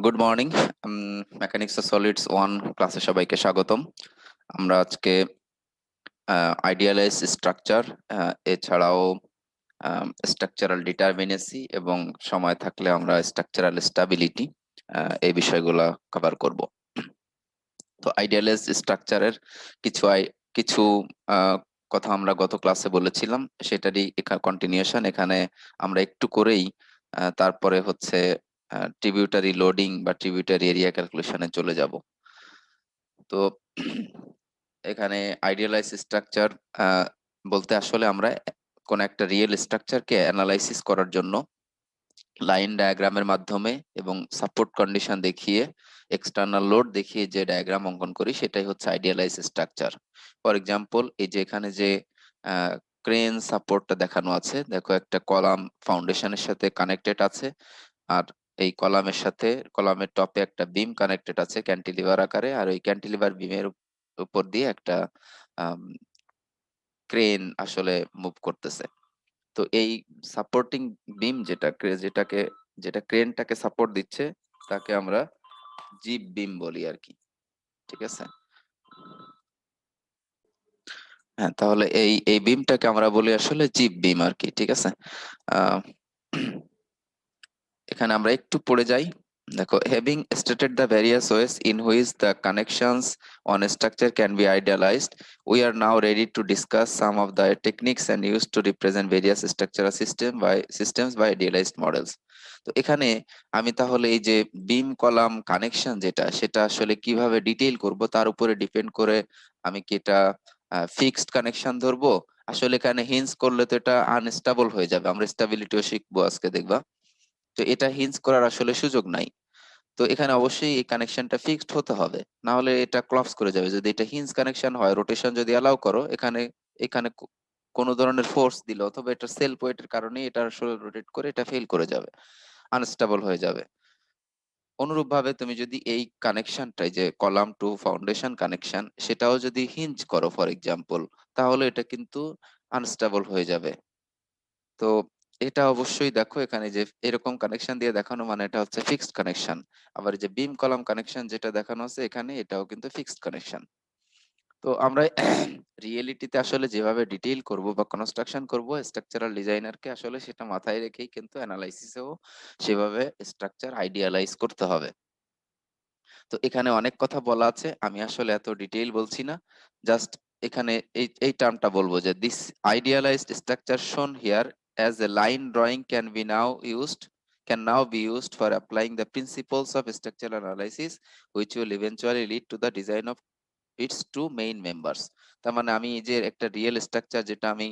Good morning. Mechanics of solids 1 ক্লাসে সবাইকে স্বাগতম। আমরা আজকে আইডিয়ালাইজ স্ট্রাকচার এছাড়াও স্ট্রাকচারাল ডিটারমিনেসি এবং সময় থাকলে আমরা স্ট্রাকচারাল স্টাবিলিটি এই বিষয়গুলো কভার করব। তো আইডিয়ালাইজ স্ট্রাকচারের কিছু আহ, কথা আমরা গত ক্লাসে বলেছিলাম, সেটারই কন্টিনিউশন এখানে আমরা একটু করেই তারপরে হচ্ছে ট্রিবিউটারি লোডিং বা ট্রিবিউটারি এরিয়া ক্যালকুলেশনে চলে যাব। তো এখানে আইডিয়ালাইজ স্ট্রাকচার বলতে আসলে আমরা কোন একটা রিয়েল স্ট্রাকচারকে অ্যানালাইসিস করার জন্য লাইন ডায়াগ্রামের মাধ্যমে এবং সাপোর্ট কন্ডিশন দেখিয়ে এক্সটার্নাল লোড দেখিয়ে যে ডায়াগ্রাম অঙ্কন করি সেটাই হচ্ছে আইডিয়ালাইজ স্ট্রাকচার। ফর এক্সাম্পল, এই যে এখানে যে ক্রেন সাপোর্টটা দেখানো আছে, দেখো একটা কলাম ফাউন্ডেশনের সাথে কানেক্টেড আছে, আর এই কলামের টপে একটা বিম কানেক্টেড আছে ক্যান্টিলিভার আকারে, আর ওই ক্যান্টিলিভার বিমের উপর দিয়ে একটা ক্রেন আসলে মুভ করতেছে। তো এই সাপোর্টিং বিম যেটা ক্রেনটাকে সাপোর্ট দিচ্ছে তাকে আমরা জিপ বিম বলি আর কি। ঠিক আছে? হ্যাঁ, তাহলে এই এই বিমটাকে আমরা বলি আসলে জিপ বিম আর কি। ঠিক আছে? আহ এখানে আমরা একটু পড়ে যাই। দেখো, having stated the various ways in which the connections on a structure can be idealized, we are now ready to discuss some of the techniques and used to represent various structural systems by idealized models. তো এখানে আমি তাহলে এই যে বিম column connection সেটা আসলে কিভাবে detail করব তার উপরে ডিপেন্ড করে আমি কি এটা ফিক্সড কানেকশন ধরবো। আসলে এখানে হিঞ্জ করলে তো এটা আনস্টেবল হয়ে যাবে, আমরা স্টেবিলিটিও শিখবো আজকে, দেখবা। তো এটা হিঞ্জ করার আসলে সুযোগ নাই। তো এখানে অবশ্যই এই কানেকশনটা ফিক্সড হতে হবে, না হলে এটা ক্লপস করে যাবে। যদি এটা হিঞ্জ কানেকশন হয়, রোটেশন যদি অ্যালাউ করো, এখানে এখানে কোনো ধরনের ফোর্স দিল অথবা এটা সেলফ ওয়েটের কারণে এটা আসলে রোটেট করে এটা ফেল করে যাবে, আনস্টেবল হয়ে যাবে। অনুরূপ ভাবে তুমি যদি এই কানেকশনটাই যে কলাম টু ফাউন্ডেশন কানেকশন সেটাও যদি হিঞ্জ করো ফর এক্সাম্পল, তাহলে এটা কিন্তু আনস্টেবল হয়ে যাবে। তো এটা অবশ্যই দেখো, এখানে যে এরকম কানেকশন দিয়ে দেখানো মানে এটা হচ্ছে ফিক্সড কানেকশন। আবার যে বিম কলাম কানেকশন যেটা দেখানো আছে এখানে, এটাও কিন্তু ফিক্সড কানেকশন। তো আমরা রিয়েলিটিতে আসলে যেভাবে ডিটেইল করব বা কনস্ট্রাকশন করব, স্ট্রাকচারাল ডিজাইনারকে আসলে সেটা মাথায় রেখেই কিন্তু অ্যানালাইসিসেও সেভাবে স্ট্রাকচার আইডিয়ালাইজ করতে হবে। তো এখানে অনেক কথা বলা আছে, আমি আসলে এত ডিটেইল বলছি না। জাস্ট এখানে এই টার্মটা বলবো যে দিস আইডিয়ালাইজড স্ট্রাকচার শোন here as a line drawing can now be used for applying the principles of structural analysis, which will eventually lead to the design of its two main members. তার মানে আমি এই যে একটা রিয়েল স্ট্রাকচার যেটা আমি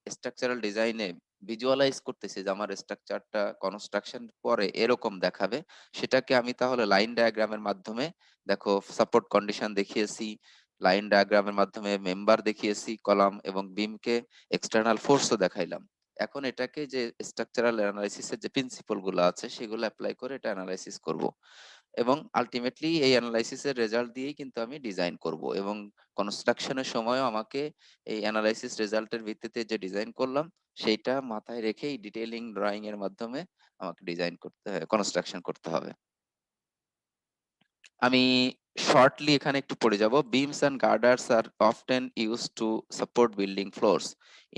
structural ডিজাইনে visualise করতেছি যে আমার স্ট্রাকচারটা কনস্ট্রাকশন পরে এরকম দেখাবে, সেটাকে আমি তাহলে লাইন ডায়াগ্রামের মাধ্যমে, দেখো সাপোর্ট কন্ডিশন দেখিয়েছি, লাইন ডায়াগ্রামের মাধ্যমে মেম্বার দেখিয়েছি কলাম এবং বিমকে, এক্সটার্নাল ফোর্সও দেখাইলাম। এখন এটাকে যে স্ট্রাকচারাল অ্যানালাইসিসের যে প্রিন্সিপল গুলো আছে সেগুলো অ্যাপ্লাই করে এটা অ্যানালাইসিস করব, এবং আলটিমেটলি এই অ্যানালাইসিসের রেজাল্ট দিয়েই কিন্তু আমি ডিজাইন করব, এবং কনস্ট্রাকশনের সময়ও আমাকে এই অ্যানালাইসিস রেজাল্টের ভিত্তিতে যে ডিজাইন করলাম সেইটা মাথায় রেখেই ডিটেইলিং ড্রয়িং এর মাধ্যমে আমাকে ডিজাইন করতে হবে, কনস্ট্রাকশন করতে হবে। আমি শর্টলি এখানে একটু পড়ে যাব। Beams and girders are often used to support building floors.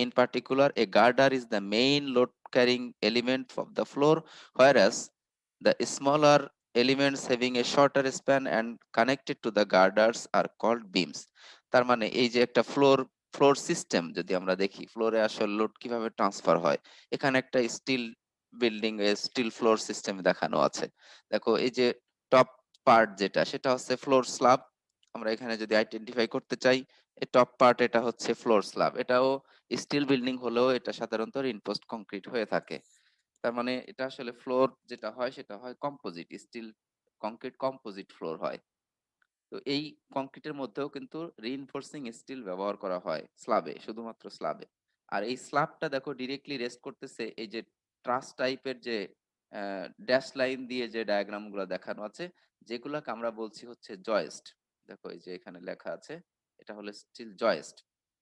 In particular, a girder is the main load carrying element of the floor, whereas the smaller elements having a shorter span and connected to the girders are called beams. তার মানে এই যে একটা floor system যদি আমরা দেখি, ফ্লোরে আসলে লোড কিভাবে ট্রান্সফার হয়, এখানে একটা স্টিল বিল্ডিং এ স্টিল ফ্লোর সিস্টেম দেখানো আছে। দেখো, এই যে টপ পার্ট যেটা সেটা হচ্ছে ফ্লোর স্ল্যাব। আমরা এখানে যদি আইডেন্টিফাই করতে চাই, এই টপ পার্ট এটা হচ্ছে ফ্লোর স্ল্যাব। এটাও স্টিল বিল্ডিং হলেও এটা সাধারণত রিইনফোর্সড কংক্রিট হয়ে থাকে। তার মানে এটা আসলে ফ্লোর যেটা হয় সেটা হয় composite, steel concrete composite floor হয়। তো এই কংক্রিটের মধ্যেও কিন্তু রিইনফোর্সিং স্টিল ব্যবহার করা হয় স্ল্যাবে, শুধুমাত্র স্ল্যাবে। আর এই স্ল্যাবটা দেখো ডিরেক্টলি রেস্ট করতেছে এই যে ট্রাস টাইপের যে ড্যাশ লাইন দিয়ে যে ডায়াগ্রাম গুলো দেখানো আছে, যেগুলোকে আমরা বলছি হচ্ছে জয়েস্ট। দেখো এই যে এখানে লেখা আছে, এটা হলো স্টিল জয়েস্ট।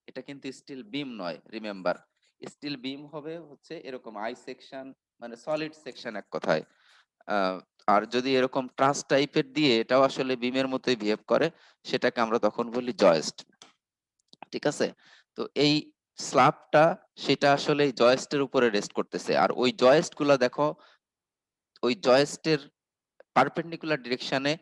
এটা কিন্তু স্টিল বিম নয়, রিমেম্বার। স্টিল বিম হবে হচ্ছে এরকম আই সেকশন, মানে সলিড সেকশন এক কথায়। আর যদি এরকম ট্রাস টাইপের দিয়ে এটাও আসলে বিমের মতোই বিহেভ করে, সেটাকে আমরা তখন বলি জয়েস্ট। ঠিক আছে? তো এই স্ল্যাবটা সেটা আসলে এই জয়েস্টের উপরে রেস্ট করতেছে। আর ওই জয়েস্ট গুলা দেখো, ওই জয়েস্টের পারপেন্ডিকুলার ডিরেকশনে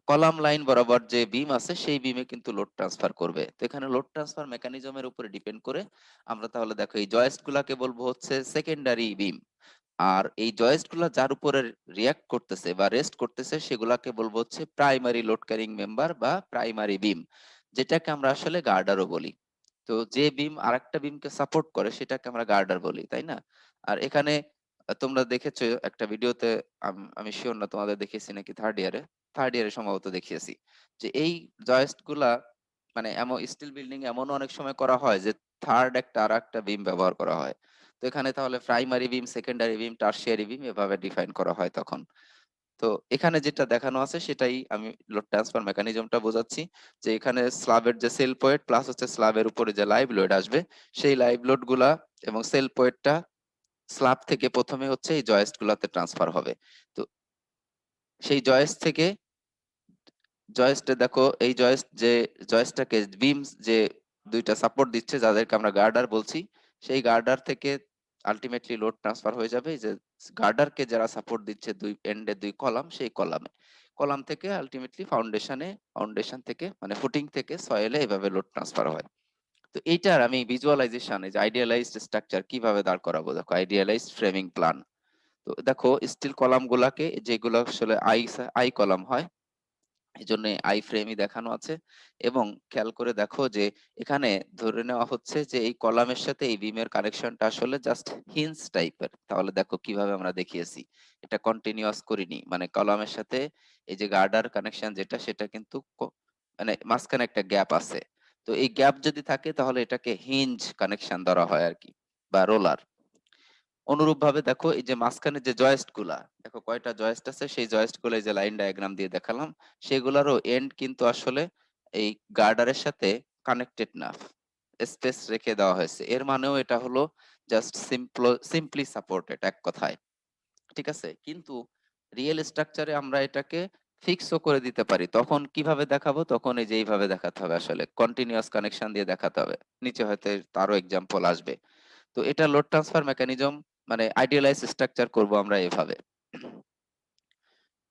কলাম লাইন বরাবর যে বিম আছে সেই বিমে কিন্তু লোড ট্রান্সফার করবে। তো এখানে লোড ট্রান্সফার মেকানিজমের উপরে ডিপেন্ড করে আমরা তাহলে দেখো এই জয়েস্ট গুলাকে বলবো হচ্ছে সেকেন্ডারি বিম। আর এই জয়েস্ট গুলা যার উপরে রিঅ্যাক্ট করতেছে বা রেস্ট করতেছে সেগুলাকে বলবো হচ্ছে প্রাইমারি লোড ক্যারিং মেম্বার বা প্রাইমারি বিম, যেটাকে আমরা আসলে গার্ডারও বলি। তো যে বিম আরেকটা বিমকে সাপোর্ট করে সেটাকে আমরা গার্ডার বলি, তাই না? আর এখানে তোমরা দেখেছো একটা ভিডিওতে, আমি শিওর না তোমাদের দেখিয়েছি নাকি, থার্ড ইয়ারে সম্ভবত দেখিয়েছি, যে এই জয়েস্ট গুলা মানে এমন স্টিল বিল্ডিং এমনও অনেক সময় করা হয় যে থার্ড একটা আর একটা বিম ব্যবহার করা হয়। তো এখানে তাহলে প্রাইমারি বিম, সেকেন্ডারি বিম, টারশিয়ারি বিম এভাবে ডিফাইন করা হয় তখন। তো এখানে যেটা দেখানো আছে সেটাই আমি লোড ট্রান্সফার মেকানিজমটা বোঝাচ্ছি, যে এখানে স্ল্যাবের যে সেল পয়েন্ট প্লাস হচ্ছে স্ল্যাবের উপরে যে লাইভ লোড আসবে, সেই লাইভ লোড গুলা এবং সেল পয়েন্টটা স্ল্যাব থেকে প্রথমে হচ্ছে এই জয়েস্ট গুলাতে ট্রান্সফার হবে। তো সেই জয়েস্ট থেকে জয়েস্টে দেখো এই জয়েস্টটাকে বিমস যে দুইটা সাপোর্ট দিচ্ছে যাদেরকে আমরা গার্ডার বলছি, সেই গার্ডার থেকে আলটিমেটলি লোড ট্রান্সফার হয়ে যাবে এই যে গার্ডারকে যারা সাপোর্ট দিচ্ছে দুই এন্ডে দুই কলাম, সেই কলাম থেকে আলটিমেটলি ফাউন্ডেশন থেকে মানে ফুটিং থেকে সয়েলে এভাবে লোড ট্রান্সফার হয়। তো এইটার আমি ভিজুয়ালাইজেশন, এই যে আইডিয়ালাইজড স্ট্রাকচার কিভাবে দাঁড় করাবো, দেখো আইডিয়ালাইজড ফ্রেমিং প্ল্যান। তো দেখো স্টিল কলাম গুলাকে, যেগুলো আসলে আই কলাম হয়, এজন্য আই ফ্রেমই দেখানো আছে। এবং খেয়াল করে দেখো যে এখানে ধরে নেওয়া হচ্ছে যে এই কলামের সাথে এই বিমের কানেকশনটা আসলে জাস্ট হিঞ্জ টাইপের। তাহলে দেখো কিভাবে আমরা দেখিয়েছি, এটা কন্টিনিউয়াস করিনি, মানে কলামের সাথে এই যে গার্ডার কানেকশন যেটা, সেটা কিন্তু মানে মাঝখানে একটা গ্যাপ আছে। তো এই গ্যাপ যদি থাকে তাহলে এটাকে হিঞ্জ কানেকশন ধরা হয় আর কি, বা রোলার। অনুরূপভাবে দেখো এই যে মাঝখানে যে জয়েস্ট গুলা, দেখো কয়টা জয়েস্ট আছে, সেই জয়েস্ট গুলো এই যে লাইন ডায়াগ্রাম দিয়ে দেখালাম, সেগুলোরও এন্ড কিন্তু আসলে এই গার্ডারের সাথে কানেক্টেড না, স্পেস রেখে দেওয়া হয়েছে। এর মানেও এটা হলো জাস্ট সিম্পলি সাপোর্টেড এক কথায়। ঠিক আছে? কিন্তু রিয়েল স্ট্রাকচারে আমরা এটাকে ফিক্সও করে দিতে পারি। তখন কিভাবে দেখাবো? তখন এই যে এইভাবে দেখাতে হবে, আসলে কন্টিনিউয়াস কানেকশন দিয়ে দেখাতে হবে। নিচে হয়তো তারও এক্সাম্পল আসবে। তো এটা লোড ট্রান্সফার মেকানিজম, মানে আইডিয়ালাইজ স্ট্রাকচার করব আমরা এভাবে।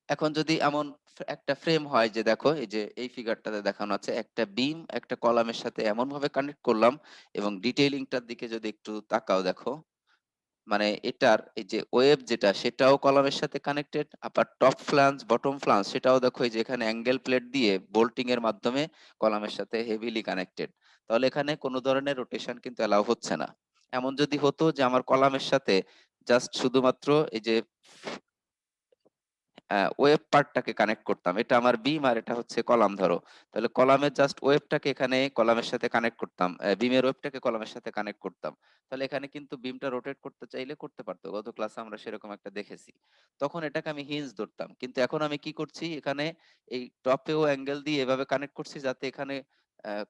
এখন যদি এমন একটা ফ্রেম হয় যে দেখো এই যে এই ফিগারটাতে দেখানো আছে, একটা বিম একটা কলামের সাথে এমন ভাবে কানেক্ট করলাম, এবং ডিটেইলিংটার দিকে যদি একটু তাকাও দেখো, মানে এটার এই যে ওয়েব যেটা সেটাও কলামের সাথে কানেক্টেড, আবার টপ ফ্লাঞ্জ বটম ফ্লাঞ্জ সেটাও দেখো এই যে এখানে অ্যাঙ্গেল প্লেট দিয়ে বোল্টিং এর মাধ্যমে কলামের সাথে হেভিলি কানেক্টেড। তাহলে এখানে কোনো ধরনের রোটেশন কিন্তু অ্যালাউ হচ্ছে না। এমন যদি হতো যে আমার কলামের সাথে জাস্ট শুধুমাত্র এই যে ওয়েব পার্টটাকে কানেক্ট করতাম, এটা আমার বিম আর এটা হচ্ছে কলাম ধরো, তাহলে কলামের জাস্ট ওয়েবটাকে এখানে কলামের সাথে কানেক্ট করতাম, বিমের ওয়েবটাকে কলামের সাথে কানেক্ট করতাম, তাহলে এখানে কিন্তু বিমটা রোটেট করতে চাইলে করতে পারতো। গত ক্লাসে আমরা সেরকম একটা দেখেছি। তখন এটাকে আমি হিঞ্জ ধরতাম, কিন্তু এখন আমি কি করছি, এখানে এই টপেও অ্যাঙ্গেল দিয়ে এভাবে কানেক্ট করছি যাতে এখানে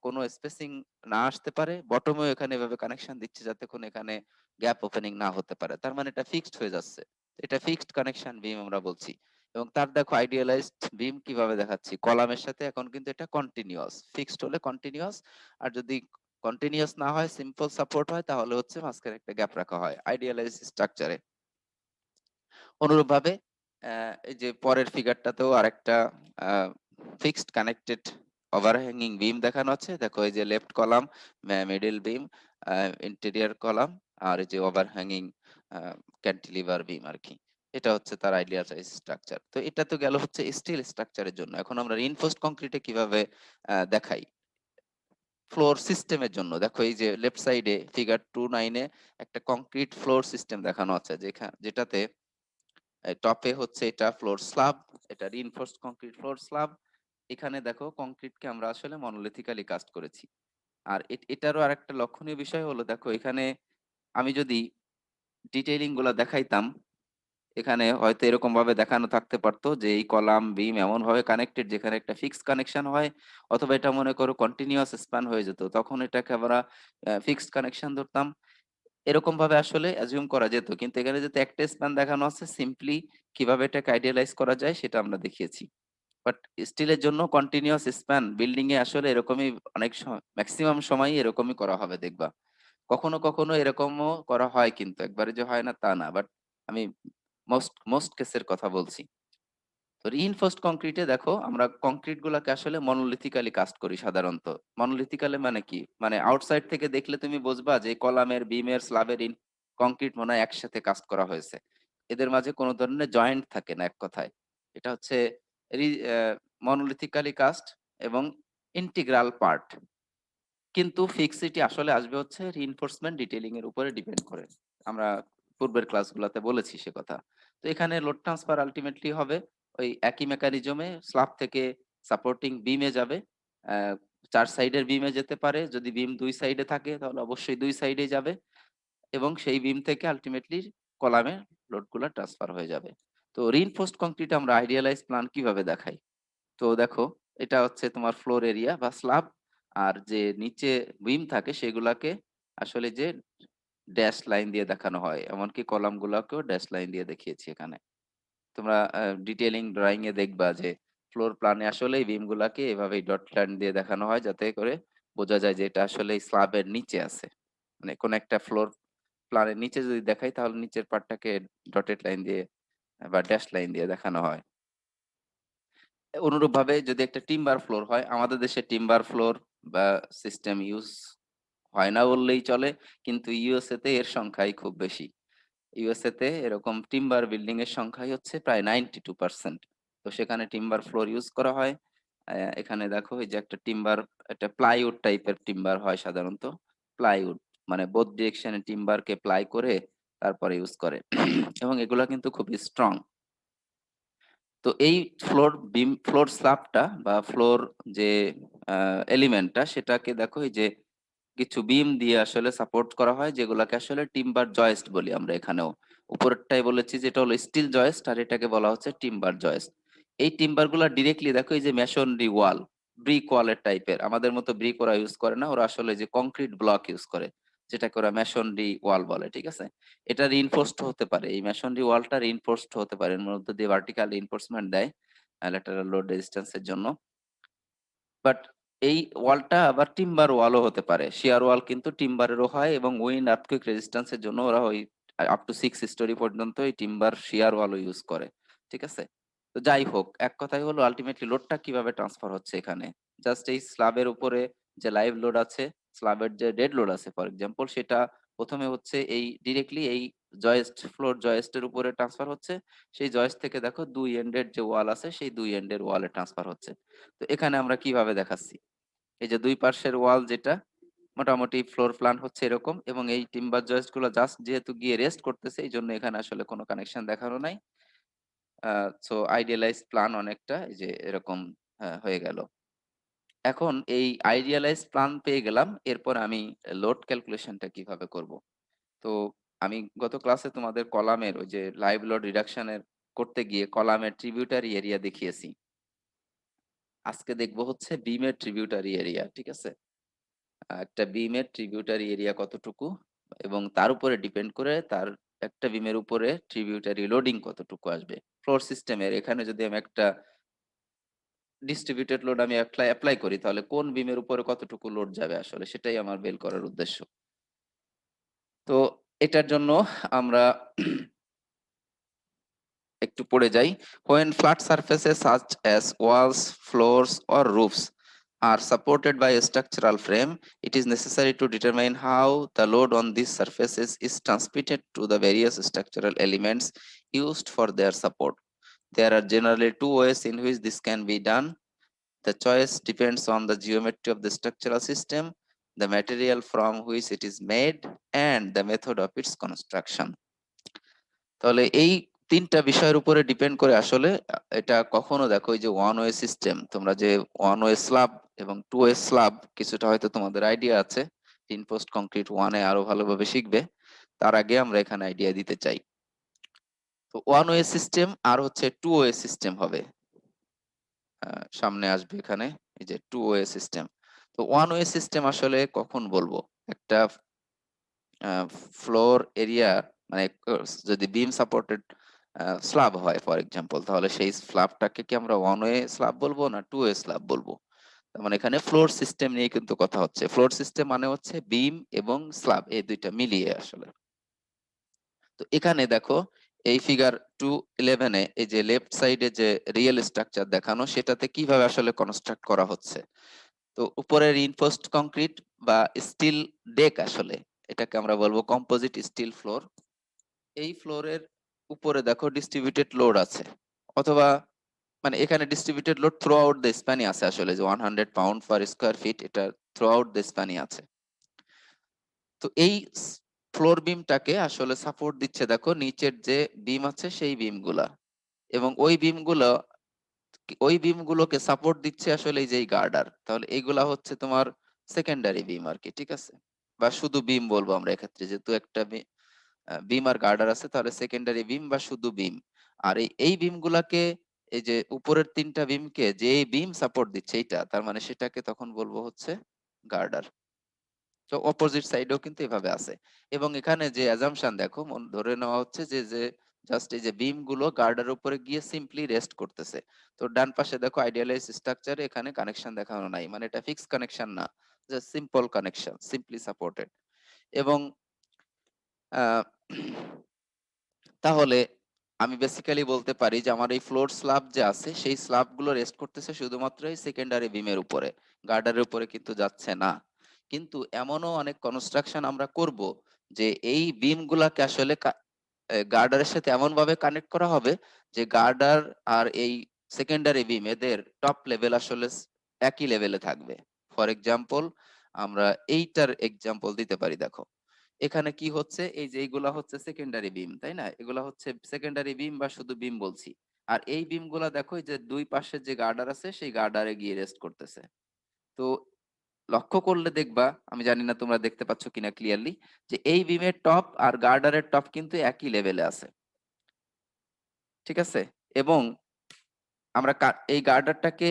কোনো স্পেসিং না আসতে পারে, বটমেও এখানে এভাবে কানেকশন দিচ্ছি যাতে কোনো এখানে গ্যাপ ওপেনিং না হতে পারে। তার মানে এটা ফিক্সড হয়ে যাচ্ছে, এটা ফিক্সড কানেকশন বিম আমরা বলছি। এবং তার দেখো আইডিয়ালাইজড বিম কিভাবে দেখাচ্ছি, কলামের সাথে এখন কিন্তু এটা কন্টিনিউয়াস, ফিক্সড হলে কন্টিনিউয়াস, আর যদি কন্টিনিউয়াস না হয় সিম্পল সাপোর্ট হয় তাহলে হচ্ছে মাঝখানে একটা গ্যাপ রাখা হয় আইডিয়ালাইজ স্ট্রাকচারে। অনুরূপভাবে এই যে পরের ফিগারটাতেও আরেকটা ফিক্সড কানেক্টেড ওভারহ্যাঙ্গিং বিম দেখানো আছে। দেখো এই যে লেফট কলাম, মিডল বিম, ইন্টেরিয়র কলাম, আর এই যে ওভারহ্যাঙ্গিং ক্যান্টিলিভার বিম আর কি। এটা হচ্ছে তার আইডিয়ালাইজ স্ট্রাকচার। তো এটা তো গেল হচ্ছে স্টিল স্ট্রাকচারের জন্য। এখন আমরা রিইনফোর্সড কংক্রিটে কিভাবে দেখাই ফ্লোর সিস্টেমের জন্য। দেখো এই যে লেফট সাইডে ফিগার 29 এ একটা কংক্রিট ফ্লোর সিস্টেম দেখানো আছে, যেটাতে টপে হচ্ছে এটা ফ্লোর স্ল্যাব, এটা রিইনফোর্সড কংক্রিট ফ্লোর স্ল্যাব। এখানে দেখো কংক্রিটকে আমরা আসলে মনোলিথিক্যালি কাস্ট করেছি। আর এটারও আরেকটা লক্ষণীয় বিষয় হলো দেখো এখানে আমি যদি ডিটেইলিং গুলা দেখাইতাম, এখানে হয়তো এরকম ভাবে দেখানো থাকতে পারতো যে এই কলাম বিম এমন ভাবে কানেক্টেড যেখানে একটা ফিক্সড কানেকশন হয়, অথবা এটা মনে করো কন্টিনিউয়াস স্প্যান হয়ে যেত, তখন এটাকে আমরা ফিক্সড কানেকশন ধরতাম। এরকম ভাবে আসলে অ্যাজিউম করা যেত, কিন্তু এখানে যেহেতু একটা স্প্যান দেখানো আছে, সিম্পলি কিভাবে এটাকে আইডিয়ালাইজ করা যায় সেটা আমরা দেখিয়েছি। বাট স্টিলের জন্য কন্টিনিউয়াস স্প্যান বিল্ডিং এ আসলে এরকমই অনেক সময়, ম্যাক্সিমাম সময়ই এরকমই করা হবে দেখবা। কখনো কখনো এরকমও করা হয়, কিন্তু একবারে যে হয় না তা না। বাট আমি মোস্ট কেসের কথা বলছি। তো রিইনফোর্সড কংক্রিটে দেখো, আমরা কংক্রিট গুলাকে আসলে মনোলিথিক্যালি কাস্ট করি সাধারণত। মনোলিথিক্যালি মানে কি, মানে আউটসাইড থেকে দেখলে তুমি বুঝবা যে কলামের, বিমের, স্ল্যাবের কংক্রিট মনে হয় একসাথে কাস্ট করা হয়েছে। এদের মাঝে কোনো ধরনের জয়েন্ট থাকে না, এক কথায়। এটা হচ্ছে মনোলিথিক্যালি কাস্ট এবং ইন্টিগ্রাল পার্ট। কিন্তু ফিক্সিটি আসলে আসবে হচ্ছে রিইনফোর্সমেন্ট ডিটেইলিং এর উপরে ডিপেন্ড করে। আমরা পূর্বের ক্লাসগুলোতে বলেছি সে কথা। তো এখানে লোড ট্রান্সফার আল্টিমেটলি হবে ওই একই মেকানিজমে স্ল্যাব থেকে সাপোর্টিং বিমে যাবে। আহ, 4 সাইডের বিমে যেতে পারে, যদি বিম 2 সাইডে থাকে তাহলে অবশ্যই 2 সাইডে যাবে, এবং সেই বিম থেকে আলটিমেটলি কলামে লোডগুলো ট্রান্সফার হয়ে যাবে। তো রিইনফোর্সড কংক্রিট আমরা আইডিয়ালাইজ প্ল্যান কিভাবে দেখাই? তো দেখো, এটা হচ্ছে তোমার ফ্লোর এরিয়া বা স্ল্যাব, আর যে নিচে বিম থাকে সেগুলাকে আসলে যে ড্যাশ লাইন দিয়ে দেখানো হয়, এমনকি কলাম গুলাকেও ড্যাশ লাইন দিয়ে দেখিয়েছি এখানে। তোমরা ডিটেইলিং ড্রয়িং এ দেখবা যে ফ্লোর প্ল্যানে আসলে এই বিম গুলাকে এভাবে ডট লাইন দিয়ে দেখানো হয়, যাতে করে বোঝা যায় যে এটা আসলে স্ল্যাবের নিচে আছে। মানে কোন একটা ফ্লোর প্ল্যানের নিচে যদি দেখাই, তাহলে নিচের পার্টটাকে ডটেড লাইন দিয়ে বা ড্যাশ লাইন দিয়ে দেখানো হয়। অনুরূপভাবে যদি একটা টিম্বার ফ্লোর হয়, আমাদের দেশে টিম্বার ফ্লোর বা সিস্টেম ইউজ হয় না বললেই চলে, কিন্তু ইউএসএ তে এর সংখ্যাই খুব বেশি। ইউএসএ তে এরকম টিম্বার বিল্ডিং এর সংখ্যাই হচ্ছে প্রায় 92%। তো সেখানে টিম্বার ফ্লোর ইউজ করা হয়। এখানে দেখো এই যে একটা টিম্বার, একটা প্লাইউড টাইপের টিম্বার হয় সাধারণত। প্লাইউড মানে বোথ ডিরেকশনে টিম্বারকে প্লাই করে তারপরে ইউজ করে এবং এগুলা কিন্তু খুবই স্ট্রং। তো এই ফ্লোর স্ল্যাবটা বা ফ্লোর যে এলিমেন্টটা, সেটাকে দেখো এই যে কিছু বিম দিয়ে আসলে সাপোর্ট করা হয়, যেগুলাকে আসলে টিম্বার জয়েস্ট বলি আমরা এখানেও। উপরেরটাই বলেছি যেটা হলো স্টিল জয়েস্ট, আর এটাকে বলা হচ্ছে টিম্বার জয়েস্ট। এই টিম্বার গুলা ডিরেক্টলি দেখো এই যে মেশনরি ওয়াল, ব্রিক ওয়ালের টাইপের, আমাদের মতো ব্রিক ওরা ইউজ করে না, ওরা আসলে যে কংক্রিট ব্লক ইউজ করে, যেটাকে ওরা মেশনরি ওয়াল বলে, ঠিক আছে। এটা রিইনফোর্সড হতে পারে, এই মেশনরি ওয়ালটা রিইনফোর্সড হতে পারে, এর মধ্যে দিয়ে ভার্টিক্যাল রিইনফোর্সমেন্ট দেয় ল্যাটারাল লোড রেজিস্ট্যান্সের জন্য। বাট এই ওয়ালটা আবার টিম্বার ওয়ালও হতে পারে, শিয়ার ওয়াল কিন্তু টিম্বারেরও হয়, এবং উইন্ড আর্থকুইক রেজিস্ট্যান্সের জন্য ওরা ওই আপ টু 6 স্টোরি পর্যন্ত এই টিম্বার শিয়ার ওয়ালও ইউজ করে, ঠিক আছে। তো যাই হোক, এক কথাই হলো আলটিমেটলি লোডটা কিভাবে ট্রান্সফার হচ্ছে এখানে, জাস্ট এই স্ল্যাবের উপরে যে লাইভ লোড আছে, স্ল্যাবের যে ডেড লোড আছে ফর এক্সাম্পল, সেটা প্রথমে হচ্ছে এই ডিরেক্টলি এই ফ্লোর জয়েস্টের উপরে ট্রান্সফার হচ্ছে। সেই জয়েস্ট থেকে দেখো দুই এন্ডের যে ওয়াল আছে, সেই দুই এন্ডের ওয়ালে ট্রান্সফার হচ্ছে। তো এখানে আমরা কিভাবে দেখাচ্ছি, এই যে দুই পাশের ওয়াল যেটা মোটামুটি ফ্লোর প্ল্যান হচ্ছে এরকম, এবং এই টিম্বার জয়েস্ট গুলো জাস্ট যেহেতু গিয়ে রেস্ট করতেছে, এই জন্য এখানে আসলে কোনো কানেকশন দেখানো নাই। সো আইডিয়ালাইজ প্ল্যান অনেকটা এই যে এরকম হয়ে গেল। এখন এই আইডিয়ালাইজ প্ল্যান পেয়ে গেলাম, এরপর আমি লোড ক্যালকুলেশনটা কিভাবে করব। তো আমি গত ক্লাসে তোমাদের কলামের ওই যে লাইভ লোড রিডাকশনের করতে গিয়ে কলামের ট্রিবিউটারি এরিয়া দেখিয়েছি। আজকে দেখবো হচ্ছে বিমের ট্রিবিউটারি এরিয়া, ঠিক আছে। একটা বিমের ট্রিবিউটারি এরিয়া কতটুকু, এবং তার উপরে ডিপেন্ড করে তার একটা বিমের উপরে ট্রিবিউটারি লোডিং কতটুকু আসবে ফ্লোর সিস্টেমের। এখানে যদি আমি একটা ডিস্ট্রিবিউটেড লোড আমি অ্যাপ্লাই করি, তাহলে কোন বিমের উপরে কতটুকু লোড যাবে আসলে সেটাই আমার বের করার উদ্দেশ্য। তো এটার জন্য আমরা একটু পড়ে যাই। When flat surfaces such as walls, floors or roofs are supported by a structural frame, it is necessary to determine how the load on these surfaces is transmitted to the various structural elements used for their support. There are generally two ways in which this can be done. The choice depends on the geometry of the structural system, the material from which it is made, and the method of its construction. তাহলে এই তিনটা বিষয়ের উপরে depend করে আসলে এটা কখনো দেখো এই যে ওয়ান ওয়ে সিস্টেম, তোমরা যে ওয়ান ওয়ে স্ল্যাব এবং টু ওয়ে স্ল্যাব কিছুটা হয়তো তোমাদের আইডিয়া আছে, রিইনফোর্সড কংক্রিট ওয়ানে আরো ভালোভাবে শিখবে, তার আগে আমরা এখানে আইডিয়া দিতে চাই। তো ওয়ান ওয়ে সিস্টেম আর হচ্ছে টু ওয়ে সিস্টেম হবে, সামনে আসবে এখানে এই যে টু ওয়ে সিস্টেম। তো ওয়ান ওয়ে সিস্টেম আসলে কখন বলবো, একটা ফ্লোর এরিয়া মানে যদি বিম সাপোর্টেড স্ল্যাব হয় ফর এক্সাম্পল, তাহলে সেই স্ল্যাবটাকে কি আমরা ওয়ান ওয়ে স্ল্যাব বলবো না টু ওয়ে স্ল্যাব বলবো? তার মানে এখানে ফ্লোর সিস্টেম নিয়ে কিন্তু কথা হচ্ছে। ফ্লোর সিস্টেম মানে হচ্ছে বিম এবং স্ল্যাব এই দুইটা মিলিয়ে আসলে। তো এখানে দেখো এই ফিগার 211 এ এই যে লেফট সাইডে যে রিয়েল স্ট্রাকচার দেখানো সেটাতে কিভাবে আসলে কনস্ট্রাক্ট করা হচ্ছে। তো উপরে রিইনফোর্সড কংক্রিট বা স্টিল ডেক আসলে এটাকে আমরা বলবো কম্পোজিট স্টিল ফ্লোর। এই ফ্লোরের উপরে দেখো ডিস্ট্রিবিউটেড লোড আছে, অথবা মানে এখানে distributed load throughout the স্প্যানই আছে আসলে, যে 100 পাউন্ড পার স্কয়ার ফিট এটা থ্রু আউট দ্য স্প্যানই আছে। তো এই ফ্লোর বিমটাকে আসলে সাপোর্ট দিচ্ছে দেখো নিচের যে বিম আছে সেই বিমগুলা, এবং ওই বিমগুলোকে সাপোর্ট দিচ্ছে আসলে এই যে গার্ডার। তাহলে এইগুলা হচ্ছে তোমার সেকেন্ডারি বিম আর কি, ঠিক আছে? বা শুধু বিম বলবো আমরা এক্ষেত্রে, যেহেতু একটা বিম আর গার্ডার আছে, তাহলে সেকেন্ডারি বিম বা শুধু বিম। আর এই বিম গুলাকে, এই যে উপরের তিনটা বিমকে যে বিম সাপোর্ট দিচ্ছে এইটা, তার মানে সেটাকে তখন বলবো হচ্ছে গার্ডার। তো অপোজিট সাইডেও কিন্তু এভাবে আছে। এবং এখানে যে অ্যাজাম্পশন দেখো, ধরে নেওয়া হচ্ছে যে যে জাস্ট এই যে বিম গুলো গার্ডার উপরে গিয়ে সিম্পলি রেস্ট করতেছে। তো ডান পাশে দেখো আইডিয়ালাইজ স্ট্রাকচারে এখানে কানেকশন দেখানো নাই, মানে এটা ফিক্স কানেকশন না, just simple connection, simply supported. এবং আহ তাহলে আমি বেসিক্যালি বলতে পারি যে আমার এই ফ্লোর স্ল্যাব যে আছে সেই স্ল্যাব গুলো রেস্ট করতেছে শুধুমাত্র এই সেকেন্ডারি বিমের উপরে, গার্ডারের উপরে কিন্তু যাচ্ছে না। কিন্তু এমনও অনেক কনস্ট্রাকশন আমরা করব যে এই বিম গুলাকে আসলে গার্ডারের সাথে এমন ভাবে কানেক্ট করা হবে যে গার্ডার আর এই সেকেন্ডারি বিম এদের টপ লেভেল আসলে একই লেভেলে থাকবে। ফর এক্সাম্পল আমরা এইটার এক্সাম্পল দিতে পারি, দেখো এখানে কি হচ্ছে, এই যে এইগুলা হচ্ছে সেকেন্ডারি বিম, তাই না? এগুলা হচ্ছে সেকেন্ডারি বিম বা শুধু বিম বলছি। আর এই বিম গুলা দেখো এই যে দুই পাশে যে গার্ডার আছে সেই গার্ডারে গিয়ে রেস্ট করতেছে। তো লক্ষ্য করলে দেখবা, আমি জানি না তোমরা দেখতে পাচ্ছ কিনা ক্লিয়ারলি, যে এই বিমের টপ আর গার্ডারের টপ কিন্তু একই লেভেলে আছে, ঠিক আছে? এবং আমরা এই গার্ডারটাকে,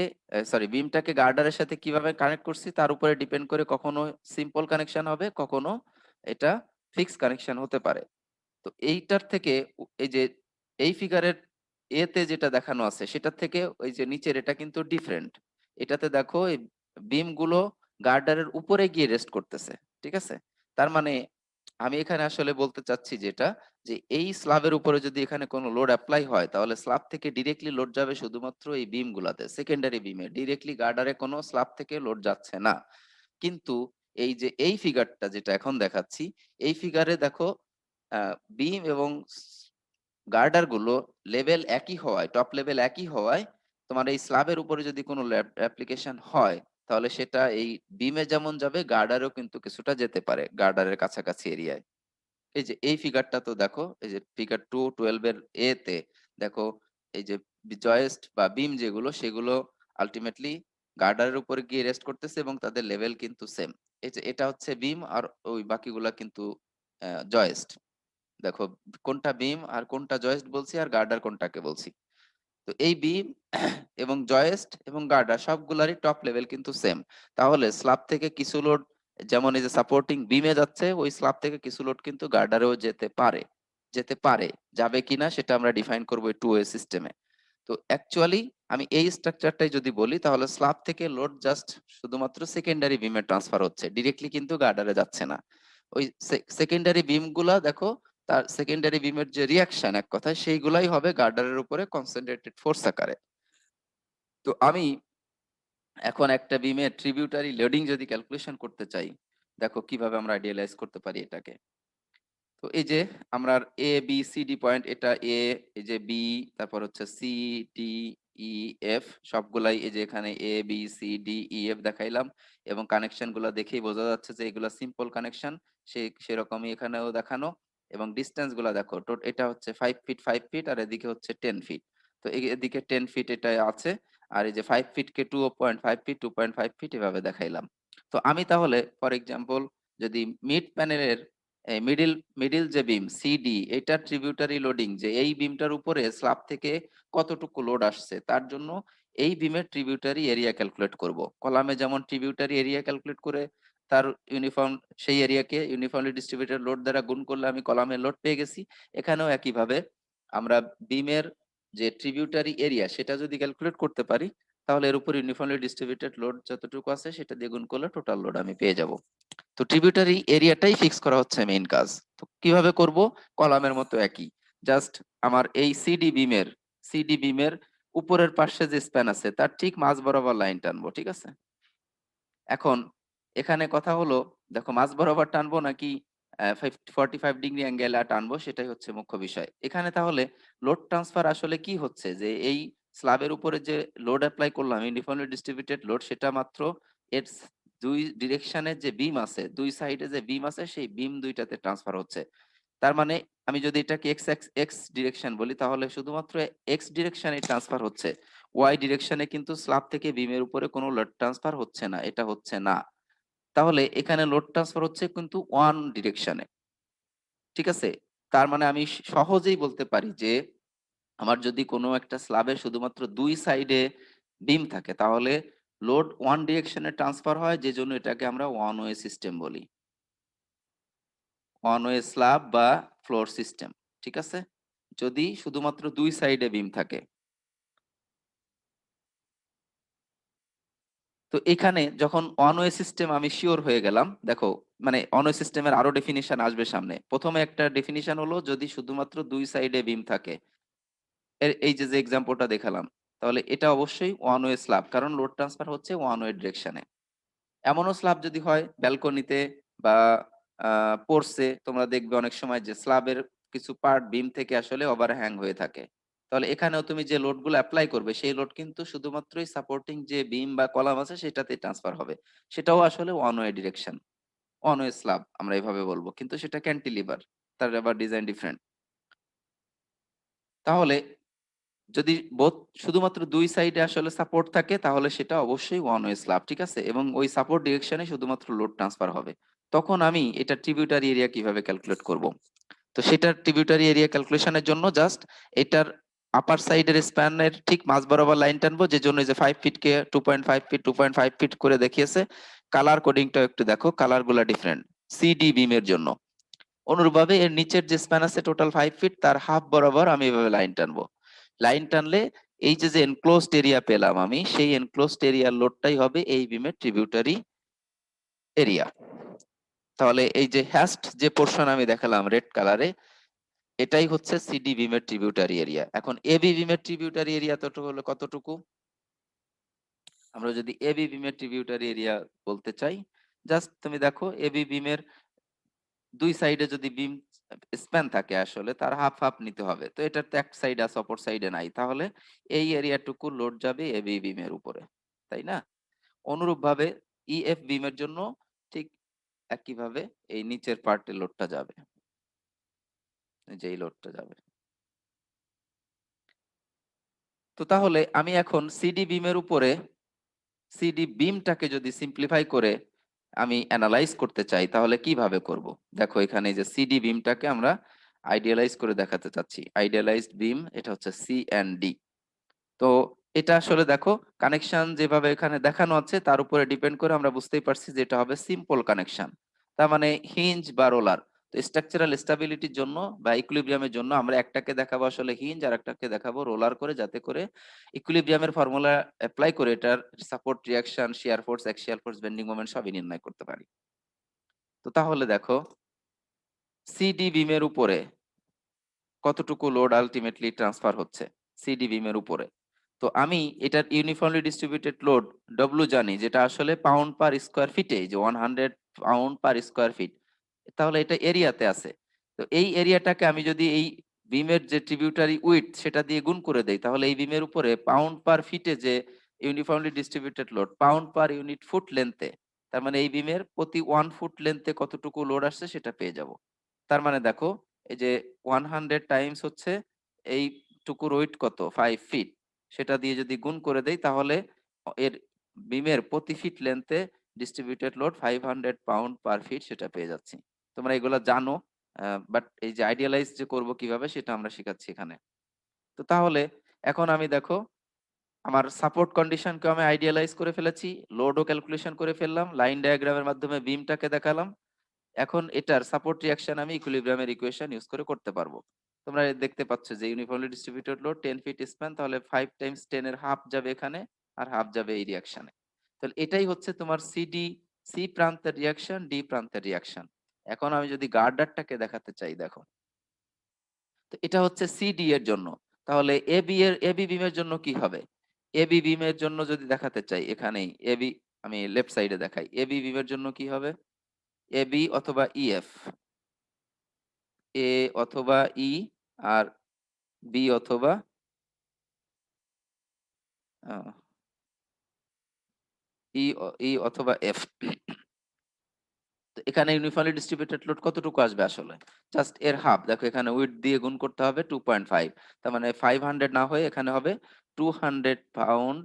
সরি বিমটাকে গার্ডারের সাথে কিভাবে কানেক্ট করছি তার উপরে ডিপেন্ড করে কখনো সিম্পল কানেকশন হবে, কখনো এটা ফিক্স কানেকশন হতে পারে। তো এইটার থেকে এই যে এই ফিগারের এতে যেটা দেখানো আছে সেটার থেকে ওই যে নিচের এটা কিন্তু ডিফারেন্ট। এটাতে দেখো এই বিম গুলো গার্ডারের উপরে গিয়ে রেস্ট করতেছে, ঠিক আছে? তার মানে আমি এখানে আসলে বলতে চাচ্ছি যেটা, যে এই স্ল্যাবের উপরে যদি এখানে কোনো লোড অ্যাপ্লাই হয় তাহলে স্ল্যাব থেকে ডিরেক্টলি লোড যাবে শুধুমাত্র এই বিম গুলাতে, সেকেন্ডারি বিমে, ডিরেক্টলি গার্ডারে কোনো স্ল্যাব থেকে লোড যাচ্ছে না। কিন্তু এই যে এই ফিগারটা যেটা এখন দেখাচ্ছি, এই ফিগারে দেখো বিম এবং গার্ডার গুলো লেভেল একই হওয়ায়, টপ লেভেল একই হওয়ায়, তোমার এই স্ল্যাবের উপরে যদি কোনো অ্যাপ্লিকেশন হয় তাহলে সেটা এই বিমে যেমন যাবে গার্ডারেও কিন্তু কিছুটা যেতে পারে, গার্ডারের কাছাকাছি এরিয়ায়। এই যে এই ফিগারটা তো দেখো, এই যে ফিগার 212 এর এ তে দেখো, এই যে জয়েস্ট বা বিম যেগুলো সেগুলো আলটিমেটলি গার্ডারের উপরে গিয়ে রেস্ট করতেছে এবং তাদের লেভেল কিন্তু সেম। এই যে এটা হচ্ছে বিম আর ওই বাকিগুলা কিন্তু জয়েস্ট। দেখো কোনটা বিম আর কোনটা জয়েস্ট বলছি আর গার্ডার কোনটাকে বলছি। তো এই বিম এবং জয়েস্ট এবং গার্ডার সবগুলারই টপ লেভেল কিন্তু সেম। তাহলে স্ল্যাব থেকে কিছু লোড যেমন এই যে সাপোর্টিং বিমে যাচ্ছে, ওই স্ল্যাব থেকে কিছু লোড কিন্তু গার্ডারেও যেতে পারে, যাবে কিনা সেটা আমরা ডিফাইন করবো এই টু ওয়ে সিস্টেমে। তো অ্যাকচুয়ালি আমি এই স্ট্রাকচারটাই যদি বলি তাহলে স্ল্যাব থেকে লোড জাস্ট শুধুমাত্র সেকেন্ডারি বিমে ট্রান্সফার হচ্ছে, ডিরেক্টলি কিন্তু গার্ডারে যাচ্ছে না। ওই সেকেন্ডারি বিম গুলা দেখো, তার সেকেন্ডারি বিমের যে রিয়াকশন এক কথায় সেইগুলাই হবে গার্ডারের উপরে কনসেন্ট্রেটেড ফোর্স আকারে। তো আমি এখন একটা বিমের ট্রিবিউটারি লোডিং যদি ক্যালকুলেশন করতে চাই, দেখো কিভাবে আমরা আইডিয়ালাইজ করতে পারি এটাকে। তো এই যে আমরা এ বি সি ডি পয়েন্ট, এটা এ, এই যে বি, তারপর হচ্ছে সি, ডি, ই, এফ, সবগুলাই এই যে এখানে A B C D E F দেখাইলাম। এবং কানেকশন গুলা দেখেই বোঝা যাচ্ছে যে এগুলা সিম্পল কানেকশন, সেরকমই এখানেও দেখানো। এবং ডিস্টেন্স গুলা দেখো, এটা হচ্ছে 5 ফিট 5 ফিট আর এদিকে হচ্ছে 10 ফিট। তো এদিকে 10 ফিট এটা আছে, আর এই যে 5 ফিট কে 2.5 ফিট 2.5 ফিট এভাবে দেখাইলাম। তো আমি তাহলে ফর এক্সাম্পল যদি মিড প্যানেলের মিডিল মিডিল যে বিম সিডি, এটা ট্রিবিউটারি লোডিং, যে এই বিমটার উপরে স্ল্যাব থেকে কতটুকু লোড আসছে তার জন্য এই বিমের ট্রিবিউটারি এরিয়া ক্যালকুলেট করব। কলামে যেমন ট্রিবিউটারি এরিয়া ক্যালকুলেট করে তার ইউনিফর্ম সেই এরিয়াকে ইউনিফর্মলি ডিস্ট্রিবিউটেড লোড দ্বারা গুণ করলে আমি কলামের লোড পেয়ে গেছি। এখানেও একইভাবে আমরা বিমের যে ট্রিবিউটারি এরিয়া সেটা যদি ক্যালকুলেট করতে পারি, তাহলে এর উপর ইউনিফর্মলি ডিস্ট্রিবিউটেড লোড যতটুকু আছে সেটা দিয়ে গুণ করলে টোটাল লোড আমি পেয়ে যাব। তো ট্রিবিউটারি এরিয়াটাই ফিক্স করা হচ্ছে মেইন কাজ। তো কিভাবে করব? কলামের মতো একই। জাস্ট আমার এই সিডি বিমের উপরের পাশে যে স্প্যান আছে তার ঠিক মাঝ বরাবর লাইন টানবো, ঠিক আছে? এখন এখানে কথা হলো, দেখো মাঝ বরাবর টানবো নাকি 45 ডিগ্রি অ্যাঙ্গেলে টানবো সেটাই হচ্ছে মুখ্য বিষয়। এখানে তাহলে লোড ট্রান্সফার আসলে কি হচ্ছে, যে এই স্ল্যাবের উপরে যে লোড এপ্লাই করলাম ইউনিফর্মলি ডিস্ট্রিবিউটেড লোড, সেটা মাত্র এর দুই ডিরেকশনের যে বিম আছে, দুই সাইডে যে বিম আছে সেই বিম দুইটাতে ট্রান্সফার হচ্ছে। তার মানে আমি যদি এটাকে এক্স ডিরেকশন বলি, তাহলে শুধুমাত্র এক্স ডিরেকশনে ট্রান্সফার হচ্ছে। ওয়াই ডিরেকশনে কিন্তু স্ল্যাব থেকে বিমের উপরে কোনো লোড ট্রান্সফার হচ্ছে না, এটা হচ্ছে না। তাহলে এখানে লোড ট্রান্সফার হচ্ছে কিন্তু ওয়ান ডিরেকশনে, ঠিক আছে? তার মানে আমি সহজেই বলতে পারি যে আমার যদি কোনো একটা স্ল্যাবের শুধুমাত্র দুই সাইডে বিম থাকে, তাহলে লোড ওয়ান ডিরেকশনে ট্রান্সফার হয়, যে জন্য এটাকে আমরা ওয়ান ওয়ে সিস্টেম বলি, ওয়ান ওয়ে স্ল্যাব বা ফ্লোর সিস্টেম, ঠিক আছে? যদি শুধুমাত্র দুই সাইডে বিম থাকে। তো এখানে যখন ওয়ান ওয়ে সিস্টেম আমি শিওর হয়ে গেলাম, দেখো মানে ওয়ান ওয়ে সিস্টেমের আরো ডেফিনিশন আসবে সামনে। প্রথমে একটা ডেফিনিশন হলো যদি শুধুমাত্র দুই সাইডে বিম থাকে, এই যে যে এক্সাম্পলটা দেখালাম, তাহলে এটা অবশ্যই ওয়ান ওয়ে স্ল্যাব, কারণ লোড ট্রান্সফার হচ্ছে ওয়ান ওয়ে ডিরেকশনে। এমনও স্ল্যাব যদি হয় ব্যালকনিতে বা পোর্সে, তোমরা দেখবে অনেক সময় যে স্ল্যাবের কিছু পার্ট বিম থেকে আসলে ওভারহ্যাং হয়ে থাকে। তাহলে এখানেও তুমি যে লোডগুলো এপ্লাই করবে সেই লোড কিন্তু শুধুমাত্রই সাপোর্টিং যে বিম বা কলাম আছে সেটাতে ট্রান্সফার হবে। সেটাও আসলে one way direction, one way slab আমরা এভাবে বলবো। কিন্তু সেটা ক্যান্টিলিভার, তার আবার ডিজাইন ডিফারেন্ট। তাহলে যদি শুধুমাত্র দুই সাইডে আসলে সাপোর্ট থাকে, তাহলে সেটা অবশ্যই ওয়ান ওয়ে স্ল্যাব, ঠিক আছে? এবং ওই সাপোর্ট ডিরেকশনে শুধুমাত্র লোড ট্রান্সফার হবে। তখন আমি এটা ট্রিবিউটারি এরিয়া কিভাবে ক্যালকুলেট করব? তো সেটার ট্রিবিউটারি এরিয়া ক্যালকুলেশনের জন্য জাস্ট এটার আপার সাইডের স্প্যানের ঠিক মাঝ বরাবর লাইন টানবো, যে জন্য এই যে 5 ফিট কে 2.5 ফিট 2.5 ফিট করে দেখিয়েছে। কালার কোডিংটা একটু দেখো, কালার গুলা ডিফারেন্ট সিডি বিমের জন্য। অনুরূপভাবে এর নিচের যে স্প্যান আছে টোটাল 5 ফিট, তার হাফ বরাবর আমি এভাবে লাইন টানবো। লাইন টানলে এই যে যে এনক্লোজড এরিয়া পেলাম আমি, সেই এনক্লোজড এরিয়ার লোডটাই হবে এই বিমের ট্রিবিউটারি এরিয়া। তাহলে এই যে হ্যাশড যে পোর্শন আমি দেখালাম রেড কালারে, এটাই হচ্ছে সিডি বিমের ট্রিবিউটারি এরিয়া। এখন এবি বিমের ট্রিবিউটারি এরিয়া ততটুকু হলো কতটুকু? আমরা যদি এবি বিমের ট্রিবিউটারি এরিয়া বলতে চাই, জাস্ট তুমি দেখো এবি বিমের দুই সাইডে যদি বিম স্প্যান থাকে আসলে তার হাফ হাফ নিতে হবে। তো এটার তো এক সাইড আছে, অপর সাইডে নাই, তাহলে এই এরিয়াটুকু লোড যাবে এবি বিমের উপরে, তাই না? অনুরূপ ভাবে ইএফ বিমের জন্য ঠিক একইভাবে এই নিচের পার্টে লোডটা যাবে, যেই লোডটা যাবে। তো তাহলে আমি এখন সিডি বিমের উপরে সিডি বিমটাকে যদি সিম্পলিফাই করে আমি অ্যানালাইজ করতে চাই, তাহলে কিভাবে করব? দেখো এখানে এই যে সিডি বিমটাকে আমরা আইডিয়ালাইজ করে দেখাতে চাচ্ছি। আইডিয়ালাইজড বিম, এটা হচ্ছে সি এন্ড ডি। তো এটা আসলে দেখো কানেকশন যেভাবে এখানে দেখানো আছে তার উপরে ডিপেন্ড করে আমরা বুঝতেই পারছি যে এটা হবে সিম্পল কানেকশন। তার মানে হিঞ্জ বা রোলার। তো স্ট্রাকচারাল স্টেবিলিটির জন্য বা ইকুইলিব্রিয়ামের জন্য আমরা একটাকে দেখাবো আসলে হিঞ্জ, আর একটাকে দেখাবো রোলার করে, যাতে করে ইকুইলিব্রিয়ামের ফর্মুলা অ্যাপ্লাই করে এটার সাপোর্ট, রিঅ্যাকশন, শিয়ার force, axial force, bending moment সবই নির্ণয় করতে পারি। তো তাহলে দেখো সিডি বিমের উপরে কতটুকু লোড আলটিমেটলি ট্রান্সফার হচ্ছে সিডি বিমের উপরে। তো আমি এটার ইউনিফর্মলি ডিস্ট্রিবিউটেড লোড ডব্লিউ জানি, যেটা আসলে পাউন্ড পার স্কোয়ার ফিটে, যে 100 পাউন্ড পার স্কোয়ার ফিট। তাহলে এটা এরিয়াতে আছে। তো এই এরিয়াটাকে আমি যদি এই বিমের যে ট্রিবিউটারি উইথ সেটা দিয়ে গুণ করে দেই, তাহলে এই বিমের উপরে পাউন্ড পার ফিটে যে uniformly distributed load pound per unit foot লেন্থে, তার মানে এই বিমের প্রতি 1 ফুট লেন্থে কতটুকু লোড আসছে সেটা পেয়ে যাব। তার মানে দেখো এই যে 100 টাইমস হচ্ছে এই টুকুর ওয়েট কত 5 ফিট, সেটা দিয়ে যদি গুণ করে দেই, তাহলে এর বিমের প্রতি ফিট লেন্থে distributed load 500 pound per feet সেটা পেয়ে যাচ্ছি। তোমরা এগুলো জানো, বাট এই যে আইডিয়ালাইজ যে করব কিভাবে সেটা আমরা শেখাচ্ছি এখানে। তো তাহলে এখন আমি দেখো আমার সাপোর্ট কন্ডিশনকে আমি আইডিয়ালাইজ করে ফেলেছি, লোডও ক্যালকুলেশন করে ফেললাম, লাইন ডায়াগ্রামের মাধ্যমে বিমটাকে দেখালাম। এখন এটার সাপোর্ট রিঅ্যাকশন আমি ইকুইলিব্রিয়ামের ইকুয়েশন ইউজ করে করতে পারবো। তোমরা দেখতে পাচ্ছ যে uniformly distributed load 10 feet span, তাহলে 5 টাইমস 10 এর হাফ যাবে এখানে আর হাফ যাবে এই রিঅ্যাকশনে। তাহলে এটাই হচ্ছে তোমার সি প্রান্তের রিঅ্যাকশন, ডি প্রান্তের রিঅ্যাকশন। এখন আমি যদি গার্ডারটাকে দেখাতে চাই, দেখো তো এটা হচ্ছে সিডি এর জন্য। তাহলে এবি বিমের জন্য কি হবে? এবি বিমের জন্য যদি দেখাতে চাই, এখানেই এবি, আমি লেফট সাইডে দেখাই, এবি বিমের জন্য কি হবে? এবি অথবা ইএফ, এ অথবা ই, আর বি অথবা ই অথবা এফ। তো এখানে ইউনিফর্মলি ডিস্ট্রিবিউটেড লোড কতটুকু আসবে আসলে? জাস্ট এর হাফ। দেখো এখানে উইডথ দিয়ে গুণ করতে হবে 2.5, তার মানে 500 না হয়ে এখানে হবে 200 পাউন্ড,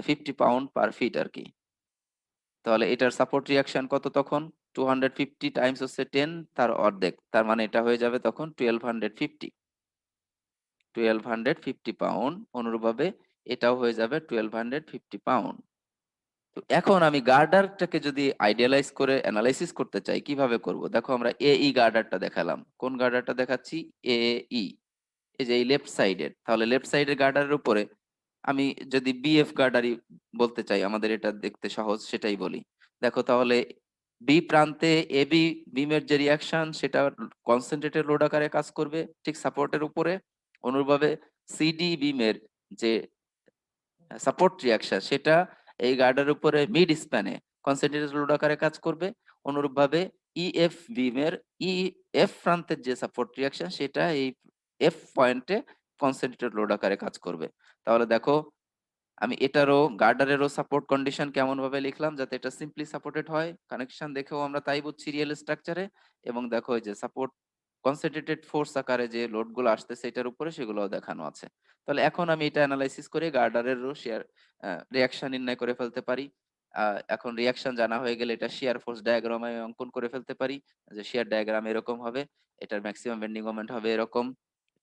50 পাউন্ড পার ফিট আর কি। তাহলে এটার সাপোর্ট রিঅ্যাকশন কত তখন? 250 টাইমস হচ্ছে 10, তার অর্ধেক, তার মানে এটা হয়ে যাবে তখন 1250 পাউন্ড। অনুরূপভাবে এটাও হয়ে যাবে 1250 পাউন্ড। তো এখন আমি গার্ডারটাকে যদি আইডিয়ালাইজ করে অ্যানালাইসিস করতে চাই, কিভাবে করব? দেখো আমরা এই গার্ডারটা দেখালাম, কোন গার্ডারটা দেখাচ্ছি? ই, এই যে এই লেফট সাইডের। তাহলে লেফট সাইডের গার্ডারের উপরে আমি যদি বিএফ গার্ডারই বলতে চাই, আমাদের এটা দেখতে সহজ, সেটাই বলি। দেখো তাহলে বি প্রান্তে এবি বিমের যে রিয়াকশন, সেটা কনসেন্ট্রেটেড লোড আকারে কাজ করবে ঠিক সাপোর্টের উপরে। অনুরূপভাবে সিডি বিমের যে সাপোর্ট রিয়াকশন, সেটা এই গার্ডের উপরে মিড স্প্যানে কনসেন্ট্রেটেড লোড আকারে কাজ করবে। অনুরূপভাবে ইএফ বিমের ই এফ প্রান্তের যে সাপোর্ট রিয়াকশন, সেটা এই এফ পয়েন্টে কনসেন্ট্রেটেড লোড আকারে কাজ করবে। তাহলে দেখো আমি এটারও গার্ডারেরও সাপোর্ট কন্ডিশন কেমন ভাবে লিখলাম যাতে এটা সিম্পলি সাপোর্টেড হয়। কানেকশন দেখেও আমরা তাই বুঝছি রিয়েল স্ট্রাকচারে। এবং দেখো এই যে সাপোর্ট কনসেন্ট্রেটেড ফোর্স আকারে যে লোড গুলো আসতেছে এটার উপরে, সেগুলোও দেখানো আছে। তাহলে এখন আমি এটা অ্যানালাইসিস করে গার্ডারেরও শেয়ার রিয়াকশন নির্ণয় করে ফেলতে পারি। এখন রিয়াকশন জানা হয়ে গেলে এটা শিয়ার ফোর্স ডায়াগ্রামে অঙ্কন করে ফেলতে পারি, যে শিয়ার ডায়াগ্রাম এরকম হবে, এটার ম্যাক্সিমাম বেন্ডিং মোমেন্ট হবে এরকম,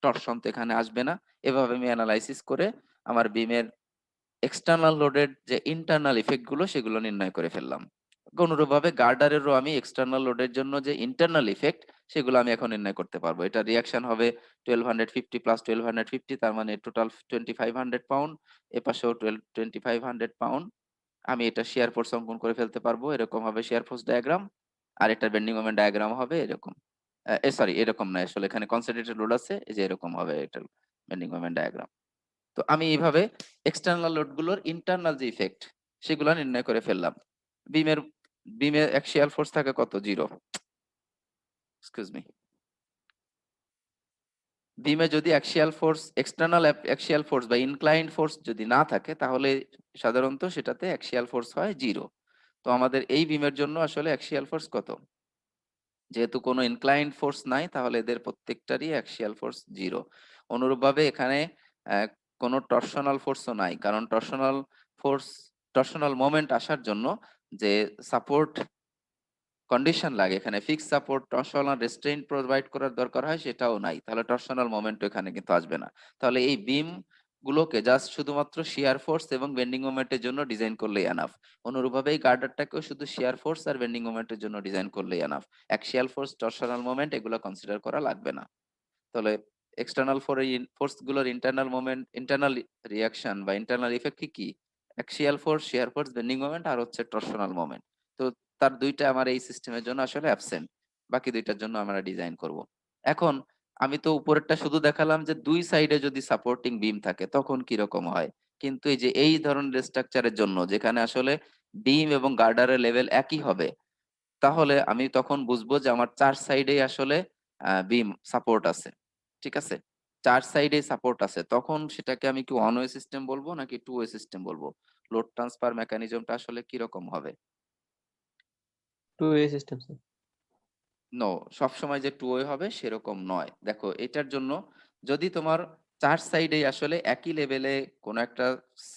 টরশন তো এখানে আসবে না। এভাবে আমি অ্যানালাইসিস করে আমার বিমের এক্সটার্নাল লোডের যে ইন্টারনাল ইফেক্ট গুলো সেগুলো নির্ণয় করে ফেললাম। অনুরূপভাবে গার্ডারেরও আমি এক্সটার্নাল লোডের জন্য যে ইন্টারনাল ইফেক্ট, সেগুলো আমি এখন নির্ণয় করতে পারবো। এটা রিয়াকশন হবে 1250 প্লাস 1250, তার মানে টোটাল 2500 পাউন্ড। এপাশেও 2500 পাউন্ড। আমি এটা শিয়ার ফোর্স অঙ্কন করে ফেলতে পারবো, এরকম হবে শিয়ার ফোর্স ডায়াগ্রাম। আর এটার বেন্ডিং মোমেন্ট ডায়াগ্রাম হবে এরকম, সরি এরকম না, আসলে এখানে কনসেন্ট্রেটেড লোড আছে, এই যে এরকম হবে এটার বেন্ডিং মোমেন্ট ডায়াগ্রাম। তো আমি এইভাবে এক্সটার্নাল লোড গুলোর ইন্টারনাল যে ইফেক্ট, সেগুলো নির্ণয় করে ফেললাম। বিমের বিমে অ্যাক্সিয়াল ফোর্স থাকে কত? 0। Excuse me. বিমে যদি axial force, external axial force বা ইনক্লাইন্ড ফোর্স যদি না থাকে, তাহলে সাধারণত সেটাতে অ্যাক্সিয়াল ফোর্স হয় 0। তো আমাদের এই বিমের জন্য আসলে অ্যাক্সিয়াল ফোর্স কত? যেহেতু কোনো ইনক্লাইন্ড ফোর্স নাই, তাহলে এদের প্রত্যেকটারই অ্যাক্সিয়াল ফোর্স 0। অনুরূপভাবে এখানে আহ, কোনো টরশনাল ফোর্সও নাই, কারণ টরশনাল মোমেন্ট আসার জন্য যে সাপোর্ট কন্ডিশন লাগে, এখানে fix support torsional restrain provide করার দরকার হয়, সেটাও নাই। তাহলে টরশনাল মোমেন্ট এখানে কিন্তু আসবে না। তাহলে এই বিম গুলোকে জাস্ট শুধুমাত্র শিয়ার ফোর্স এবং বেন্ডিং মোমেন্টের জন্য ডিজাইন করলেই এনাফ। অনুরূপভাবে এই গার্ডারটাকেও শুধু শিয়ার ফোর্স আর বেন্ডিং মোমেন্টের জন্য ডিজাইন করলেই enough. Axial force, torsional moment এগুলো কনসিডার করা লাগবে না। তাহলে এক্সটার্নাল ফোর্স গুলোর ইন্টারনাল মোমেন্ট, ইন্টারনাল রিয়াকশন বা ইন্টারনাল ইফেক্ট কি কি? Axial force, shear force, bending moment, আর হচ্ছে টরশনাল মোমেন্ট। তো তার দুইটা আমার এই সিস্টেমের জন্য আসলে অ্যাবসেন্ট, বাকি দুইটার জন্য আমরা ডিজাইন করব। এখন আমি তো উপরেরটা শুধু দেখালাম যে দুই সাইডে যদি সাপোর্টিং বিম থাকে তখন কি রকম হয়, কিন্তু এই যে এই ধরনের স্ট্রাকচারের জন্য যেখানে আসলে বিম এবং গার্ডারের লেভেল একই হবে, তাহলে আমি তখন বুঝবো যে আমার চার সাইডেই আসলে বিম সাপোর্ট আছে। ঠিক আছে? চার সাইডে সাপোর্ট আছে। তখন সেটাকে আমি কি ওয়ান ওয়ে সিস্টেম বলবো নাকি টু ওয়ে সিস্টেম বলবো? লোড ট্রান্সফার মেকানিজমটা আসলে কিরকম হবে? Two way system sir. No, সবসময় যে টু ওয়ে হবে সেরকম নয়। দেখো এটার জন্য যদি তোমার চার সাইডেই আসলে একই লেভেলে কোনো একটা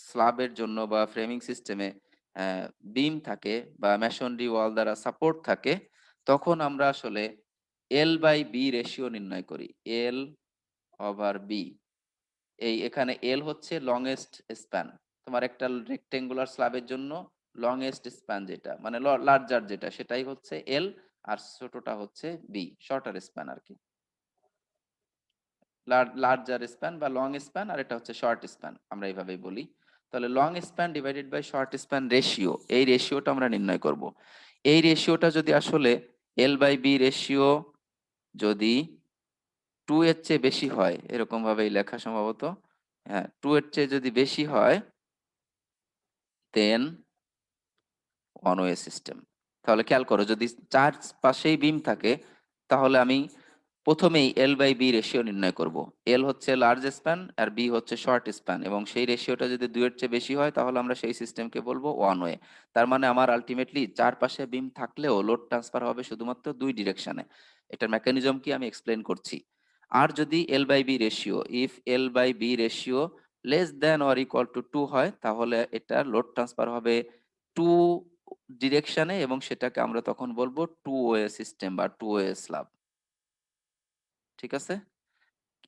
স্ল্যাবের জন্য বা ফ্রেমিং সিস্টেমে বিম থাকে বা মেসনরি ওয়াল দ্বারা সাপোর্ট থাকে, তখন আমরা আসলে এল বাই বি রেশিও নির্ণয় করি। এল ওভার বি। এই এখানে এল হচ্ছে লংগেস্ট স্প্যান, তোমার একটা রেক্টেঙ্গুলার স্ল্যাবের জন্য লংয়েস্ট স্প্যান যেটা মানে লার্জার যেটা সেটাই হচ্ছে এল, আর ছোটটা হচ্ছে বি, শর্টার স্প্যান আর কি। লার্জার স্প্যান বা লং স্প্যান, আর এটা হচ্ছে শর্ট স্প্যান, আমরা এইভাবেই বলি। তাহলে long span divided by short span ratio, এই রেশিওটা আমরা নির্ণয় করব। এই রেশিওটা যদি আসলে এল বাই বি রেশিও যদি 2 এর চেয়ে বেশি হয়, এরকম ভাবেই লেখা সম্ভবত, হ্যাঁ 2 এর চেয়ে যদি বেশি হয় দেন ওয়ান ওয়ে সিস্টেম। তাহলে খেয়াল করো, যদি চার পাশেই বিম থাকে তাহলে আমি প্রথমেই এল বাই বি রেশিও নির্ণয় করব। এল হচ্ছে লার্জ স্প্যান আর বি হচ্ছে শর্ট স্প্যান, এবং সেই রেশিওটা যদি 2 এর চেয়ে বেশি হয় তাহলে আমরা সেই সিস্টেমকে বলবো ওয়ান ওয়ে। তার মানে আমার আলটিমেটলি চারপাশে বিম থাকলেও লোড ট্রান্সফার হবে শুধুমাত্র 2 ডিরেকশনে। এটার মেকানিজম কি আমি এক্সপ্লেন করছি। আর যদি L by B ratio, if L by B ratio less than or equal to 2 হয়, তাহলে এটা লোড ট্রান্সফার হবে 2 ডিরেকশনে, এবং সেটাকে আমরা তখন বলবো টু ওয়ে সিস্টেম বা টু ওয়ে স্ল্যাব। ঠিক আছে?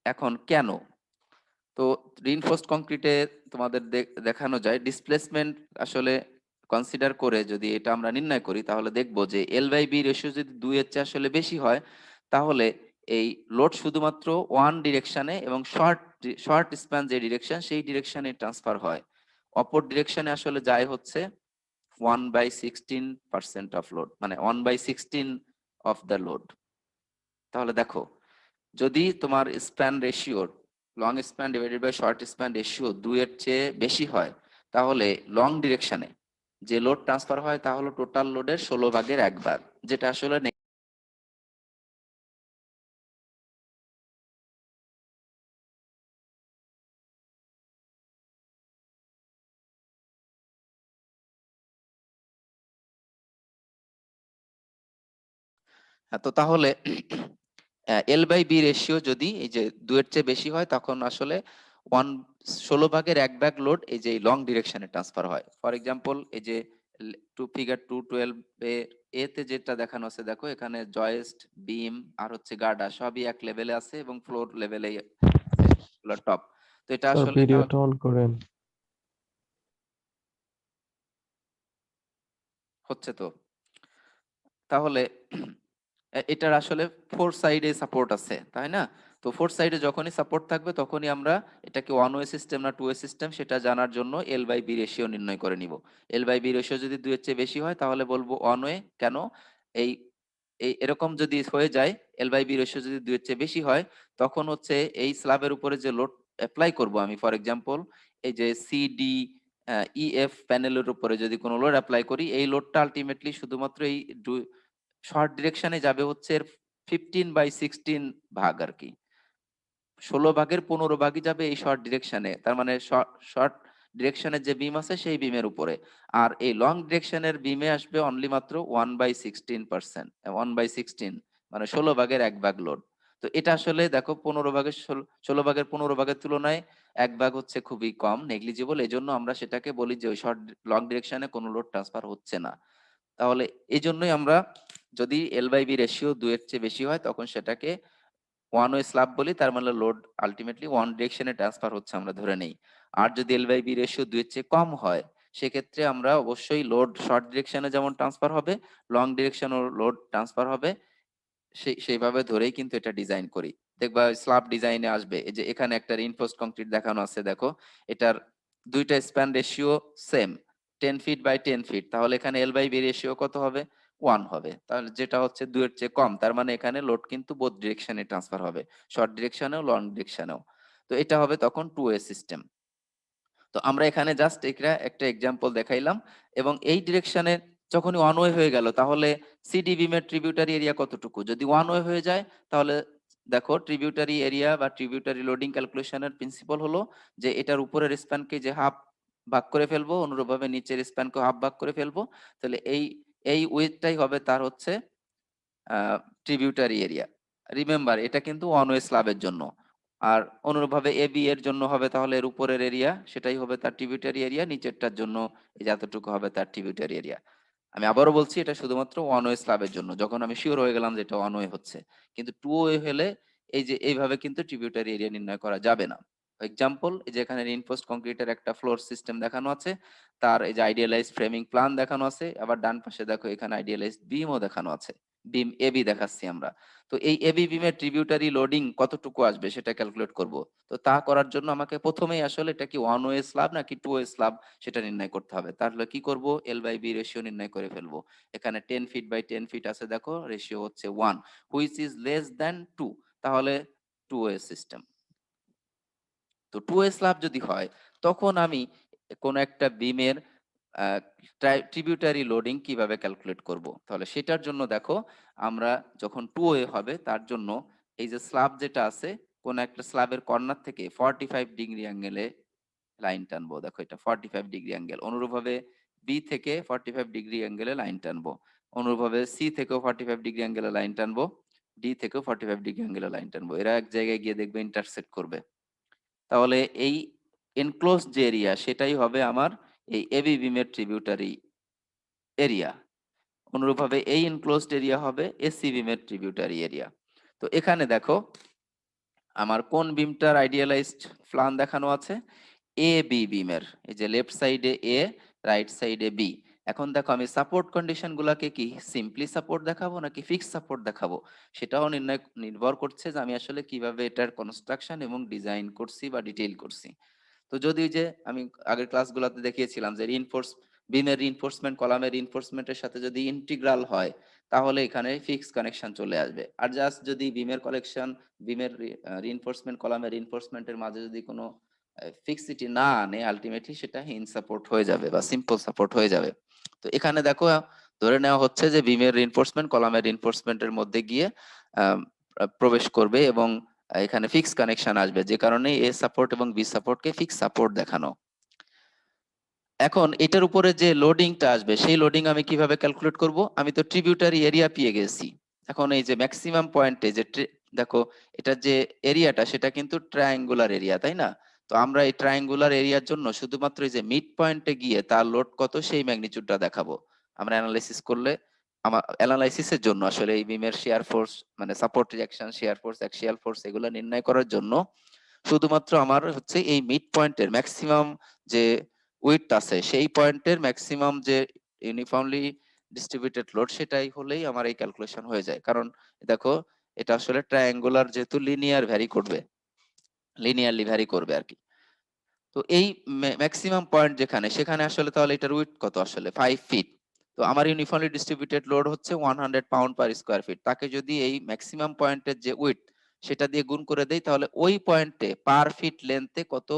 এখন কেন? তো রিইনফোর্সড কংক্রিটে তোমাদের দেখানো যায় ডিসপ্লেসমেন্ট আসলে কনসিডার করে যদি এটা আমরা নির্ণয় করি তাহলে দেখবো যে এল বাই বি রেশিও যদি 2 এর চেয়ে আসলে বেশি হয় তাহলে এই লোড শুধুমাত্র ওয়ান ডিরেকশনে এবং শর্ট শর্ট স্প্যান যে ডিরেকশন সেই ডিরেকশনে ট্রান্সফার হয়। অপর ডিরেকশনে আসলে যায় হচ্ছে 1/16% অফ লোড, মানে 1/16 অফ দ্য লোড। তাহলে দেখো, যদি তোমার span ratio long span divided by short span ratio 2 এর চেয়ে বেশি হয় তাহলে লং ডিরেকশনে যে লোড ট্রান্সফার হয় তা হলো টোটাল লোডের 16/1 যেটা আসলে হ্যাঁ, তো তাহলে এল বাই বি রেশিও যদি এই যে 2 এর চেয়ে বেশি হয় তখন আসলে 16/1 লোড এই যে লং ডিরেকশনে ট্রান্সফার হয়। ফর এক্সাম্পল এই যে ফিগার 212 এতে যেটা দেখানো আছে, দেখো এখানে জয়েস্ট, বিম আর হচ্ছে গার্ডার সবই এক লেভেলে আছে এবং ফ্লোর লেভেলে টপ। তো এটা স্যার আসলে ভিডিওটা অন করেন। হচ্ছে তো। তাহলে এটার আসলে 4 সাইডে সাপোর্ট আছে, তাই না? তো 4 সাইডে যখনই সাপোর্ট থাকবে তখনই আমরা এটাকে ওয়ান ওয়ে সিস্টেম না টু ওয়ে সিস্টেম সেটা জানার জন্য এল বাই বি রেশিও নির্ণয় করে নিব। এল বাই বি রেশিও যদি 2 এর চেয়ে বেশি হয় তাহলে বলবো ওয়ান ওয়ে। কেন? এই এই এরকম যদি হয়ে যায়, এল বাই বি রেশিও যদি 2 এর চেয়ে বেশি হয় তখন হচ্ছে এই স্ল্যাবের উপরে যে লোড অ্যাপ্লাই করব আমি, ফর এক্সাম্পল এই যে সিডি ইএফ প্যানেলের উপরে যদি কোনো লোড অ্যাপ্লাই করি, এই লোডটা আলটিমেটলি শুধুমাত্র এই শর্ট ডিরেকশনে যাবে হচ্ছে 15/16 ভাগ আর কি। 16/15 যাবে এই শর্ট ডিরেকশনে, তার মানে শর্ট ডিরেকশনের যে বিম আছে সেই বিমের উপরে। আর এই লং ডিরেকশনের বিমে আসবে অনলি মাত্র 1/16%, 1/16 মানে 16/1 লোড। তো এটা আসলে দেখো 16/15 তুলনায় 1 ভাগ হচ্ছে খুবই কম, নেগলিজিবল। এই জন্য আমরা সেটাকে বলি যে ওই শর্ট লং ডিরেকশনে কোনো লোড ট্রান্সফার হচ্ছে না। তাহলে এই জন্যই আমরা যদি এল বাই বি রেশিও 2 এর চেয়ে বেশি হয় তখন সেটাকে ওয়ান ওয়ে স্ল্যাব বলি, তার মানে লোড আলটিমেটলি ওয়ান ডিরেকশনে ট্রান্সফার হচ্ছে আমরা ধরে নেই। আর যদি এল বাই বি রেশিও 2 এর চেয়ে কম হয় সেক্ষেত্রে আমরা অবশ্যই লোড শর্ট ডিরেকশনে যেমন ট্রান্সফার হবে লং ডিরেকশনও লোড ট্রান্সফার হবে, সেইভাবে ধরেই কিন্তু এটা ডিজাইন করি। দেখবা স্ল্যাব ডিজাইনে আসবে এই যে এখানে একটা রিইনফোর্সড কংক্রিট দেখানো আছে, দেখো এটার দুইটা span ratio same 10 feet by 10 feet, তাহলে এখানে এল বাই বি রেশিও কত হবে? 1 হবে। তাহলে যেটা হচ্ছে 2 এর চেয়ে কম, তার মানে এখানে লোড কিন্তু বোথ ডিরেকশনে ট্রান্সফার হবে, শর্ট ডিরেকশনেও লং ডিরেকশনেও। তো এটা হবে তখন টু ওয়ে সিস্টেম। তো আমরা এখানে জাস্ট একটা এক্সাম্পল দেখাইলাম, এবং এই ডিরেকশনে যখনই ওয়ান ওয়ে হয়ে গেল তাহলে সিডি বিমের ট্রিবিউটারি এরিয়া কতটুকু? যদি ওয়ান ওয়ে হয়ে যায় তাহলে দেখো ট্রিবিউটারি এরিয়া বা ট্রিবিউটারি লোডিং ক্যালকুলেশনের প্রিন্সিপাল হলো যে এটার উপরের স্প্যানকে যে হাফ ভাগ করে ফেলবো, অনুরূপভাবে নিচের স্প্যানকে হাফ ভাগ করে ফেলবো। তাহলে এই এই ওয়েটটাই হবে তার হচ্ছে ট্রিবিউটারি এরিয়া। রিমেম্বার এটা কিন্তু ওয়ান ওয়ে স্ল্যাবের জন্য। আর অনুরূপভাবে এ বি এর জন্য হবে তাহলে এর উপরের এরিয়া সেটাই হবে তার ট্রিবিউটারি এরিয়া, নিচেরটার জন্য এই যতটুকু হবে তার ট্রিবিউটারি এরিয়া। আমি আবারও বলছি এটা শুধুমাত্র ওয়ান ওয়ে স্ল্যাবের জন্য, যখন আমি শিওর হয়ে গেলাম যে এটা ওয়ান ওয়ে হচ্ছে। কিন্তু টু ওয়ে হলে এই যে এইভাবে কিন্তু ট্রিবিউটারি এরিয়া নির্ণয় করা যাবে না। এক্সাম্পল, এই যে এখানে রিইনফোর্সড কংক্রিটের একটা ফ্লোর সিস্টেম দেখানো আছে, তার এই যে আইডিয়ালাইজড ফ্রেমিং প্ল্যান দেখানো আছে, আবার ডান পাশে দেখো এখানে আইডিয়ালাইজড বিমও দেখানো আছে, বিম এবি দেখাচ্ছি আমরা। তো এই এবি বিমের ট্রিবিউটারি লোডিং কতটুকু আসবে সেটা ক্যালকুলেট করব। তো তা করার জন্য আমাকে প্রথমেই আসলে এটা কি ওয়ান ওয়ে স্ল্যাব নাকি টু ওয়ে স্ল্যাব সেটা নির্ণয় করতে হবে। তাহলে কি করব, এল বাই বি রেশিও নির্ণয় করে ফেলবো। এখানে 10 ফিট বাই 10 ফিট আছে, দেখো রেশিও হচ্ছে 1, হুইচ ইজ লেস দ্যান 2, তাহলে টু ওয়ে সিস্টেম। তো টু এ স্ল্যাব যদি হয়, তখন আমি কোন একটা বিমের ট্রিবিউটারি লোডিং কিভাবে ক্যালকুলেট করব। তাহলে সেটার জন্য দেখো, আমরা যখন টু এ হবে তার জন্য এই যে স্ল্যাব যেটা আছে, কোন একটা স্ল্যাবের কর্নার থেকে 45 ডিগ্রি অ্যাঙ্গেলে লাইন টানবো। দেখো এটা 45 ডিগ্রি অ্যাঙ্গেল। অনুরূপভাবে বি থেকে 45 ডিগ্রি অ্যাঙ্গেলে লাইন টানবো। অনুরূপভাবে সি থেকেও 45 ডিগ্রি অ্যাঙ্গেলে লাইন টানবো। ডি থেকেও 45 ডিগ্রি অ্যাঙ্গেলে লাইন টানবো। এরা এক জায়গায় গিয়ে দেখবে ইন্টারসেক্ট করবে। তাহলে এই এনক্লোজ যে এরিয়া সেটাই হবে আমার এই এবি বিমের ট্রিবিউটারি এরিয়া। অনুরূপভাবে এই এনক্লোজড এরিয়া হবে এসি বিমের ট্রিবিউটারি এরিয়া। তো এখানে দেখো আমার কোন বিমটার আইডিয়ালাইজড প্ল্যান দেখানো আছে, এ বি বিমের। এই যে লেফট সাইডে এ, রাইট সাইডে বি। এখন দেখো আমি সাপোর্ট কন্ডিশন গুলাকে কি সিম্পলি সাপোর্ট দেখাবো নাকি ফিক্স সাপোর্ট দেখাবো, সেটাও নির্ভর করছে যে আমি আসলে কিভাবে এটার কনস্ট্রাকশন এবং ডিজাইন করছি বা ডিটেইল করছি। তো যদি ওই যে আমি আগের ক্লাসগুলোতে দেখিয়েছিলাম যে বিমের রিইনফোর্সমেন্ট কলামের রিইনফোর্সমেন্টের সাথে যদি ইন্টিগ্রাল হয়, তাহলে এখানে ফিক্স কানেকশন চলে আসবে। আর জাস্ট যদি বিমের কালেকশন, বিমের রিইনফোর্সমেন্ট কলামের রিইনফোর্সমেন্টের মাঝে যদি কোনো ফিক্সিটি না আনে, আলটিমেটলি সেটা হিঞ্জ সাপোর্ট হয়ে যাবে বা সিম্পল সাপোর্ট হয়ে যাবে। তো এখানে দেখো ধরে নেওয়া হচ্ছে যে বিমের রিইনফোর্সমেন্ট কলামের রিইনফোর্সমেন্টের মধ্যে গিয়ে আহ, প্রবেশ করবে এবং এখানে ফিক্স কানেকশন আসবে, যে কারণে এ সাপোর্ট এবং বি সাপোর্টকে ফিক্স সাপোর্ট দেখানো। এখন এটার উপরে যে লোডিংটা আসবে সেই লোডিং আমি কিভাবে ক্যালকুলেট করব, আমি তো ট্রিবিউটারি এরিয়া পেয়ে গেছি। এখন এই যে ম্যাক্সিমাম পয়েন্টে যে দেখো এটা যে এরিয়াটা সেটা কিন্তু ট্রায়াঙ্গুলার এরিয়া, তাই না? তো আমরা এই ট্রায়াঙ্গুলার এরিয়ার জন্য শুধুমাত্র এই যে মিড পয়েন্টে গিয়ে তার লোড কত সেই ম্যাগনিটিউডটা দেখাবো। আমরা অ্যানালাইসিস করলে, আমার অ্যানালাইসিসের জন্য আসলে এই বিমের শেয়ার ফোর্স মানে support reaction, share force, axial force এগুলো নির্ণয় করার জন্য শুধুমাত্র আমার হচ্ছে এই মিড পয়েন্টের ম্যাক্সিমাম যে উইডথ আছে সেই পয়েন্টের ম্যাক্সিমাম যে ইউনিফর্মলি ডিস্ট্রিবিউটেড লোড সেটাই হলেই আমার এই ক্যালকুলেশন হয়ে যায়। কারণ দেখো এটা আসলে ট্রায়াঙ্গুলার যেহেতু লিনিয়ারলি ভ্যারি করবে আর কি। তো এই ম্যাক্সিমাম পয়েন্ট যেখানে সেখানে আসলে তাহলে এটার উইডথ কত, আসলে 5 ফিট। তো আমার ইউনিফর্মলি ডিস্ট্রিবিউটেড লোড হচ্ছে 100 পাউন্ড পার স্কোয়ার ফিট। তাকে যদি এই ম্যাক্সিমাম পয়েন্টের যে উইডথ সেটা দিয়ে গুণ করে দেই, তাহলে ওই পয়েন্টে পার ফিট লেন্থে কত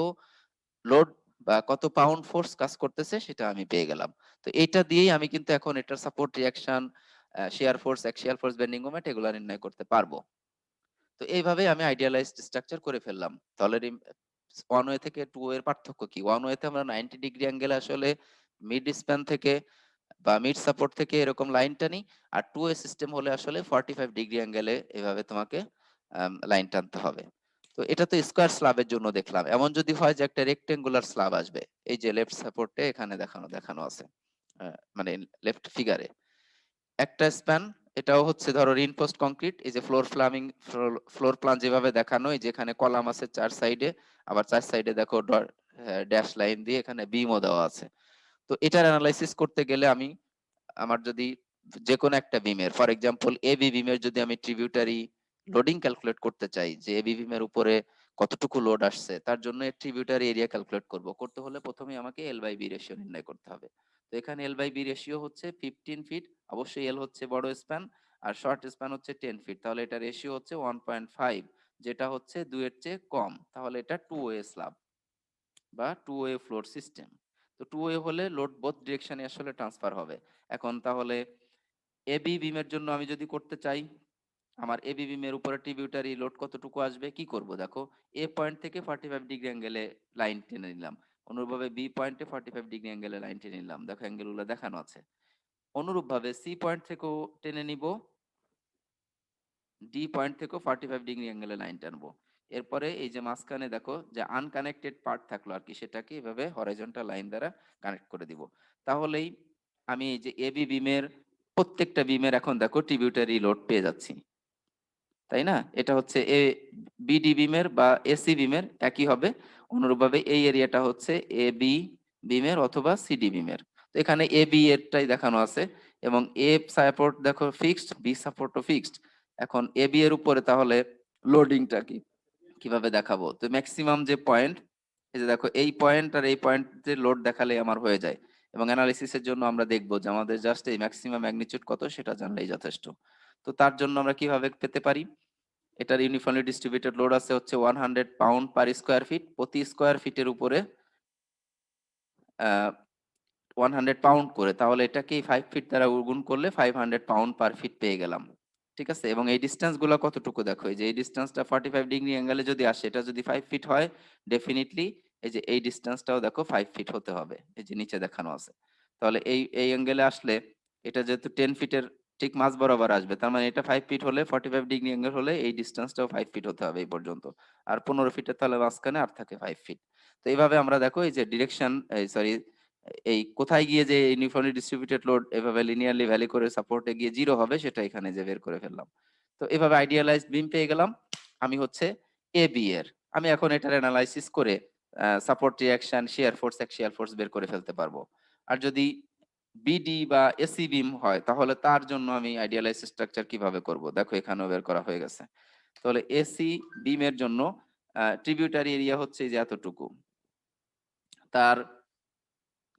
লোড বা কত পাউন্ড ফোর্স কাজ করতেছে সেটা আমি পেয়ে গেলাম। তো এটা দিয়েই আমি কিন্তু এখন এটার সাপোর্ট রিঅ্যাকশন, শিয়ার force, axial force, bending moment এগুলো নির্ণয় করতে পারবো। তো এইভাবে আমি আইডিয়ালাইজড স্ট্রাকচার করে ফেললাম। তাহলে ওয়ান ওয়ে থেকে টু এর পার্থক্য কি, ওয়ান ওয়েতে আমরা 90 ডিগ্রি অ্যাঙ্গেল আসলে মিড স্প্যান থেকে বা মিড সাপোর্ট থেকে এরকম লাইন টানি, আর টু এ সিস্টেম হলে আসলে 45 ডিগ্রি অ্যাঙ্গেলে এভাবে তোমাকে লাইন টানতে হবে। তো এটা তো স্কোয়ার স্ল্যাবের জন্য দেখলাম। এমন যদি হয় যে একটা রেক্টেঙ্গুলার স্ল্যাব আসবে, এই যে লেফট সাপোর্টে এখানে দেখানো দেখানো আছে, মানে লেফট ফিগারে একটা স্প্যান, এটাও হচ্ছে ধরো রিইনফোর্সড কংক্রিট। এই যে ফ্লোর প্ল্যান যেভাবে দেখানো, এই যেখানে কলাম আছে চার সাইডে, আবার চার সাইডে দেখো ড্যাশ লাইন দিয়ে এখানে বিমও দেওয়া আছে। তো এটার অ্যানালাইসিস করতে গেলে আমি, আমার যদি যে কোনো একটা বিমের, ফর এক্সাম্পল এবি বিমের যদি আমি ট্রিবিউটারি লোডিং ক্যালকুলেট করতে চাই, যে এবি বিমের উপরে কতটুকু লোড আসছে, তার জন্য ট্রিবিউটারি এরিয়া ক্যালকুলেট করতে হলে প্রথমে আমাকে এল বাই বি রেশিও নির্ণয় করতে হবে। তো এখানে এল বাই বি রেশিও হচ্ছে 15 ফিট, অবশ্যই এল হচ্ছে বড় স্প্যান আর শর্ট স্প্যান হচ্ছে 10 ফিট, তাহলে এটা রেশিও হচ্ছে 1.5, যেটা হচ্ছে 2 এর চেয়ে কম। তাহলে এটা টু ওয়ে স্ল্যাব বা টু ওয়ে ফ্লোর সিস্টেম। তো টু ওয়ে হলে লোড বোথ ডিরেকশনে আসলে ট্রান্সফার হবে। এখন তাহলে এবি বিমের জন্য আমি যদি করতে চাই, আমার এবি বিমের উপরে ট্রিবিউটারি লোড কতটুকু আসবে, কি করব দেখো, এ পয়েন্ট থেকে 45 ডিগ্রি অ্যাঙ্গেলে লাইন টেনে নিলাম। অনুরূপভাবে বি পয়েন্টে 45 ডিগ্রি অ্যাঙ্গেলে লাইন টেনে নিলাম, দেখো অ্যাঙ্গেল গুলো দেখানো আছে। অনুরূপভাবে সি পয়েন্ট থেকেও টেনে নিব, ডি পয়েন্ট থেকেও 45 ডিগ্রি অ্যাঙ্গেলে লাইন টানবো। এরপরে এই যে মাঝখানে দেখো যে আনকানেক্টেড পার্ট থাকলো আর কি, সেটাকে এভাবে হরাইজন্টাল লাইন দ্বারা কানেক্ট করে দিব। তাহলেই আমি এই যে এবি বিমের প্রত্যেকটা বিমের এখন দেখো ট্রিবিউটারি লোড পেয়ে যাচ্ছি। তাই না? এটা হচ্ছে বিডি বিমের বা এসি বিমের একই হবে। অনুরূপভাবে এই এরিয়াটা হচ্ছে এবি বিমের অথবা সিডি বিমের। তো এখানে এবি এরটাই দেখানো আছে এবং এ সাপোর্ট দেখো ফিক্সড, বি সাপোর্টও ফিক্সড। এখন এবি এর উপরে তাহলে লোডিংটা কিভাবে দেখাবো? তো ম্যাক্সিমাম যে পয়েন্ট, এই যে দেখো এই পয়েন্ট আর এই পয়েন্টে লোড দেখালে আমার হয়ে যায় এবং অ্যানালিসিসের জন্য আমরা দেখবো যে আমাদের জাস্ট এই ম্যাক্সিমাম ম্যাগনিটিউড কত সেটা জানলেই যথেষ্ট। তো তার জন্য আমরা কিভাবে পেতে পারি? এটার ইউনিফর্মলি ডিস্ট্রিবিউটেড লোড আছে হচ্ছে 100 পাউন্ড পার স্কোয়ার ফিট, প্রতি স্কোয়ার ফিটের উপরে 100 পাউন্ড করে, তাহলে এটাকে 5 ফিট দ্বারা গুণ করলে 500 পাউন্ড পার ফিট পেয়ে গেলাম। ঠিক আছে, এবং এই ডিস্টেন্স গুলো কতটুকু দেখো, এই যে এই ডিস্টেন্সটা 45 ডিগ্রি অ্যাঙ্গেলে যদি আসে, এটা যদি 5 ফিট হয়, ডেফিনিটলি এই যে এই ডিস্টেন্সটাও দেখো 5 ফিট হতে হবে, এই যে নিচে দেখানো আছে। তাহলে এই অ্যাঙ্গেলে আসলে এটা যেহেতু 10 ফিটের ঠিক মাঝ বরাবর আসবে, তার মানে এটা 5 ফিট হলে 45 ডিগ্রি অ্যাঙ্গেল হলে এই ডিস্টেন্সটাও 5 ফিট হতে হবে এই পর্যন্ত। আর 15 ফিটের তাহলে মাঝখানে আর থাকে 5 ফিট। তো এইভাবে আমরা দেখো এই যে ডিরেকশন, সরি, এই কোথায় গিয়ে যে ইউনিফর্মলি ডিস্ট্রিবিউটেড লোড এভাবে লিনিয়ারলি ভ্যালি করে সাপোর্টে গিয়ে জিরো হবে সেটা এখানে যে বের করে ফেললাম। তো এভাবে আইডিয়ালাইজড বিম পেয়ে গেলাম আমি হচ্ছে এ বি এর। আমি এখন এটার অ্যানালাইসিস করে সাপোর্ট রিঅ্যাকশন শিয়ার ফোর্স অ্যাক্সিয়াল ফোর্স বের করে ফেলতে পারবো। আর যদি বিডি বা এসি বিম হয় তাহলে তার জন্য আমি আইডিয়ালাইজ স্ট্রাকচার কিভাবে করব, দেখো এখানেও বের করা হয়ে গেছে। তাহলে এসি বিমের জন্য ট্রিবিউটারি এরিয়া হচ্ছে এই যে এতটুকু, তার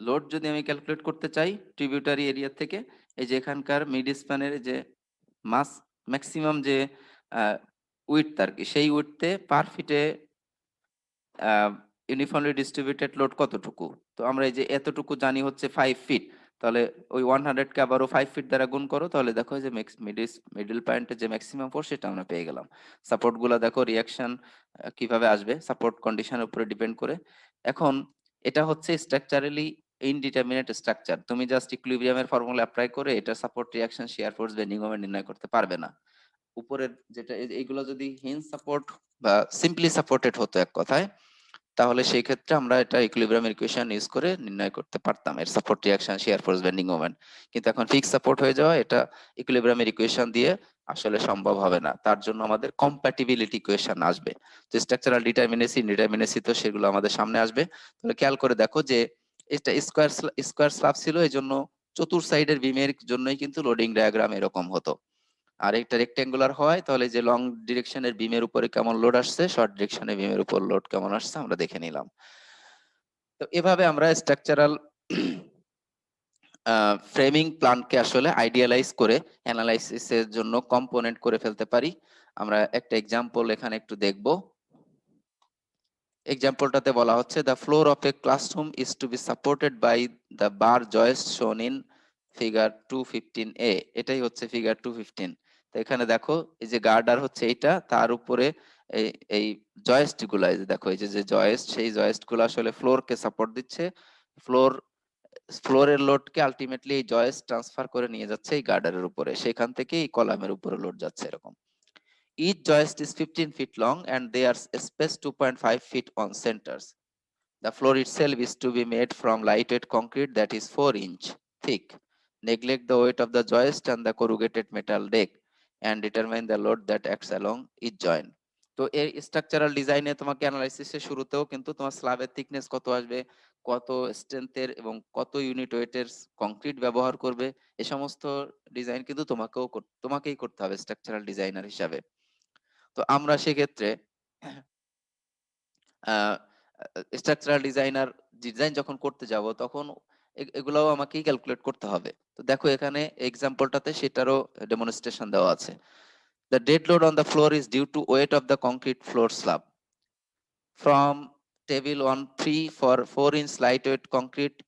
লোড যদি আমি ক্যালকুলেট করতে চাই ট্রিবিউটারি এরিয়া থেকে, এই যে এখানকার মিড স্প্যানের যে মাস ম্যাক্সিমাম যে উইডথ আর কি, সেই উইডথে পার ফিটে ইউনিফর্মলি ডিস্ট্রিবিউটেড লোড কতটুকু। তো আমরা এই যে এতটুকু জানি হচ্ছে 5 ফিট, তাহলে ওই 100 কে আবারও 5 ফিট দ্বারা গুণ করো, তাহলে দেখো যে মিডল পয়েন্টের যে ম্যাক্সিমাম ফোর্স সেটা আমরা পেয়ে গেলাম। সাপোর্ট গুলা দেখো রিয়াকশন কিভাবে আসবে সাপোর্ট কন্ডিশনের উপরে ডিপেন্ড করে। এখন এটা হচ্ছে স্ট্রাকচারালি ইনডিটারমিনেট স্ট্রাকচার, তুমি জাস্ট ইকুইলিব্রিয়ামের ফর্মুলা অ্যাপ্লাই করে এটা সাপোর্ট রিয়াকশন শিয়ার ফোর্স বেন্ডিং মোমেন্ট নির্ণয় করতে পারবে না। উপরের যেটা এইগুলো যদি হিঞ্জ সাপোর্ট বা সিম্পলি সাপোর্টেড হতো এক কথায়, তাহলে সেই ক্ষেত্রে আমরা এটা ইকুইলিব্রিয়াম ইকুয়েশন ইউজ করে নির্ণয় করতে পারতাম এর সাপোর্ট রিঅ্যাকশন শিয়ার ফোর্স বেন্ডিং মোমেন্ট। কিন্তু এখন ফিক্স সাপোর্ট হয়ে যাওয়া, এটা ইকুইলিব্রিয়ামের ইকুয়েশন দিয়ে আসলে সম্ভব হবে না, তার জন্য আমাদের কম্প্যাটিবিলিটি ইকুয়েশন আসবে। তো স্ট্রাকচারাল ডিটারমিনেসি ইনডিটারমিনেসি তো সেগুলো আমাদের সামনে আসবে। তাহলে খেয়াল করে দেখো যে এটা স্কোয়ার স্ল্যাব ছিল, এই জন্য চতুর সাইডের বিমের জন্যই কিন্তু লোডিং ডায়াগ্রাম এরকম হতো। আর একটা রেক্টেঙ্গুলার হয় তাহলে যে লং ডিরেকশনের বিমের উপরে কেমন লোড আসছে, শর্ট ডিরেকশনের বিমের উপর লোড কেমন আসছে আমরা দেখে নিলাম। তো এভাবে আমরা স্ট্রাকচারাল ফ্রেমিং প্ল্যানকে আসলে আইডিয়ালাইজ করে অ্যানালাইসিসের জন্য কম্পোনেন্ট করে ফেলতে পারি। আমরা একটা এক্সাম্পল এখানে একটু দেখব। এক্সাম্পলটাতে বলা হচ্ছে the floor of a classroom is to be supported by the bar joist shown in figure 215A। এটাই হচ্ছে ফিগার 215। তো এখানে দেখো এই যে গার্ডার হচ্ছে এইটা, তার উপরে এই এই জয়েস্ট গুলা, এই যে দেখো এই যে যে জয়েস্ট, সেই জয়েস্ট গুলো আসলে ফ্লোরকে সাপোর্ট দিচ্ছে। ফ্লোর ফ্লোরের লোডকে আলটিমেটলি এই জয়েস্ট ট্রান্সফার করে নিয়ে যাচ্ছে এই গার্ডারের উপরে, সেখান থেকে এই কলামের উপরে লোড যাচ্ছে এরকম। Each joist is 15 feet long and they are spaced 2.5 feet on centers. The floor itself is to be made from lightweight concrete that is 4-inch thick. Neglect the weight of the joist and the corrugated metal deck and determine the load that acts along each joint. তো এই structural ডিজাইনে তোমাকে অ্যানালাইসিসের শুরুতেও কিন্তু তোমার স্ল্যাবের thickness কত আসবে, কত স্ট্রেংথের এবং কত ইউনিট ওয়েটের কংক্রিট ব্যবহার করবে, এই সমস্ত ডিজাইন কিন্তু তোমাকেই করতে হবে স্ট্রাকচারাল ডিজাইনার হিসাবে। তো আমরা সেক্ষেত্রে স্ট্রাকচারাল ডিজাইন যখন করতে যাব তখন এগুলাও আমাকেই ক্যালকুলেট করতে হবে। তো দেখো এখানে এক্সাম্পলটাতে সেটারও ডেমনস্ট্রেশন দেওয়া আছে। The dead load on the floor is due to weight of the concrete floor slab. From table 1.3 for 4-inch lightweight concrete,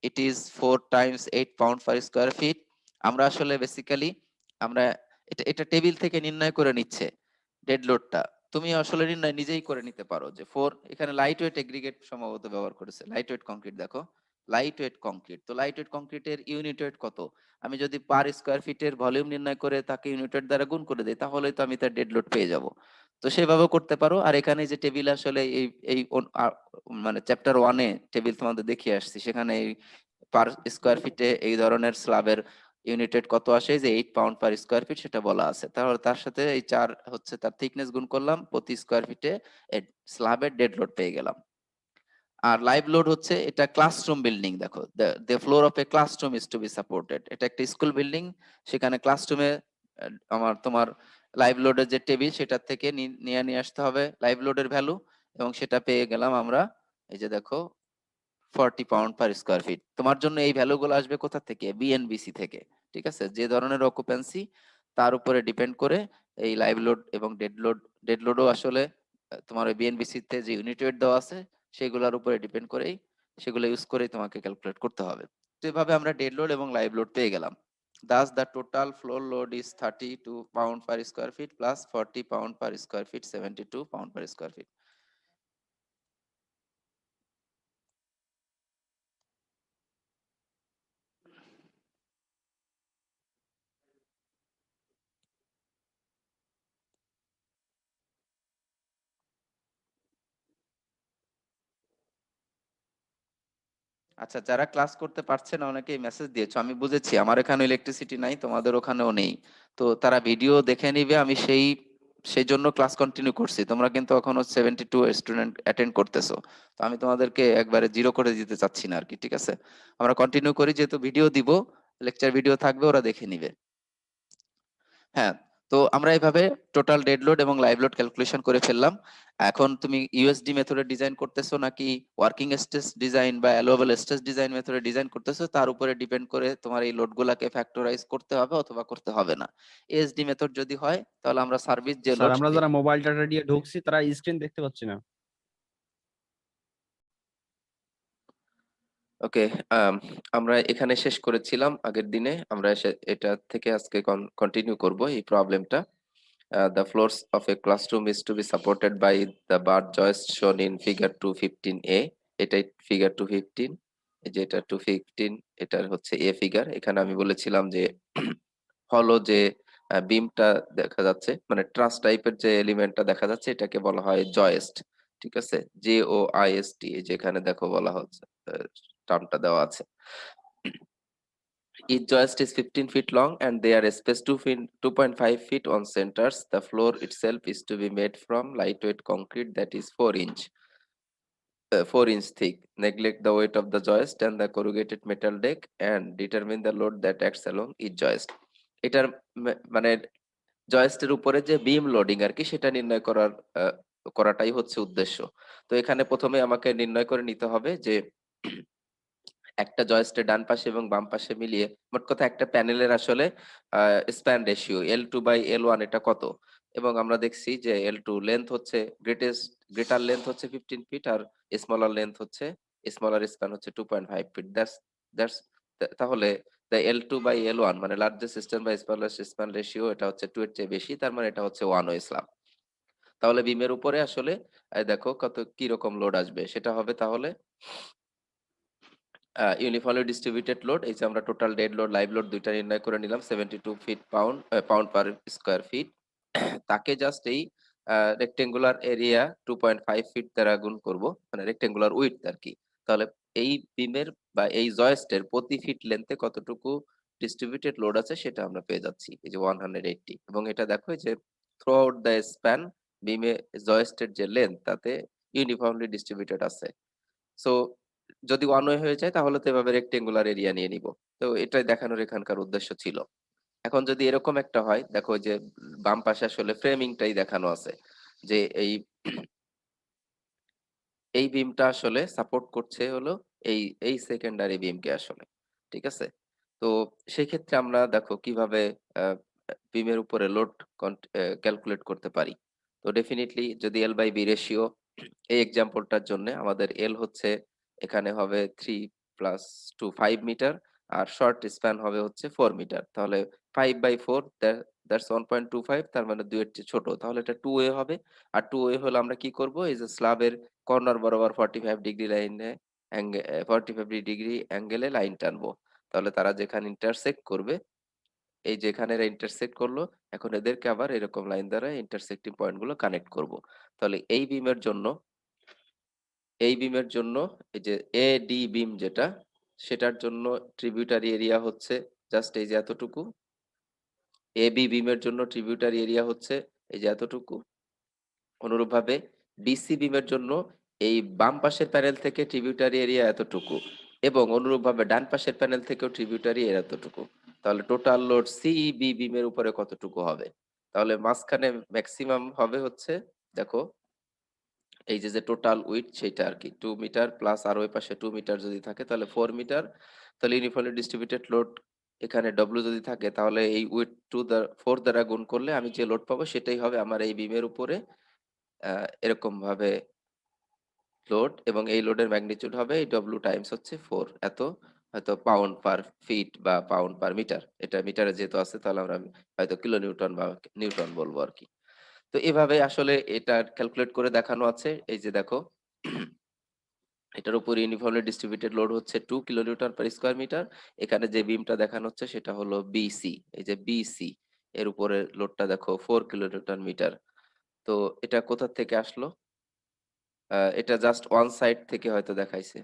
it is 4 times 8 pound per square feet. আমরা আসলে বেসিক্যালি আমরা এটা এটা টেবিল থেকে নির্ণয় করে নিচ্ছে ডেড লোডটা। তুমি আসলে নির্ণয় নিজেই করে নিতে পারো যে 4, এখানে লাইট ওয়েট এগ্রিগেট সম্ভবত ব্যবহার করেছে। লাইট ওয়েট কংক্রিট দেখো, লাইট ওয়েট কংক্রিট, তো লাইট ওয়েট কংক্রিটের ইউনিট ওয়েট কত, আমি যদি পার স্কোয়ার ফিটের ভলিউম নির্ণয় করে তাকে ইউনিট ওয়েট দ্বারা গুণ করে দিই তাহলে তো আমি তার ডেড লোড পেয়ে যাব। তো সেভাবেও করতে পারো। আর এখানে যে টেবিল আসলে এই এই মানে চ্যাপ্টার 1-এ টেবিল তোমাদের দেখিয়ে আসছি, সেখানে এই পার স্কোয়ার ফিটে এই ধরনের স্ল্যাবের ইউনিটেড কত আসে, যে 8 পাউন্ড পার স্কোয়ার ফিট সেটা বলা আছে। তাহলে তার সাথে এই 4 হচ্ছে তার থিকনেস গুণ করলাম, প্রতি স্কোয়ার ফিটে স্ল্যাবের ডেড লোড পেয়ে গেলাম। আর লাইভ লোড হচ্ছে এটা ক্লাসরুম বিল্ডিং, দেখো the floor of a classroom is to be supported, এটা একটা স্কুল বিল্ডিং, সেখানে ক্লাসরুমে তোমার লাইভ লোডের যে টেবিল সেটার থেকে নিয়ে আসতে হবে লাইভ লোডের ভ্যালু, এবং সেটা পেয়ে গেলাম আমরা, এই যে দেখো 40 পাউন্ড পার স্কোয়ার ফিট। তোমার জন্য এই ভ্যালুগুলো আসবে কোথা থেকে, বিএনবিসি থেকে, ঠিক আছে? যে ধরনের অকুপেন্সি তার উপরে ডিপেন্ড করে এই লাইভ লোড এবং ডেড লোডও আসলে তোমার ওই বিএনবিসি তে যে ইউনিট ওয়েট দেওয়া আছে সেগুলোর উপরে ডিপেন্ড করেই, সেগুলো ইউজ করেই তোমাকে ক্যালকুলেট করতে হবে। তো এভাবে আমরা ডেড লোড এবং লাইভ লোড পেয়ে গেলাম। Thus, the total floor load is 32 pound per square feet plus 40 pound per square feet, 72 pound per square feet. আচ্ছা, যারা ক্লাস করতে পারছে না অনেকেই মেসেজ দিয়েছো, আমি বুঝেছি, আমার এখানে ইলেকট্রিসিটি নাই, তোমাদের ওখানেও নেই, তো তারা ভিডিও দেখে নিবে, আমি সেই জন্য ক্লাস কন্টিনিউ করছি। তোমরা কিন্তু এখনো 72 স্টুডেন্ট অ্যাটেন্ড করতেছো, তো আমি তোমাদেরকে একবারে জিরো করে দিতে চাচ্ছি না আর কি, ঠিক আছে? আমরা কন্টিনিউ করি, যেহেতু ভিডিও দিব, লেকচার ভিডিও থাকবে, ওরা দেখে নিবে। হ্যাঁ, তো আমরা এভাবে টোটাল ডেড লোড এবং লাইভ লোড ক্যালকুলেশন করে ফেললাম। এখন তুমি ইউএসডি মেথডে ডিজাইন করতেছো নাকি ওয়ার্কিং স্ট্রেস ডিজাইন বা অ্যালোয়েবল স্ট্রেস ডিজাইন মেথডে ডিজাইন করতেছো, তার উপরে ডিপেন্ড করে তোমার এই লোডগুলোকে ফ্যাক্টরাইজ করতে হবে অথবা করতে হবে না। এএসডি মেথড যদি হয় তাহলে আমরা সার্ভিস যে স্যার লোড, আমরা যারা মোবাইল ডাটা দিয়ে ঢুকছি তারা স্ক্রিন দেখতে পাচ্ছি না। ওকে, আমরা এখানে শেষ করেছিলাম আগের দিনে, আমরা এটা থেকে আজকে কন্টিনিউ করব এই প্রবলেমটা। The floors of a classroom is to be supported by the bar joist shown in figure 215A. এটাই ফিগার 215, এই যে এটা 215, এটার হচ্ছে এ ফিগার। এখানে আমি বলেছিলাম যে হলো যে বিমটা দেখা যাচ্ছে, মানে ট্রাস টাইপের যে এলিমেন্টটা দেখা যাচ্ছে এটাকে বলা হয় জয়েস্ট, ঠিক আছে? JOIST, যেখানে দেখো বলা হচ্ছে, টার্মটা দেওয়া আছে। Each joist is 15 feet long and they are spaced 2.5 feet on centers. The floor itself is to be made from lightweight concrete that is 4 inch thick. Neglect the weight of the joist and the corrugated metal deck and determine the load that acts along each joist. এটার মানে জয়েস্টের উপরে যে বিম loading আর কি, সেটা নির্ণয় করাটাই হচ্ছে উদ্দেশ্য। তো এখানে প্রথমে আমাকে নির্ণয় করে নিতে হবে যে একটা জয়েস্টের ডান পাশে এবং বাম পাশে মিলিয়ে মোট কথা একটা প্যানেলের আসলে স্প্যান রেশিও L2/L1 এটা কত। এবং আমরা দেখছি যে L2 লেন্থ হচ্ছে গ্রেটার লেন্থ হচ্ছে 15 ফিট, আর স্মলার লেন্থ হচ্ছে, স্মলার স্প্যান হচ্ছে 2.5 ফিট। দ্যাটস তাহলে L2/L1 মানে লার্জেস্ট সিস্টেম বা স্মলার স্প্যান রেশিও, এটা হচ্ছে 2 এর চেয়ে বেশি, তার মানে এটা হচ্ছে 1 ও ইসলাম। তাহলে বিমের উপরে আসলে দেখো কত কি রকম লোড আসবে, সেটা হবে তাহলে ইউনিফর্মলি ডিস্ট্রিবিউটেড লোড। এই যে আমরা total dead load live load দুইটা নির্ণয় করে নিলাম, 72 feet pound per square feet. তাকে জাস্ট এই রেক্টেঙ্গুলার এরিয়া 2.5 ফিট দ্বারা গুণ করব, মানে রেক্টেঙ্গুলার উইডথ আর কি। তাহলে এই বিমের বা এই জয়েস্টের প্রতি ফিট লেন্থে কতটুকু ডিস্ট্রিবিউটেড লোড আছে সেটা আমরা পেয়ে যাচ্ছি, এই যে 180। এবং এটা দেখো এই যে থ্রু আউট দ্য স্প্যান বিমে জয়েস্টের যে লেন্থ তাতে ইউনিফর্মলি ডিস্ট্রিবিউটেড আছে। সো যদি ওয়ান ওয়ে হয়ে যায় তাহলে তো এভাবে রেক্টেঙ্গুলার এরিয়া নিয়ে নিব। তো এটাই দেখানোর এখানকার উদ্দেশ্য ছিল। এখন যদি এরকম একটা হয়, দেখো যে বাম পাশে আসলে ফ্রেমিংটাই দেখানো আছে, যে এই বিমটা আসলে সাপোর্ট করছে হলো এই সেকেন্ডারি বিমকে আসলে, ঠিক আছে? তো সেই ক্ষেত্রে আমরা দেখো কিভাবে বিমের উপরে লোড ক্যালকুলেট করতে পারি। তো ডেফিনেটলি যদি L/B রেশিও, এই এক্সাম্পলটার জন্য আমাদের এল হচ্ছে এখানে হবে 3 + 2 5 মিটার, আর শর্ট স্প্যান হবে হচ্ছে 4 মিটার। তাহলে 5/4 দ্যাটস 1.25, তার মানে 2 এর চেয়ে ছোট, তাহলে এটা 2 ওয়ে হবে। আর 2 ওয়ে হলে আমরা কি করব, এই যে স্ল্যাবের কর্নার বরাবর 45 ডিগ্রি লাইনে 45 ডিগ্রি অ্যাঙ্গেলে লাইন টানবো। তাহলে তারা যেখানে ইন্টারসেক্ট করবে, এই যে এখানে এরা ইন্টারসেক্ট করলো, এখন এদেরকে আবার এরকম লাইন দ্বারা ইন্টারসেক্টিং পয়েন্ট গুলো কানেক্ট করব। তাহলে এই বিমের জন্য এই যে এডি বিম যেটা, সেটার জন্য ট্রিবিউটারি এরিয়া হচ্ছে জাস্ট এই যে এতটুকু। এ বি বিমের জন্য ট্রিবিউটারি এরিয়া হচ্ছে এই যে এতটুকু। অনুরূপভাবে বিসি বিমের জন্য এই বাম পাশের প্যানেল থেকে ট্রিবিউটারি এরিয়া এতটুকু এবং অনুরূপভাবে ডান পাশের প্যানেল থেকেও ট্রিবিউটারি এর এতটুকু। তাহলে টোটাল লোড সিবি বিমের উপরে কতটুকু হবে? তাহলে মাঝখানে ম্যাক্সিমাম হবে হচ্ছে, দেখো এই যে টোটাল উইডথ সেটা আর কি 2 মিটার প্লাস আর ওই পাশে 2 মিটার যদি থাকে তাহলে 4 মিটার। তাহলে ইউনিফর্মলি ডিস্ট্রিবিউটেড লোড এখানে ডব্লিউ যদি থাকে তাহলে এই উইডথ 4 দ্বারা গুণ করলে আমি যে লোড পাবো সেটাই হবে আমার এই বিমের উপরে এরকম ভাবে লোড, এবং এই লোডের ম্যাগনিটিউড হবে এই ডব্লিউ টাইমস হচ্ছে 4 এত, হয়তো পাউন্ড পার ফিট বা পাউন্ড পার মিটার, এটা মিটারে যেহেতু আছে তাহলে আমরা হয়তো কিলো নিউটন বা নিউটন বলবো আর কি। তো এভাবে আসলে এটা ক্যালকুলেট করে দেখানো আছে। এই যে দেখো এটার উপর ইউনিফর্মলি ডিস্ট্রিবিউটেড লোড হচ্ছে 2 কিলোনিউটন পার স্কয়ার মিটার। এখানে যে বিমটা দেখানো হচ্ছে সেটা হলো বিসি, এই যে বিসি এর উপরে লোডটা দেখো 4 কিলোনিউটন মিটার। তো এটা কোথা থেকে আসলো? এটা জাস্ট ওয়ান সাইড থেকে হয়তো দেখাইছে।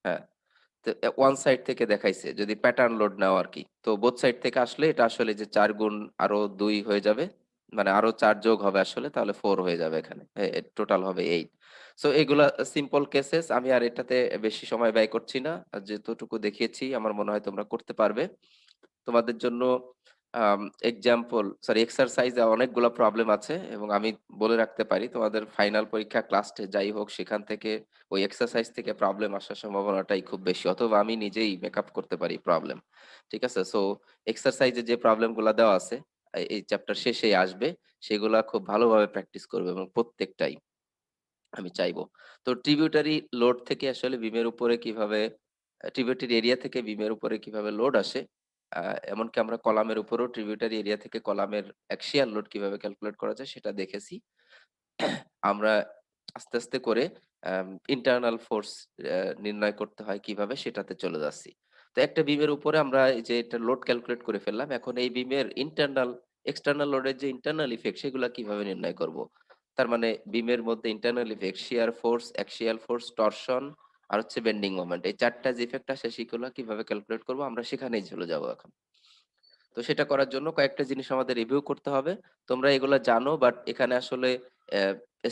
হ্যাঁ, তো ওয়ান সাইড থেকে দেখাইছে যদি প্যাটার্ন লোড নাও আর কি। তো বোথ সাইড থেকে আসলে এটা আসলে যে 4 গুণ আরো 2 হয়ে যাবে, মানে আরো 4 যোগ হবে আসলে, তাহলে 4 হয়ে যাবে এখানে। টোটাল হবে 8। সো এগুলা সিম্পল কেসেস, আমি আর এটাতে বেশি সময় ব্যয় করছি না। আর যেতটুকু দেখিয়েছি আমার মনে হয় তোমরা করতে পারবে। তোমাদের জন্য এক্সাম্পল সরি এক্সারসাইজে অনেকগুলো প্রবলেম আছে এবং আমি বলে রাখতে পারি তোমাদের ফাইনাল পরীক্ষা ক্লাস যাই হোক সেখান থেকে ওই এক্সারসাইজ থেকে প্রবলেম আসার সম্ভাবনাটাই খুব বেশি, অথবা আমি নিজেই মেকআপ করতে পারি প্রবলেম। ঠিক আছে, সো এক্সারসাইজে যে প্রবলেমগুলো দেওয়া আছে এই চ্যাপ্টার শেষেই আসবে, সেগুলা খুব ভালোভাবে প্র্যাকটিস করবে এবং প্রত্যেকটাই আমি চাইবো। তো ট্রিবিউটারি লোড থেকে আসলে বিমের উপরে কিভাবে ট্রিবিউটারি এরিয়া থেকে বিমের উপরে কিভাবে লোড আসে, এমনকি আমরা কলামের উপরেও ট্রিবিউটারি এরিয়া থেকে কলামের অ্যাক্সিয়াল লোড কিভাবে ক্যালকুলেট করা যায় সেটা দেখেছি। আমরা আস্তে আস্তে করে ইন্টারনাল ফোর্স নির্ণয় করতে হয় কিভাবে সেটাতে চলে যাচ্ছি। তো একটা বিমের উপরে আমরা এই যে এটা লোড ক্যালকুলেট করে ফেললাম, এখন এই বিমের ইন্টারনাল এক্সটার্নাল লোডের যে ইন্টারনাল ইফেক্ট সেগুলা কিভাবে নির্ণয় করব? তার মানে বিমের মধ্যে internal effect shear force, axial force, torsion আর হচ্ছে বেন্ডিং মোমেন্ট, এই চারটা যে ইফেক্ট আসে সেগুলো কিভাবে ক্যালকুলেট করব আমরা সেখানেই চলে যাব এখন। তো সেটা করার জন্য কয়েকটা জিনিস আমাদের রিভিউ করতে হবে। তোমরা এগুলা জানো, বাট এখানে আসলে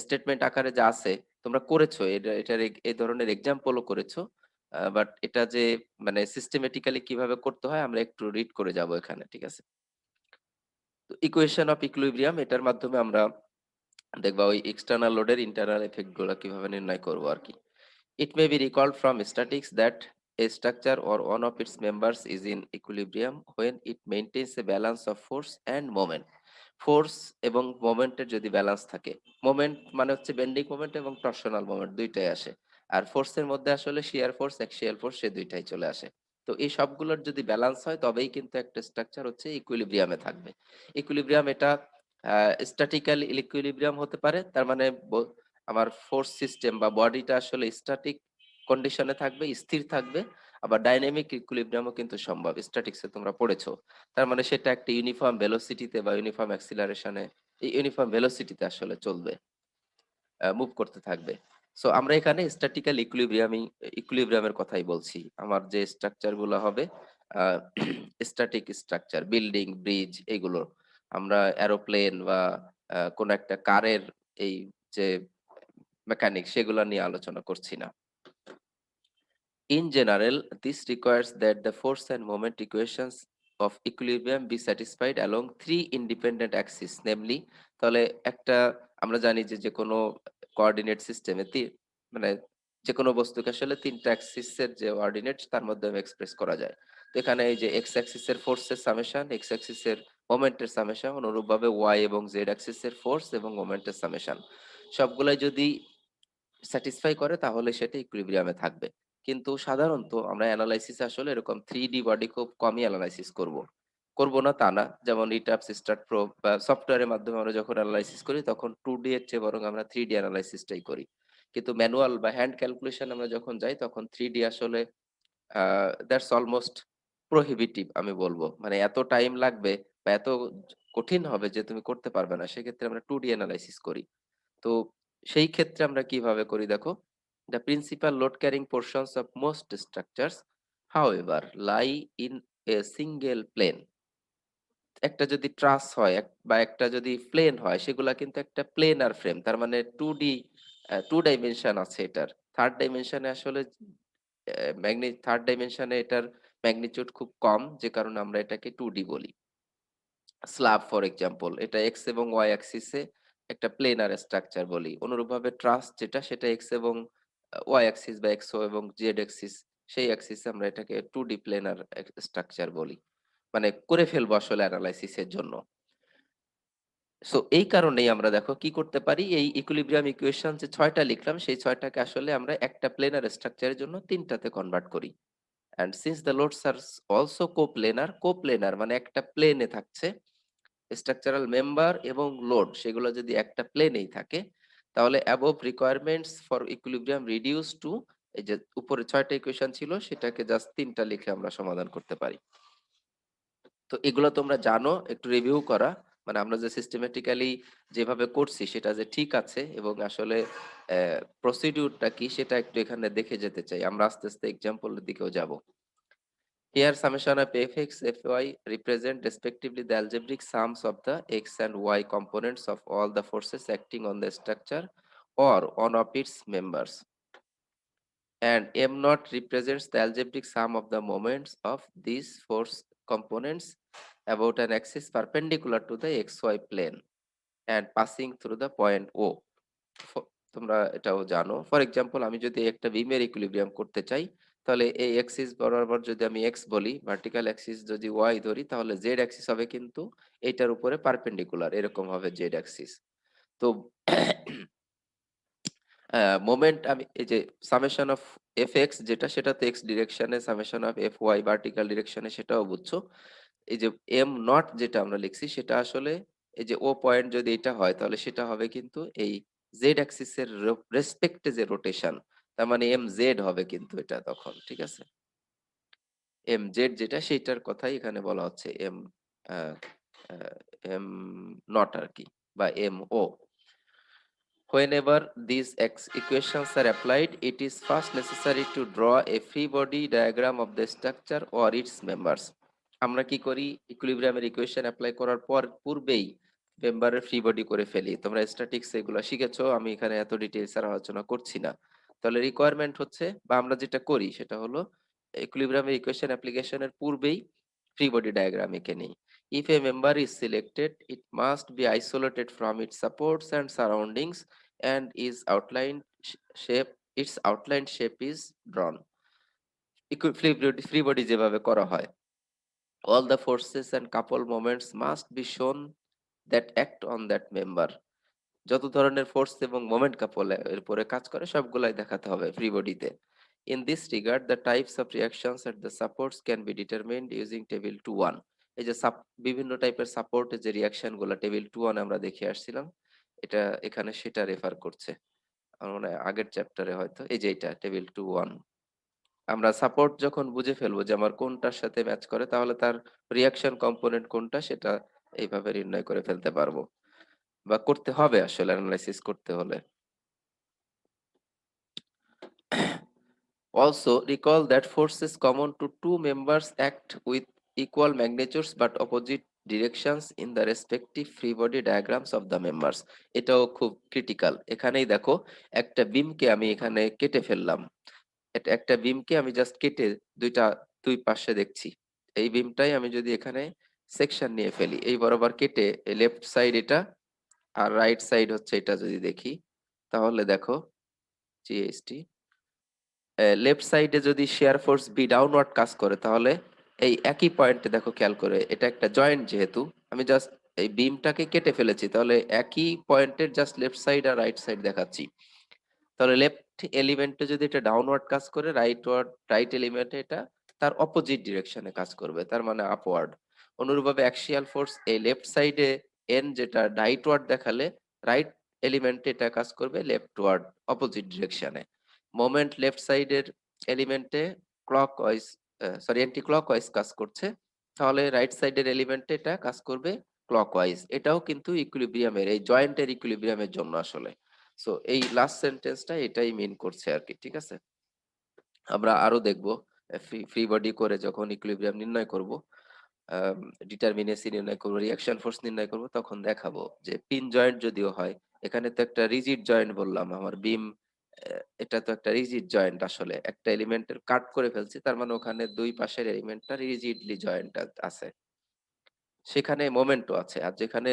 স্টেটমেন্ট আকারে যা আছে তোমরা করেছো, এটার এই ধরনের এক্সাম্পলও করেছো, বাট এটা যে মানে সিস্টেমেটিক্যালি কিভাবে করতে হয় আমরা একটু রিড করে যাব এখানে, ঠিক আছে? তো ইকুয়েশন অফ ইকুইলিব্রিয়াম এটার মাধ্যমে আমরা দেখবা ওই এক্সটার্নাল লোডের ইন্টারনাল এফেক্ট গুলো কিভাবে নির্ণয় করবো আর কি। It may be recalled from statics that a structure or one of its members is in equilibrium when it maintains a balance of force and moment. Force এবং মোমেন্টের যদি ব্যালেন্স থাকে, moment মানে হচ্ছে বেন্ডিং মোমেন্ট এবং torsional moment দুইটাই আসে, আর ফোর্সের মধ্যে আসলে শিয়ার ফোর্স অ্যাক্সিয়াল ফোর্স সে দুইটাই চলে আসে। তো এই সবগুলোর যদি ব্যালেন্স হয় তবেই কিন্তু একটা স্ট্রাকচার হচ্ছে ইকুইলিব্রিয়ামে থাকবে। ইকুইলিব্রিয়াম এটা স্ট্যাটিক্যাল ইকুইলিব্রিয়াম হতে পারে, তার মানে আমার ফোর্স সিস্টেম বা বডিটা আসলে স্ট্যাটিক কন্ডিশনে থাকবে, স্থির থাকবে। আবার ডাইনামিক ইকুইলিব্রিয়ামও কিন্তু সম্ভব, স্ট্যাটিক্সে তোমরা পড়েছো। তার মানে সেটা একটা ইউনিফর্ম ভেলোসিটিতে বা ইউনিফর্ম অ্যাক্সিলারেশনে, এই ইউনিফর্ম ভেলোসিটিতে আসলে চলবে, মুভ করতে থাকবে। সো আমরা এখানে স্ট্যাটিক্যাল ইকুইলিব্রিয়ামের কথাই বলছি। আমার যে স্ট্রাকচার গুলো হবে স্ট্যাটিক স্ট্রাকচার, বিল্ডিং, ব্রিজ, এগুলো আমরা এরোপ্লেন বা কোন একটা কারের এই যে মেকানিক সেগুলো নিয়ে আলোচনা করছি না। In general, this requires that the force and moment equations of equilibrium be satisfied along three independent axes, namely তাহলে একটা আমরা জানি যে যে কোনো কোঅর্ডিনেট সিস্টেমে মানে যে কোনো বস্তুকে আসলে তিনটা অ্যাক্সিসের যে কোঅর্ডিনেট তার মাধ্যমে এক্সপ্রেস করা যায়। তো এখানে এই যে এক্স অ্যাক্সিসের ফোর্সের সামেশন, এক্স অ্যাক্সিসের মোমেন্টের সামেশন, অনুরূপভাবে ওয়াই এবং জেড অ্যাক্সিসের ফোর্স এবং মোমেন্টের সামেশন সবগুলাই যদি স্যাটিসফাই করে তাহলে সেটা ইকুইলিব্রিয়ামে থাকবে। কিন্তু সাধারণত আমরা অ্যানালাইসিস আসলে এরকম 3D বডি খুব কমই অ্যানালাইসিস করব। করব না তা না। যেমন ইটাপস, স্টার্ট প্রো বা সফটওয়্যারের মাধ্যমে আমরা যখন অ্যানালাইসিস করি তখন 2D এর চেয়ে বরং আমরা 3D অ্যানালাইসিসটাই করি। কিন্তু ম্যানুয়াল বা হ্যান্ড ক্যালকুলেশন আমরা যখন যাই তখন 3D আসলে দ্যাটস অলমোস্ট প্রহিবিটিভ আমি বলবো। মানে এত টাইম লাগবে বা এত কঠিন হবে যে তুমি করতে পারবে না। সেক্ষেত্রে আমরা 2D অ্যানালাইসিস করি। তো সেই ক্ষেত্রে আমরা কিভাবে করি দেখো, the principal load carrying portions of most structures however lie in a single plane। একটা যদি ট্রাস হয় বা একটা যদি প্লেন হয় সেগুলা কিন্তু একটা প্লেনার ফ্রেম, তার মানে 2D, 2 ডাইমেনশন আছে এটার। থার্ড ডাইমেনশনে আসলে থার্ড ডাইমেনশনে এটার ম্যাগনিটিউড খুব কম, যে কারণে আমরা এটাকে 2D বলি। স্ল্যাব ফর এক্সাম্পল, এটা এক্স এবং ওয়াই অ্যাক্সিসে একটা প্লেনার স্ট্রাকচার বলি। অনুরূপভাবে ট্রাস যেটা, সেটা এক্স এবং ওয়াই অ্যাক্সিস বা এক্স এবং জেড অ্যাক্সিস, সেই অ্যাক্সিসে আমরা এটাকে 2D প্লেনার স্ট্রাকচার বলি। মানে করে ফেলবো আসলে অ্যানালাইসিসের জন্য। সো এই কারণেই আমরা দেখো কি করতে পারি, এই ইকুইলিব্রিয়াম ইকুয়েশন যে 6টা লিখলাম সেই 6টাকে আসলে আমরা একটা প্লেনার স্ট্রাকচারের জন্য 3টাতে কনভার্ট করি। And since the loads are also coplanar মানে একটা প্লেনে থাকছে, স্ট্রাকচারাল মেম্বার এবং লোড সেগুলো যদি একটা প্লেনেই থাকে, তাহলে above requirements for equilibrium reduce to, এই যে উপরে 6টা ইকুয়েশন ছিল সেটাকে জাস্ট 3টা লিখে আমরা সমাধান করতে পারি। তো এগুলো তোমরা জানো, একটু রিভিউ করা, মানে আমরা যে সিস্টেমেটিক্যালি যেভাবে করছি সেটা যে ঠিক আছে এবং আসলে প্রসিডিউরটা কি সেটা একটু এখানে দেখে যেতে চাই। আমরা আস্তে আস্তে এক্সাম্পলের দিকেও যাব। Here summation of fx, fy represent respectively the algebraic sums of the x and y components of all the forces acting on the structure or one of its members. And m naught represents the algebraic sum of the moments of these force components about an axis perpendicular to the xy plane and passing through the point O. তোমরা এটাও জানো। For example, আমি যদি একটা বিমের equilibrium করতে চাই, তাহলে এই অ্যাক্সিস বরাবর যদি আমি এক্স বলি, ভার্টিক্যাল অ্যাক্সিস যদি ওয়াই ধরি, তাহলে জেড অ্যাক্সিস হবে কিন্তু এইটার উপরে পারপেন্ডিকুলার, এরকম হবে জেড অ্যাক্সিস। তো মোমেন্ট আমি এই যে সামেশন অফ এফ এক্স যেটা, সেটা তো এক্স ডিরেকশনে, summation of F Y vertical ডিরেকশনে, সেটাও বুঝছো। এই যে এম নট যেটা আমরা লিখছি সেটা আসলে এই যে ও পয়েন্ট যদি এটা হয় তাহলে সেটা হবে কিন্তু এই জেড অ্যাক্সিস এর রেসপেক্টে যে রোটেশন, তার মানে এম জেড হবে কিন্তু এটা তখন, ঠিক আছে। এম জেড যেটা সেইটার কথাই এখানে বলা হচ্ছে, এম এম নট আর কি, বা M O. Whenever these equations are applied, it is first necessary to draw a free body diagram of the structure or its members. আমরা কি করি, ইকুইলিব্রিয়ামের ইকুয়েশন অ্যাপ্লাই করার পূর্বেই মেম্বারের ফ্রি বডি করে ফেলি। তোমরা স্ট্যাটিক্স এগুলো শিখেছো, আমি এখানে এত ডিটেইলস আর আলোচনা করছি না। তাহলে রিকোয়ারমেন্ট হচ্ছে, বা আমরা যেটা করি সেটা হলো, ইকুইলিব্রিয়ামের ইকুয়েশন অ্যাপ্লিকেশনের পূর্বেই ফ্রি বডি ডায়াগ্রাম এঁকে নেই। If a member is selected, it must be isolated from its supports and surroundings and is outlined shape, its outlined shape is drawn. Free body যেভাবে করা হয়, all the forces and couple moments must be shown that act on that member. যত ধরনের force এবং moment কাপল এর উপরে কাজ করে সবগুলাই দেখাতে হবে ফ্রি বডিতে। In this regard, the types of reactions at the supports can be determined using table 2.1. এই যে বিভিন্ন টাইপের সাপোর্টে যে রিঅ্যাকশন গুলো টেবিল 2.1 আমরা দেখে আসছিলাম, এটা এখানে সেটা রেফার করছে। আমার মনে হয় আগের চ্যাপ্টারে হয়তো, এই যে এটা টেবিল 2.1। আমরা সাপোর্ট যখন বুঝে ফেলবো যে আমার কোনটার সাথে ম্যাচ করে, তাহলে তার রিঅ্যাকশন কম্পোনেন্ট কোনটা সেটা এইভাবে নির্ণয় করে ফেলতে পারবো, বা করতে হবে আসলে অ্যানালাইসিস করতে হলে। Also, recall that forces common to two members act with equal magnitudes but opposite directions in the respective free body diagrams of the members. এটাও খুব ক্রিটিক্যাল। এখানেই দেখো, একটা বিমকে আমি এখানে কেটে ফেললাম, একটা বিমকে আমি জাস্ট কেটে দুই পাশে দেখছি। এই বিমটাই আমি যদি এখানে সেকশন নিয়ে ফেলি, এই বরাবর কেটে লেফট সাইড এটা আর রাইট সাইড হচ্ছে এটা যদি দেখি, তাহলে দেখো জিএসটি লেফট সাইডে যদি শেয়ার ফোর্স বি ডাউনওয়ার্ড কাজ করে, তাহলে এই একই পয়েন্টে দেখো, খেয়াল করে, এটা একটা জয়েন্ট, যেহেতু আমি জাস্ট এই বিমটাকে কেটে ফেলেছি, তাহলে একই পয়েন্টের জাস্ট লেফট সাইড আর রাইট সাইড দেখাচ্ছি। তাহলে লেফট এলিমেন্টে যদি এটা ডাউনওয়ার্ড কাজ করে, রাইট এলিমেন্টে এটা তার অপোজিট ডিরেকশনে কাজ করবে, তার মানে আপওয়ার্ড। অনুরূপভাবে অ্যাক্সিয়াল ফোর্স এই লেফট সাইডে এন যেটা রাইটওয়ার্ড দেখালে, রাইট এলিমেন্টে এটা কাজ করবে লেফটওয়ার্ড অপোজিট ডিরেকশনে। মোমেন্ট লেফট সাইডের এলিমেন্টে ক্লকওয়াইজ, অ্যান্টি ক্লকওয়াইজ কাজ করছে, তাহলে রাইট সাইডের এলিমেন্টে এটা কাজ করবে ক্লকওয়াইজ। এটাও কিন্তু ইকুইলিব্রিয়ামের, এই জয়েন্টের ইকুইলিব্রিয়ামের জন্য আসলে। সো এই লাস্ট সেন্টেন্সটা এটাই মিন করছে আর কি, ঠিক আছে। আমরা আরো দেখবো ফ্রি বডি করে যখন ইকুইলিব্রিয়াম নির্ণয় করব, ডিটারমিনেসি নির্ণয় করব, রিঅ্যাকশন ফোর্স নির্ণয় করব, তখন দেখাবো যে পিন জয়েন্ট যদিও হয়, এখানে তো একটা রিজিড জয়েন্ট বললাম, আমার বিম এটা তো একটা রিজিড জয়েন্ট, আসলে একটা এলিমেন্টের কাট করে ফেলছি, তার মানে ওখানে দুই পাশের এলিমেন্টটা রিজিডলি জয়েন্ট আছে, সেখানে মোমেন্টও আছে। আর যেখানে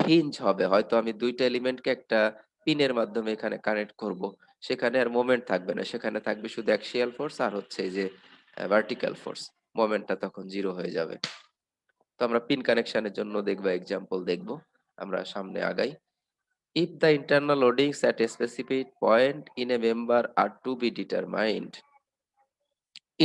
হিঞ্জ হবে, হয়তো আমি দুইটা এলিমেন্টকে একটা পিনের মাধ্যমে এখানে কানেক্ট করব, সেখানে আর মোমেন্ট থাকবে না, সেখানে থাকবে শুধু অ্যাক্সিয়াল ফোর্স আর হচ্ছে এই যে ভার্টিক্যাল ফোর্স, মোমেন্টটা তখন জিরো হয়ে যাবে। তো আমরা পিন কানেকশনের জন্য দেখবো, এক্সাম্পল দেখবো, আমরা সামনে আগাই। If the internal loadings at a specific point in a member are to be determined,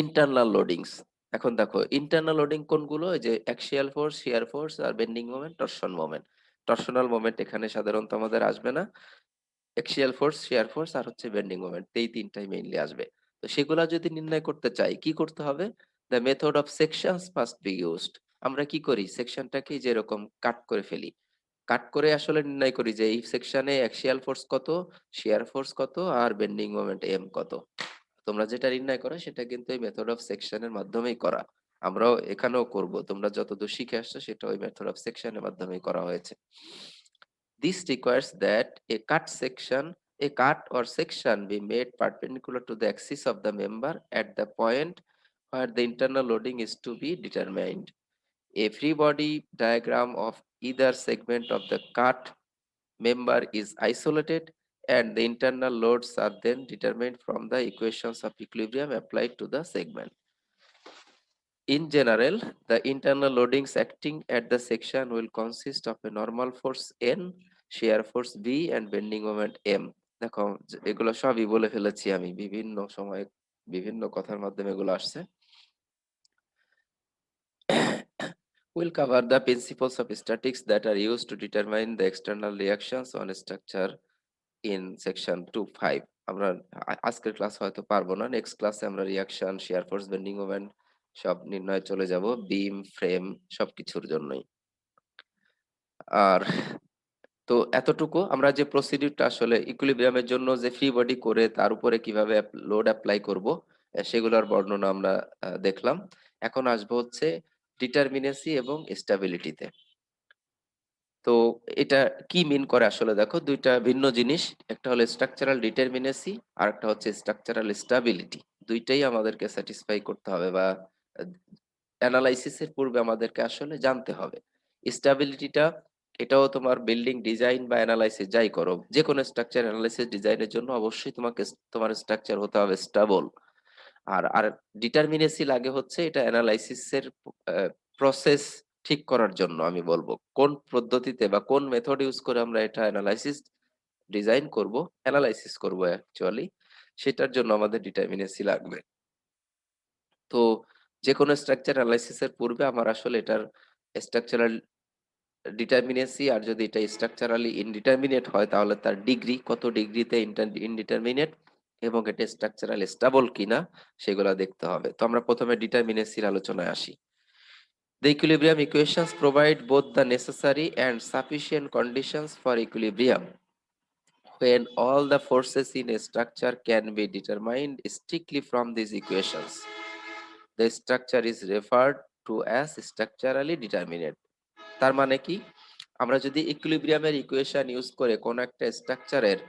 internal loadings, এখন দেখো ইন্টারনাল লোডিং কোনগুলো, এই যে অ্যাক্সিয়াল ফোর্স, শিয়ার ফোর্স আর bending moment, torsion moment. Torsional moment এখানে সাধারণত আমাদের আসবে না, অ্যাক্সিয়াল ফোর্স, শিয়ার ফোর্স আর হচ্ছে বেন্ডিং মোমেন্ট, এই তিনটাই মেইনলি আসবে। তো সেগুলা যদি নির্ণয় করতে চাই, কি করতে হবে? The method of sections must be used. আমরা কি করি, সেকশনটাকে যেরকম কাট করে ফেলি, কাট করে আসলে নির্ণয় করি যে এই সেকশনে অ্যাক্সিয়াল ফোর্স কত, শিয়ার ফোর্স কত আর বেন্ডিং মোমেন্ট এম কত। তোমরা যেটা নির্ণয় করো সেটা কিন্তু এই মেথড অফ সেকশনের মাধ্যমেই করা, আমরাও এখানেও করব, তোমরা যতদূর শিখে আসছো সেটা ওই মেথড অফ সেকশনের মাধ্যমেই করা হয়েছে। This requires that a cut or section be made perpendicular to the axis of the member at the point where the internal loading is to be determined. A free body diagram of either segment of the cut member is isolated, and the internal loads are then determined from the equations of equilibrium applied to the segment. In general, the internal loadings acting at the section will consist of a normal force N, shear force B, and bending moment M. দেখো এগুলো সবই বলে ফেলেছি আমি, বিভিন্ন সময় বিভিন্ন কথার মাধ্যমে এগুলো আসছে। We'll cover the principles of statics that are used to determine the external reactions on a structure in section 2.5. আমরা আজকের ক্লাস হয়তো পারবো না, নেক্সট ক্লাসে আমরা রিঅ্যাকশন, শিয়ার ফোর্স, বেন্ডিং মোমেন্ট সব নির্ণয়ে চলে যাব, বিম, ফ্রেম সবকিছুর জন্যই। আর তো এতটুকু আমরা যে প্রসিডিউরটা আসলে ইকুইলিব্রিয়ামের জন্য যে ফ্রি বডি করে তার উপরে কিভাবে লোড অ্যাপ্লাই করব, সেগুলোর বর্ণনা আমরা দেখলাম। এখন আসবো হচ্ছে ডিটারমিনেসি এবং স্টেবিলিটিতে। তো এটা কি মিন করে আসলে, দেখো দুইটা ভিন্ন জিনিস, একটা হলো স্ট্রাকচারাল ডিটারমিনেসি আর একটা হচ্ছে স্ট্রাকচারাল স্টেবিলিটি। দুইটাই আমাদেরকে স্যাটিসফাই করতে হবে বা অ্যানালাইসিসের পূর্বে আমাদেরকে আসলে জানতে হবে। স্টেবিলিটিটা, এটাও তোমার বিল্ডিং ডিজাইন বা অ্যানালাইসিস যাই করো, যে কোনো স্ট্রাকচার অ্যানালাইসিস ডিজাইনের জন্য অবশ্যই তোমাকে তোমার স্ট্রাকচার হতে হবে স্টেবল। আর আর ডিটারমিনেসি লাগে হচ্ছে এটা অ্যানালাইসিসের প্রসেস ঠিক করার জন্য, আমি বলবো কোন পদ্ধতিতে বা কোন মেথড ইউজ করে আমরা এটা অ্যানালাইসিস ডিজাইন করব, অ্যানালাইসিস করব অ্যাকচুয়ালি, সেটার জন্য আমাদের ডিটারমিনেসি লাগবে। তো যে কোনো স্ট্রাকচার অ্যানালাইসিসের পূর্বে আমার আসলে এটার স্ট্রাকচারাল ডিটারমিনেসি, আর যদি এটা স্ট্রাকচারালি ইনডিটারমিনেট হয় তাহলে তার ডিগ্রি কত ডিগ্রিতে ইনডিটারমিনেট এবং এটা স্ট্রাকচারাল স্টেবল কিনা সেগুলো দেখতে হবে। তো আমরা প্রথমে ডিটারমিনেসির আলোচনায় আসি। The equilibrium equations provide both the necessary and sufficient conditions for equilibrium when all the forces in a structure can be determined strictly from these equations. The structure is referred to as structurally determinate. তার মানে কি, আমরা যদি ইকুইলিব্রিয়ামের equation use করে কোন একটা স্ট্রাকচারের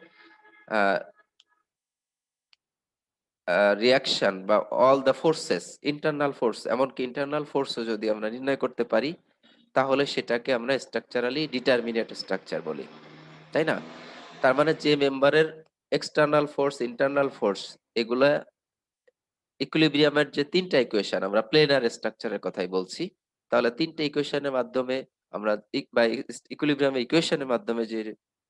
reaction বা all the forces, internal force, এমনকি ইন্টারনাল ফোর্সও যদি আমরা নির্ণয় করতে পারি, তাহলে সেটাকে আমরা স্ট্রাকচারালি ডিটারমিনেট স্ট্রাকচার বলি, তাই না? তার মানে যে মেম্বারের এক্সটার্নাল ফোর্স, ইন্টারনাল ফোর্স, এগুলা ইকুইলিব্রিয়ামের যে তিনটা ইকুয়েশন, আমরা প্লেনার স্ট্রাকচারের কথাই বলছি, তাহলে তিনটা ইকুয়েশনের মাধ্যমে আমরা ইকুইলিব্রিয়াম ইকুয়েশনের মাধ্যমে যে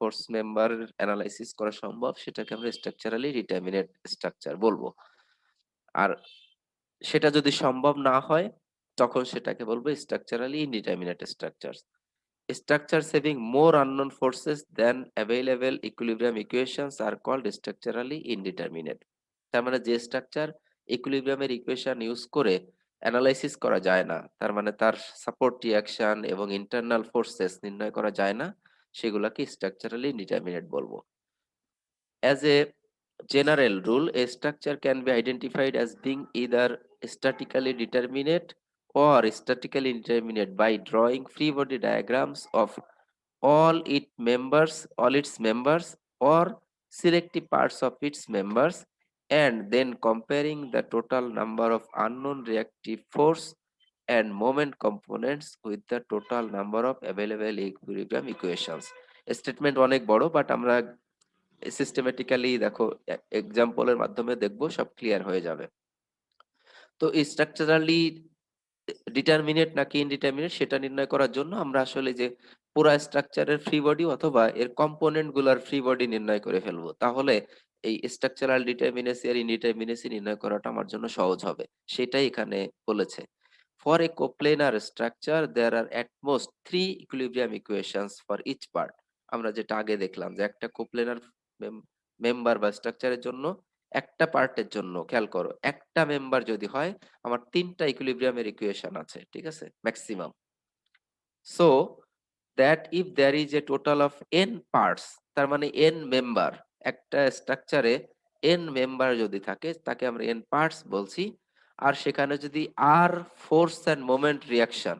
ফোর্স মেম্বার অ্যানালাইসিস করা সম্ভব সেটাকে আমরা স্ট্রাকচারালি ডিটারমিনেট স্ট্রাকচার বলবো। আর সেটা যদি সম্ভব না হয় তখন সেটাকে বলবো structurally indeterminate structure. Structures having more unknown forces than available equilibrium equations are called structurally indeterminate. তার মানে যে স্ট্রাকচার ইকুইলিব্রিয়ামের ইকুয়েশন ইউজ করে অ্যানালাইসিস করা যায় না, তার মানে তার সাপোর্ট রিঅ্যাকশন এবং ইন্টারনাল ফোর্সেস নির্ণয় করা যায় না, সেগুলোকে স্ট্রাকচারালি ইনডিটারমিনেট বলবো। As a general rule, a structure can be identified as being either statically determinate or statically indeterminate by drawing free body diagrams of all its members or selective parts of its members, and then comparing the total number of unknown reactive force and moment components with the total number of available equilibrium equations. Statement অনেক বড়, but আমরা systematically দেখো এক্সাম্পলের মাধ্যমে দেখবো, সব clear হয়ে যাবে। তো স্ট্রাকচারালি ডিটারমিনেট নাকি ইনডিটারমিনেট সেটা নির্ণয় করার জন্য আমরা আসলে যে পুরো স্ট্রাকচারের ফ্রি বডি অথবা এর কম্পোনেন্ট গুলার ফ্রি বডি নির্ণয় করে ফেলবো, তাহলে এই স্ট্রাকচারাল ডিটারমিনেসি আর ইনডিটারমিনেসি নির্ণয় করাটা আমার জন্য সহজ হবে, সেটাই এখানে বলেছে। For a coplanar structure there are at most 3 equilibrium equations for each part. আমরা যেটা আগে দেখলাম যে একটা কোপ্লেনার মেম্বার বা স্ট্রাকচারের জন্য, একটা পার্টের জন্য খেয়াল করো, একটা মেম্বার যদি হয় আমার 3টা ইকুইলিব্রিয়ামের ইকুয়েশন আছে, ঠিক আছে, maximum. So that if there is a total of n parts, তার মানে n মেম্বার, একটা স্ট্রাকচারে n মেম্বার যদি থাকে তাকে আমরা n পার্টস বলছি। আর সেখানে যদি আর ফোর্স এন্ড মোমেন্ট রিয়াকশন,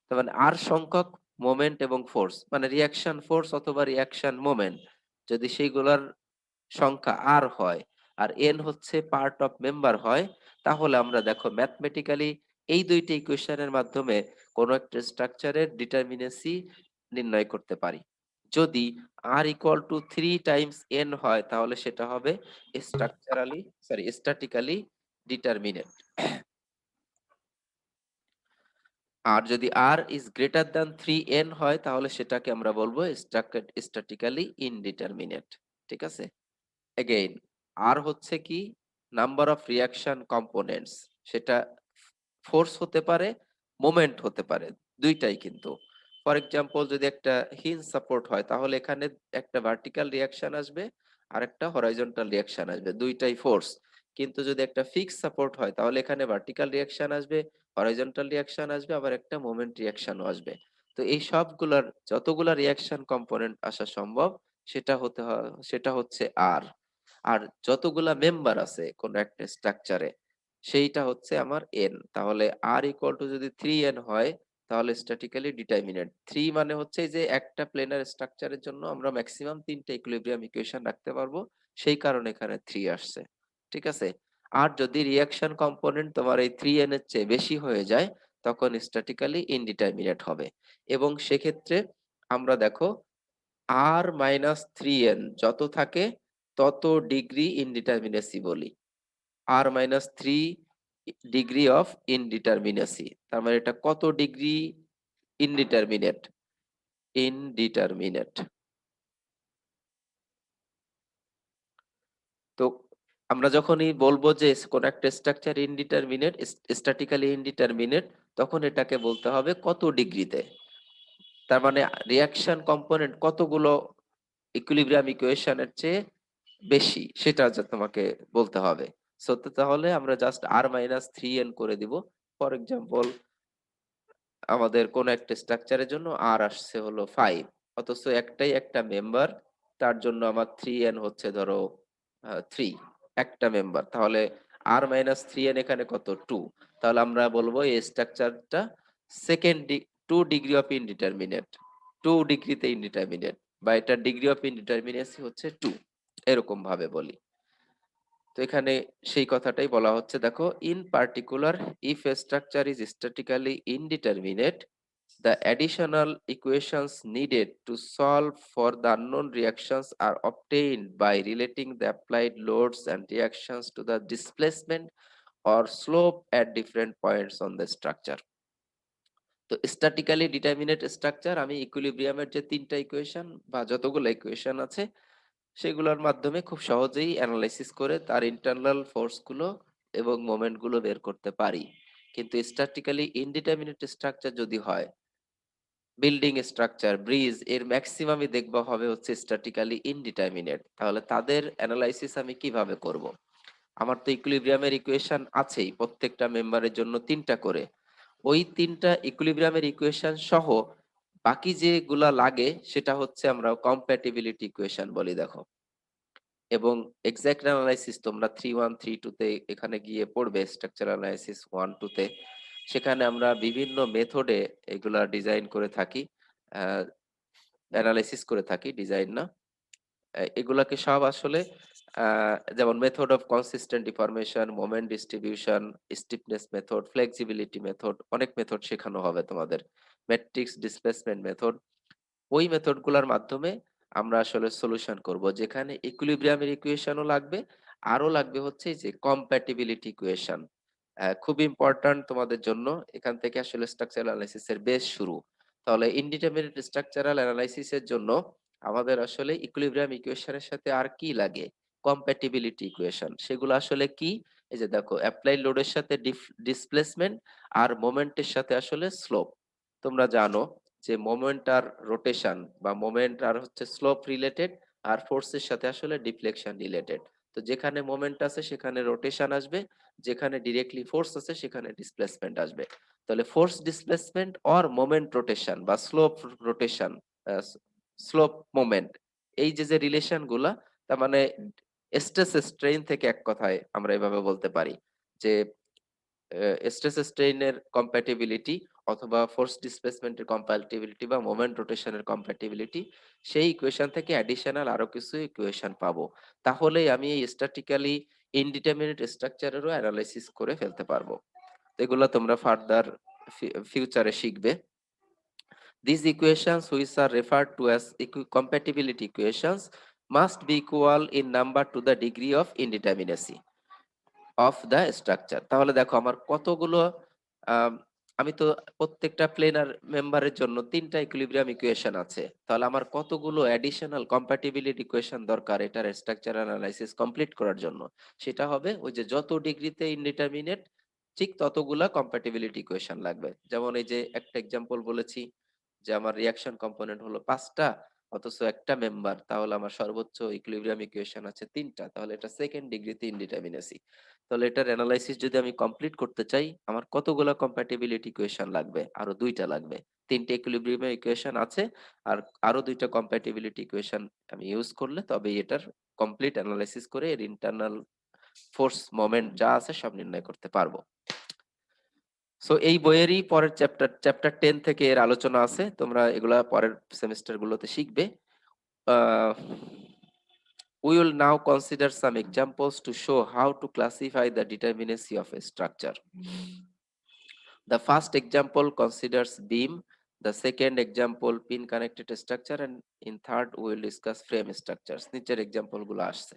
তার মানে আর সংখ্যক মোমেন্ট এবং ফোর্স, মানে রিয়াকশন ফোর্স অথবা রিয়াকশন মোমেন্ট, যদি সেইগুলার সংখ্যা আর হয় আর এন হচ্ছে পার্ট অফ মেম্বার হয়, তাহলে আমরা দেখো ম্যাথমেটিক্যালি এই দুইটা ইকুয়েশনের মাধ্যমে কোনো একটা স্ট্রাকচারের ডিটারমিনেসি নির্ণয় করতে পারি। যদি আর ইকুয়াল টু 3 টাইমস এন হয় তাহলে সেটা হবে স্ট্যাটিক্যালি ডিটারমিনেট। আর যদি আর ইজ গ্রেটার দ্যান 3n হয় তাহলে সেটাকে আমরা বলবো স্ট্যাটিক্যালি ইনডিটারমিনেট, ঠিক আছে। এগেইন আর হচ্ছে কি নাম্বার অফ রিয়াকশন কম্পোনেন্টস, সেটা ফোর্স হতে পারে, মোমেন্ট হতে পারে, দুইটাই কিন্তু। ফর এক্সাম্পল যদি একটা হিঞ্জ সাপোর্ট হয় তাহলে এখানে একটা ভার্টিক্যাল রিয়াকশন আসবে আর একটা হরাইজন্টাল রিয়াকশন আসবে, দুইটাই ফোর্স। কিন্তু যদি একটা ফিক্স সাপোর্ট হয় তাহলে এখানে ভার্টিক্যাল রিয়াকশন আসবে, হরাইজন্টাল রিয়াকশন আসবে, আবার একটা মোমেন্ট রিয়াকশনও আসবে। তো এই সবগুলার যতগুলা রিয়াকশন কম্পোনেন্ট আসা সম্ভব সেটা হচ্ছে আর। আর যতগুলা মেম্বার আছে কোন একটা স্ট্রাকচারে সেইটা হচ্ছে আমার এন। তাহলে আর ইকুয়াল টু যদি 3n হয় তাহলে স্ট্যাটিক্যালি ডিটারমিনেট। 3 মানে হচ্ছে যে একটা প্লেনার স্ট্রাকচারের জন্য আমরা ম্যাক্সিমাম 3টা ইকুইলিব্রিয়াম ইকুয়েশন রাখতে পারবো, সেই কারণে এখানে 3 আসছে, ঠিক আছে। আর যদি রিঅ্যাকশন কম্পোনেন্ট তোমার এই 3n এর চেয়ে বেশি হয়ে যায় তখন স্ট্যাটিক্যালি ইনডিটারমিনেট হবে। এবং সেক্ষেত্রে আমরা দেখো আর মাইনাস 3n যত থাকে তত ডিগ্রি ইনডিটারমিনেসি বলি, আর মাইনাস 3 ডিগ্রি অফ ইনডিটারমিনেসি। তার মানে এটা কত ডিগ্রি ইনডিটারমিনেট? ইনডিটারমিনেট। তো আমরা যখনই বলবো যে কোন একটা স্ট্রাকচার ইনডিটারমিনেট, স্ট্যাটিক্যালি ইনডিটারমিনেট, তখন এটাকে বলতে হবে কত ডিগ্রিতে। তার মানে রিঅ্যাকশন কম্পোনেন্ট কতগুলো ইকুইলিব্রিয়াম ইকুয়েশনের চেয়ে বেশি, সেটা যে তোমাকে বলতে হবে। সো তাহলে আমরা জাস্ট আর মাইনাস 3n করে দিব। ফর এক্সাম্পল আমাদের কোন একটা স্ট্রাকচারের জন্য আর আসছে হলো 5, অথচ একটাই একটা মেম্বার, তার জন্য আমার 3n হচ্ছে ধরো 3, একটা মেম্বার, তাহলে আর মাইনাস 3n এখানে কত 2। তাহলে আমরা বলবো এই স্ট্রাকচারটা 2 ডিগ্রি অফ ইনডিটারমিনেট, 2 ডিগ্রিতে ইনডিটারমিনেট, বা এটা ডিগ্রি অফ ইনডিটারমিনেসি হচ্ছে 2, এরকম ভাবে বলি। তো এখানে সেই কথাটাই বলা হচ্ছে, দেখো in particular if A structure is statically indeterminate, the additional equations needed to solve for the unknown reactions are obtained by relating the applied loads and reactions to the displacement or slope at different points on the structure. তো statically determinant structure আমি ইকুইলিব্রিয়ামের যে 3টা equation বা যতগুলো equation আছে সেগুলোর মাধ্যমে খুব সহজেই অ্যানালাইসিস করে তার ইন্টারনাল ফোর্স গুলো এবং মোমেন্ট গুলো বের করতে পারি। কিন্তু স্ট্যাটিক্যালি ইনডিটারমিনেট স্ট্রাকচার যদি হয়, বিল্ডিং স্ট্রাকচার, ব্রিজ, এর ম্যাক্সিমামই দেখবা হবে হচ্ছে স্ট্যাটিক্যালি ইনডিটারমিনেট। তাহলে তাদের অ্যানালাইসিস আমি কিভাবে করব? আমার তো ইকুইলিব্রিয়ামের ইকুয়েশন আছেই, প্রত্যেকটা মেম্বারের জন্য 3টা করে। ওই 3টা ইকুইলিব্রিয়ামের ইকুয়েশন সহ বাকি যেগুলা লাগে সেটা হচ্ছে আমরা কম্প্যাটিবিলিটি ইকুয়েশন বলি। দেখো এবং এক্সাক্ট অ্যানালাইসিস তোমরা 3.1 3.2 তে এখানে গিয়ে পড়বে, স্ট্রাকচারাল অ্যানালাইসিস 1 2 তে। সেখানে আমরা বিভিন্ন মেথডে এগুলা ডিজাইন করে থাকি, অ্যানালাইসিস করে থাকি, ডিজাইন না। এগুলাকে সব আসলে যেমন method of consistent deformation, moment distribution, stiffness method, flexibility method, অনেক মেথড শেখানো হবে তোমাদের, ম্যাট্রিক্স ডিসপ্লেসমেন্ট মেথড। ওই মেথড গুলার মাধ্যমে আমরা আসলে সলিউশন করব, যেখানে ইকুইলিব্রিয়ামের ইকুয়েশনও লাগবে, আরো লাগবে হচ্ছে এই যে কম্প্যাটিবিলিটি ইকুয়েশন। খুব ইম্পর্ট্যান্ট তোমাদের জন্য, এখান থেকে আসলে স্ট্রাকচারাল অ্যানালাইসিস এর বেস শুরু। তাহলে ইনডিটারমিনেট স্ট্রাকচারাল অ্যানালাইসিস এর জন্য আমাদের আসলে ইকুইলিব্রিয়াম ইকুয়েশনের সাথে আর কি লাগে, কম্প্যাটিবিলিটি ইকুয়েশন। সেগুলো আসলে কি? এই যে দেখো, অ্যাপ্লাইড লোডের সাথে ডিসপ্লেসমেন্ট আর মোমেন্টের সাথে আসলে স্লোপ। তোমরা জানো যে মোমেন্ট আর রোটেশন বা মোমেন্ট আর হচ্ছে স্লোপ রিলেটেড, আর ফোর্সের সাথে আসলে ডিফ্লেকশন রিলেটেড। তো যেখানে মোমেন্ট আছে সেখানে রোটেশন আসবে, যেখানে ডিরেক্টলি ফোর্স আছে সেখানে ডিসপ্লেসমেন্ট আসবে। তাহলে force displacement or moment rotation বা স্লোপ রোটেশন, স্লোপ মোমেন্ট, এই যে যে রিলেশন গুলা, তার মানে স্ট্রেস স্ট্রেইন থেকে এক কথায় আমরা এভাবে বলতে পারি যে স্ট্রেস স্ট্রেইনের কম্প্যাটিবিলিটি অথবা ফোর্স ডিসপ্লেসমেন্টের কম্প্যাটিবিলিটি বা মোমেন্ট রোটেশনের কম্প্যাটিবিলিটি, সেই ইকুয়েশন থেকে অ্যাডিশনাল আরো কিছু ইকুয়েশন পাবো। তাহলেই আমি এই স্ট্যাটিক্যালি ইনডিটারমিনেট স্ট্রাকচারেরও অ্যানালাইসিস করে ফেলতে পারবো। তো এগুলো তোমরা ফার্দার ফিউচারে শিখবে। These equations, which are referred to as compatibility equations, must be equal in number to the degree of indeterminacy of the structure. তাহলে দেখো আমার কতগুলো, আম, আমি তো প্রত্যেকটা প্লেনার মেম্বারের জন্য 3টা ইকুইলিব্রিয়াম ইকুয়েশন আছে, তাহলে আমার কতগুলো অ্যাডিশনাল কম্প্যাটিবিলিটি ইকুয়েশন দরকার এটার স্ট্রাকচার অ্যানালাইসিস কমপ্লিট করার জন্য? সেটা হবে ওই যে যত ডিগ্রিতে ইনডিটারমিনেট ঠিক ততগুলা কম্প্যাটিবিলিটি ইকুয়েশন লাগবে। যেমন এই যে একটা এক্সাম্পল বলেছি যে আমার রিঅ্যাকশন কম্পোনেন্ট হলো 5টা, অথচ একটা মেম্বার, তাহলে আমার সর্বোচ্চ ইকুইলিব্রিয়াম ইকুয়েশন আছে 3টা, তাহলে এটা সেকেন্ড ডিগ্রিতে ইনডিটারমিনেসি। তাহলে এটার অ্যানালাইসিস যদি আমি কমপ্লিট করতে চাই, আমার কতগুলো কম্প্যাটিবিলিটি ইকুয়েশন লাগবে? আরো 2টা লাগবে। 3টে ইকুইলিব্রিয়াম ইকুয়েশন আছে, আর আরো 2টা কম্প্যাটিবিলিটি ইকুয়েশন আমি ইউজ করলে তবেই এটার কমপ্লিট অ্যানালাইসিস করে এর ইন্টারনাল ফোর্স মোমেন্ট যা আছে সব নির্ণয় করতে পারবো। সো এই বইয়েরই পরের চ্যাপ্টার 10 থেকে এর আলোচনা আছে, তোমরা এগুলা পরের সেমিস্টার গুলোতে শিখবে। We will now consider some examples to show how to classify the determinacy of a structure. The first example considers beam, the second example pin connected structure, and in third we will discuss frame structures. নিচের example গুলো আসছে,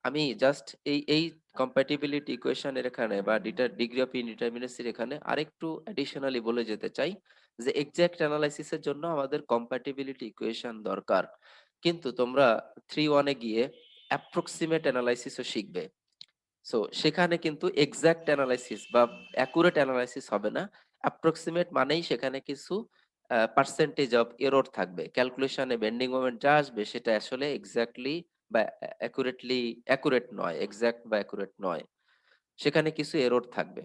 আমি just এই compatibility ইকুয়েশনের এখানে বা degree of ইনডিটারমিনেসির এখানে আরেকটু অ্যাডিশনালি বলে যেতে চাই যে এক্সাক্ট অ্যানালাইসিসের জন্য আমাদের কম্প্যাটিবিলিটি ইকুয়েশন দরকার, কিন্তু তোমরা 3.1 এ গিয়ে অ্যাপ্রক্সিমেট অ্যানালাইসিসও শিখবে। সো সেখানে কিন্তু এক্সাক্ট অ্যানালাইসিস বা অ্যাকুরেট অ্যানালাইসিস হবে না। অ্যাপ্রক্সিমেট মানেই সেখানে কিছু পার্সেন্টেজ অফ এরর থাকবে, ক্যালকুলেশনে বেন্ডিং মোমেন্ট যা আসবে সেটা আসলে এক্স্যাক্টলি বা অ্যাকুরেট নয়, এক্সাক্ট বা অ্যাকুরেট নয়, সেখানে কিছু এরর থাকবে।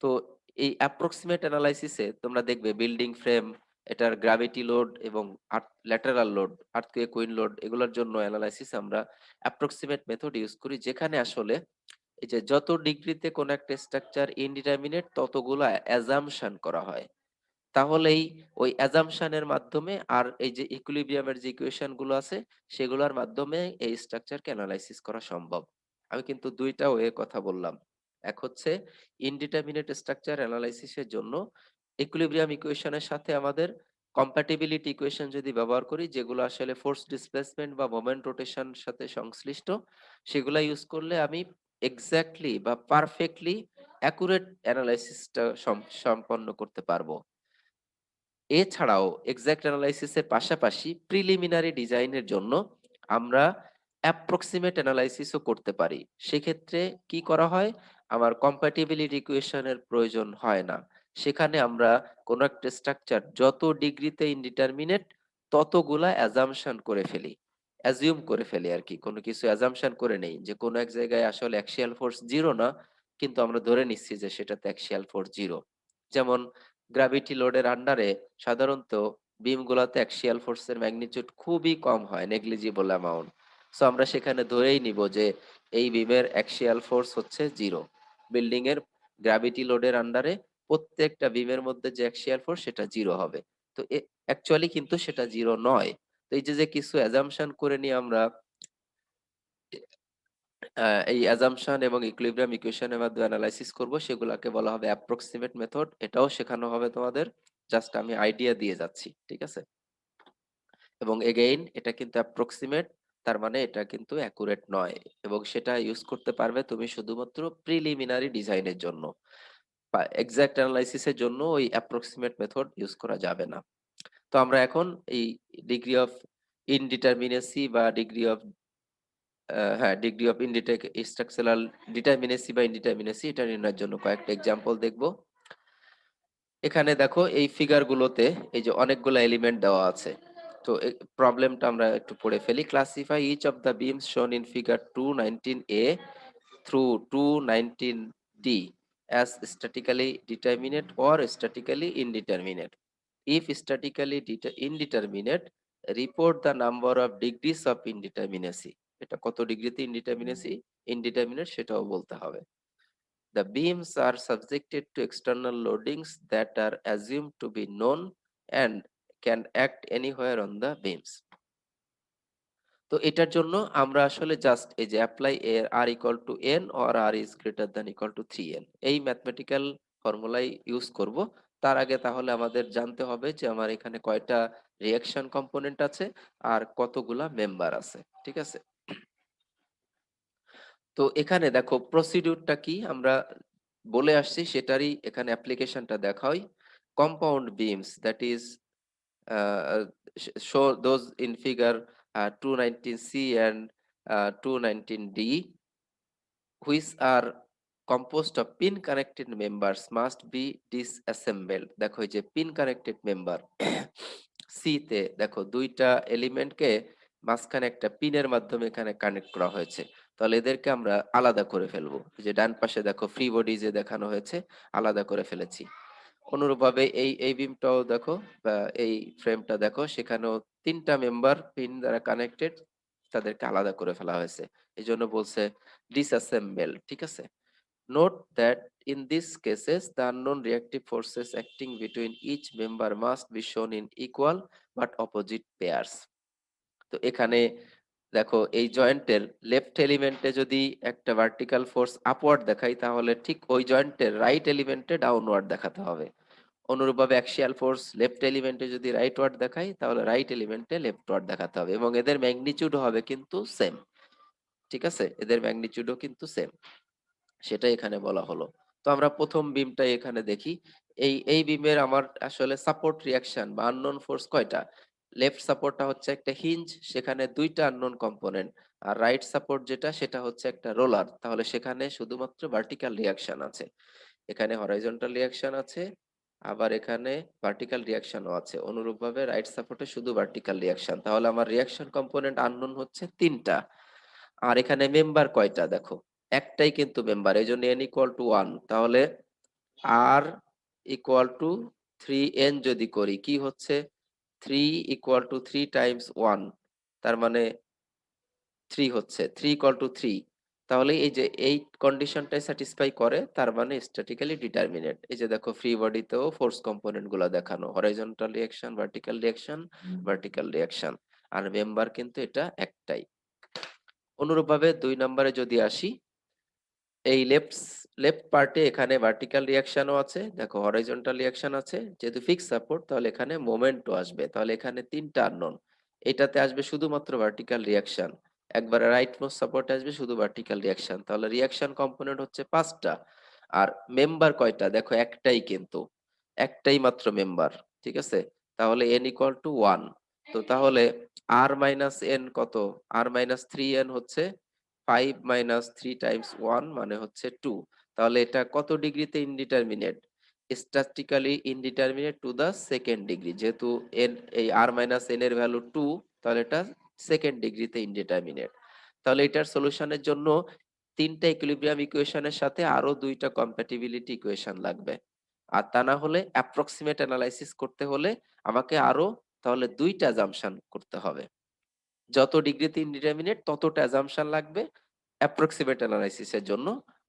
তো এই অ্যাপ্রক্সিমেট অ্যানালাইসিসে তোমরা দেখবে বিল্ডিং ফ্রেম, এটার গ্র্যাভিটি লোড এবং lateral load, earthquake wind load, এগুলোর জন্য অ্যানালাইসিস আমরা অ্যাপ্রক্সিমেট মেথড ইউজ করি, যেখানে আসলে এই যে যত ডিগ্রিতে কোন একটা স্ট্রাকচার ইনডিটারমিনেট ততগুলো অ্যাজাম্পশন করা হয়। তাহলেই ওই অ্যাজাম্পশনের মাধ্যমে আর এই যে ইকুইলিব্রিয়ামের যে ইকুয়েশন গুলো আছে সেগুলোর মাধ্যমে এই স্ট্রাকচারকে অ্যানালাইসিস করা সম্ভব। আমি কিন্তু 2টা ওয়ে কথা বললাম। এক হচ্ছে ইনডিটারমিনেট স্ট্রাকচার অ্যানালাইসিসের জন্য ইকুইলিব্রিয়াম ইকুয়েশনের সাথে আমাদের কম্প্যাটিবিলিটি ইকুয়েশন যদি ব্যবহার করি, যেগুলো আসলে ফোর্স ডিসপ্লেসমেন্ট বা মোমেন্ট রোটেশন সাথে সংশ্লিষ্ট, সেগুলা ইউজ করলে আমি এক্স্যাক্টলি বা পারফেক্টলি অ্যাকুরেট অ্যানালাইসিসটা সম্পন্ন করতে পারবো। এছাড়াও এক্সাক্ট অ্যানালাইসিসের পাশাপাশি প্রিলিমিনারি ডিজাইনের জন্য আমরা অ্যাপ্রক্সিমেট অ্যানালাইসিসও করতে পারি। সেক্ষেত্রে কি করা হয়, আমার কম্প্যাটিবিলিটি ইকুয়েশনের প্রয়োজন হয় না। সেখানে আমরা কোন একটা স্ট্রাকচার যত ডিগ্রিতে ইনডিটারমিনেট ততগুলা অ্যাজাম্পশন করে ফেলি, অ্যাজিউম করে ফেলি আর কি, কোনো কিছু অ্যাজাম্পশন করে নেই যে কোনো এক জায়গায় আসলে অ্যাক্সিয়াল ফোর্স 0 না, কিন্তু আমরা ধরে নিচ্ছি যে সেটাতে অ্যাক্সিয়াল ফোর্স 0। যেমন গ্র্যাভিটি লোডের আন্ডারে সাধারণত বিম গুলাতে অ্যাক্সিয়াল ফোর্সের ম্যাগনিটিউড খুবই কম হয়, নেগলিজিবল অ্যামাউন্ট। সো আমরা সেখানে ধরেই নিব যে এই বিমের অ্যাক্সিয়াল ফোর্স হচ্ছে 0। বিল্ডিং এর গ্র্যাভিটি লোডের আন্ডারে প্রত্যেকটা বিমের মধ্যে যে অ্যাক্সিয়াল ফোর্স সেটা 0 হবে। তো অ্যাকচুয়ালি কিন্তু সেটা 0 নয়। তো এই যে কিছু অ্যাজাম্পশন করে নিয়ে আমরা এই অ্যাজাম্পশন এবং ইকুইলিব্রিয়াম ইকুয়েশনের মাধ্যমে অ্যানালাইসিস করব, সেগুলোকে বলা হবে অ্যাপ্রক্সিমেট মেথড। এটাও শেখানো হবে তোমাদের, জাস্ট আমি আইডিয়া দিয়ে যাচ্ছি, ঠিক আছে? এবং এগেইন এটা কিন্তু অ্যাপ্রক্সিমেট, তার মানে এটা কিন্তু অ্যাকুরেট নয়, এবং সেটা ইউজ করতে পারবে তুমি শুধুমাত্র প্রিলিমিনারি ডিজাইনের জন্য। এক্সাক্ট অ্যানালাইসিসের জন্য ওই অ্যাপ্রক্সিমেট মেথড ইউজ করা যাবে না। তো আমরা এখন এই ডিগ্রি অফ ইনডিটারমিনেসি বা degree of degree of structural determinacy বা ইনডিটারমিনেসি এটা নির্ণয়ের জন্য কয়েকটা এক্সাম্পল দেখব। এখানে দেখো এই ফিগার গুলোতে এই যে অনেকগুলো এলিমেন্ট দেওয়া আছে। তো প্রবলেমটা আমরা একটু পড়ে ফেলি। Classify each of the beams shown in figure 219A through 219D as statically determinate or statically indeterminate. If statically indeterminate, report the number of degrees of indeterminacy. এটা কত ডিগ্রিতে indeterminate সেটাও বলতে হবে। The beams are subjected to external loadings that are assumed to be known and can act anywhere on the beams. তো এটার জন্য আমরা আসলে জাস্ট এই যে apply r equal to n or r is greater than equal to 3n, এই mathematical ফর্মুলাই use করব। তার আগে তাহলে আমাদের জানতে হবে যে আমার এখানে কয়টা রিঅ্যাকশন কম্পোনেন্ট আছে আর কতগুলা মেম্বার আছে, ঠিক আছে? তো এখানে দেখো প্রসিডিউরটা কি আমরা বলে আসছি, সেটারই এখানে অ্যাপ্লিকেশনটা দেখাই। Compound beans, that is show those in figure 219C and 219D, which are composed of pin connected members must be disassembled. দেখো এই যে পিন কানেক্টেড মেম্বার সি তে দেখো দুইটা এলিমেন্টকে মাঝখানে একটা পিনের মাধ্যমে এখানে কানেক্ট করা হয়েছে, তাহলে এদেরকে আমরা আলাদা করে ফেলবো। এই যে ডান পাশে দেখো ফ্রি বডি যে দেখানো হয়েছে, আলাদা করে ফেলেছি। অনুরূপভাবে এই বিমটাও দেখো বা এই ফ্রেমটা দেখো, সেখানেও তিনটা মেম্বার পিন দ্বারা কানেক্টেড, তাদেরকে আলাদা করে ফেলা হয়েছে, এই জন্য বলছে ডিসঅ্যাসেম্বল, ঠিক আছে? Note that in these cases the unknown reactive forces acting between each member must be shown in equal but opposite pairs. তো এখানে দেখো এই জয়েন্টের লেফট এলিমেন্টে যদি একটা ভার্টিক্যাল ফোর্স আপওয়ার্ড দেখাই, তাহলে ঠিক ওই জয়েন্টের রাইট এলিমেন্টে ডাউনওয়ার্ড দেখাতে হবে। অনুরূপভাবে অ্যাক্সিয়াল ফোর্স লেফট এলিমেন্টে যদি রাইটওয়ার্ড দেখাই, তাহলে রাইট এলিমেন্টে লেফটওয়ার্ড দেখাতে হবে, এবং এদের ম্যাগনিটিউড হবে কিন্তু সেম, ঠিক আছে? এদের ম্যাগনিটিউডও কিন্তু সেম, সেটাই এখানে বলা হলো। তো আমরা প্রথম বিমটা এখানে দেখি। এই বিমের আমার আসলে সাপোর্ট রিঅ্যাকশন বা আননোন ফোর্স কয়টা? লেফট সাপোর্টটা হচ্ছে একটা হিঞ্জ, সেখানে দুইটা আননোন কম্পোনেন্ট, আর রাইট সাপোর্ট যেটা সেটা হচ্ছে একটা রোলার, তাহলে সেখানে শুধুমাত্র ভার্টিক্যাল রিঅ্যাকশন আছে। এখানে হরাইজন্টাল রিঅ্যাকশন আছে, আবার এখানে ভার্টিক্যাল রিঅ্যাকশনও আছে। অনুরূপভাবে রাইট সাপোর্টে শুধু ভার্টিক্যাল রিঅ্যাকশন, তাহলে আমার রিঅ্যাকশন কম্পোনেন্ট আননোন হচ্ছে তিনটা। আর এখানে মেম্বার কয়টা দেখো, একটাই কিন্তু মেম্বার, এই জন্য n ইকুয়াল টু 1, তাহলে r ইকুয়াল টু 3n যদি করি, কি হচ্ছে 3 ইকুয়াল টু 3 টাইমস 1, তার মানে 3 হচ্ছে 3 ইকুয়াল টু 3। তাহলে এই যে এই কন্ডিশনটাই স্যাটিসফাই করে, তার মানে স্ট্যাটিক্যালি ডিটারমিনেট। এই যে দেখো ফ্রি বডিতেও ফোর্স কম্পোনেন্ট গুলো দেখানো, horizontal reaction, vertical reaction, vertical reaction, আর মেম্বার কিন্তু এটা একটাই। অনুরূপভাবে 2 নম্বরে যদি আসি, এই লেফট পার্টে এখানে ভার্টিক্যাল রিঅ্যাকশনও আছে, দেখো হরাইজন্টাল রিঅ্যাকশন আছে, যেহেতু ফিক্স সাপোর্ট তাহলে এখানে মোমেন্টও আসবে, তাহলে এখানে তিনটা আননোন। এটাতে আসবে শুধুমাত্র ভার্টিক্যাল রিঅ্যাকশন, একবারে রাইট মোস্ট সাপোর্টে আসবে শুধু ভার্টিক্যাল রিঅ্যাকশন, তাহলে রিঅ্যাকশন কম্পোনেন্ট হচ্ছে 5টা। আর মেম্বার কয়টা দেখো, একটাই, কিন্তু একটাই মাত্র মেম্বার, ঠিক আছে? তাহলে n ইকুয়াল টু 1। তো তাহলে r মাইনাস n কত? r মাইনাস 3n হচ্ছে 5 মাইনাস 3 টাইমস 1 মানে হচ্ছে 2। তাহলে এটা কত ডিগ্রিতে indeterminate? Statically indeterminate to the second degree, যেহেতু n এই r মাইনাস n এর ভ্যালু 2, তাহলে এটা সেকেন্ড ডিগ্রিতে ইনডিটারমিনেট। তাহলে এটার সলিউশনের জন্য তিনটা ইকুইলিব্রিয়াম ইকুয়েশনের সাথে আরো দুইটা কম্প্যাটিবিলিটি ইকুয়েশন লাগবে, আর তা না হলে অ্যাপ্রক্সিমেট অ্যানালাইসিস করতে হলে আমাকে আরো তাহলে দুইটা অ্যাজাম্পশন করতে হবে। যত ডিগ্রিতে ইনডিটারমিনেট ততটা অ্যাজাম্পশন লাগবে অ্যাপ্রক্সিমেট অ্যানালাইসিসের জন্য,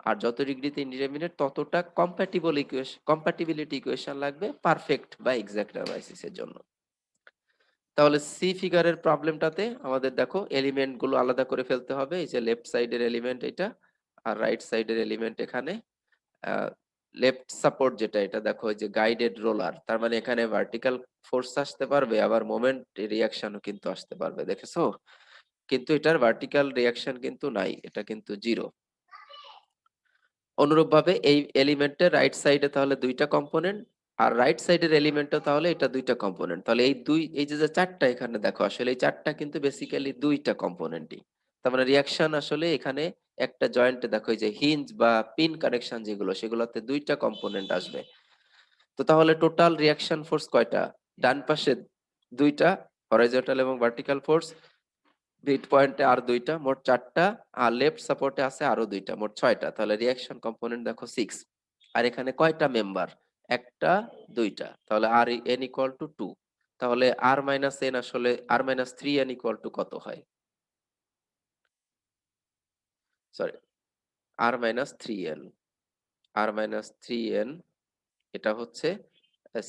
আর যত ডিগ্রিতে ইনডিটারমিনেট ততটা কম্প্যাটিবিলিটি ইকুয়েশন লাগবে পারফেক্ট বা এক্সাক্ট অ্যানালাইসিসের জন্য। তাহলে সি ফিগারের প্রবলেমটাতে আমাদের দেখো এলিমেন্ট গুলো আলাদা করে ফেলতে হবে। এই যে লেফট সাইডের এলিমেন্ট এটা, আর রাইট সাইডের এলিমেন্ট এখানে। লেফট সাপোর্ট যেটা, এটা দেখো এই যে গাইডেড রোলার, তার মানে এখানে ভার্টিক্যাল ফোর্স আসতে পারবে, আবার মোমেন্ট রিয়াকশনও কিন্তু আসতে পারবে, দেখেছো? কিন্তু এটার ভার্টিক্যাল রিয়াকশন কিন্তু নাই, এটা কিন্তু জিরো। অনুরূপভাবে এই এলিমেন্টের রাইট সাইডে তাহলে দুইটা কম্পোনেন্ট, আর রাইট সাইডের এলিমেন্টও তাহলে এটা দুইটা কম্পোনেন্ট। তাহলে এই যে চারটা এখানে দেখো, আসলে এই চারটা কিন্তু বেসিক্যালি দুইটা কম্পোনেন্টই। তার মানে রিয়াকশন আসলে এখানে একটা জয়েন্টে দেখো এই যে হিঞ্জ বা পিন কানেকশন যেগুলো, সেগুলোতে দুইটা কম্পোনেন্ট আসবে। তো তাহলে টোটাল রিয়াকশন ফোর্স কয়টা? ডান পাশে দুইটা হরাইজন্টাল এবং ভার্টিক্যাল ফোর্স, মিড পয়েন্টে আর দুইটা, মোট চারটা, আর লেফট সাপোর্টে আছে আরো দুইটা, মোট ছয়টা। তাহলে রিয়াকশন কম্পোনেন্ট দেখো 6। আর এখানে কয়টা মেম্বার? একটা, দুইটা। তাহলে আর এন ইকুয়াল টু 2। তাহলে আর মাইনাস এন আসলে আর মাইনাস 3n ইকুয়াল টু কত হয়? সরি, আর মাইনাস 3n, আর মাইনাস 3n এটা হচ্ছে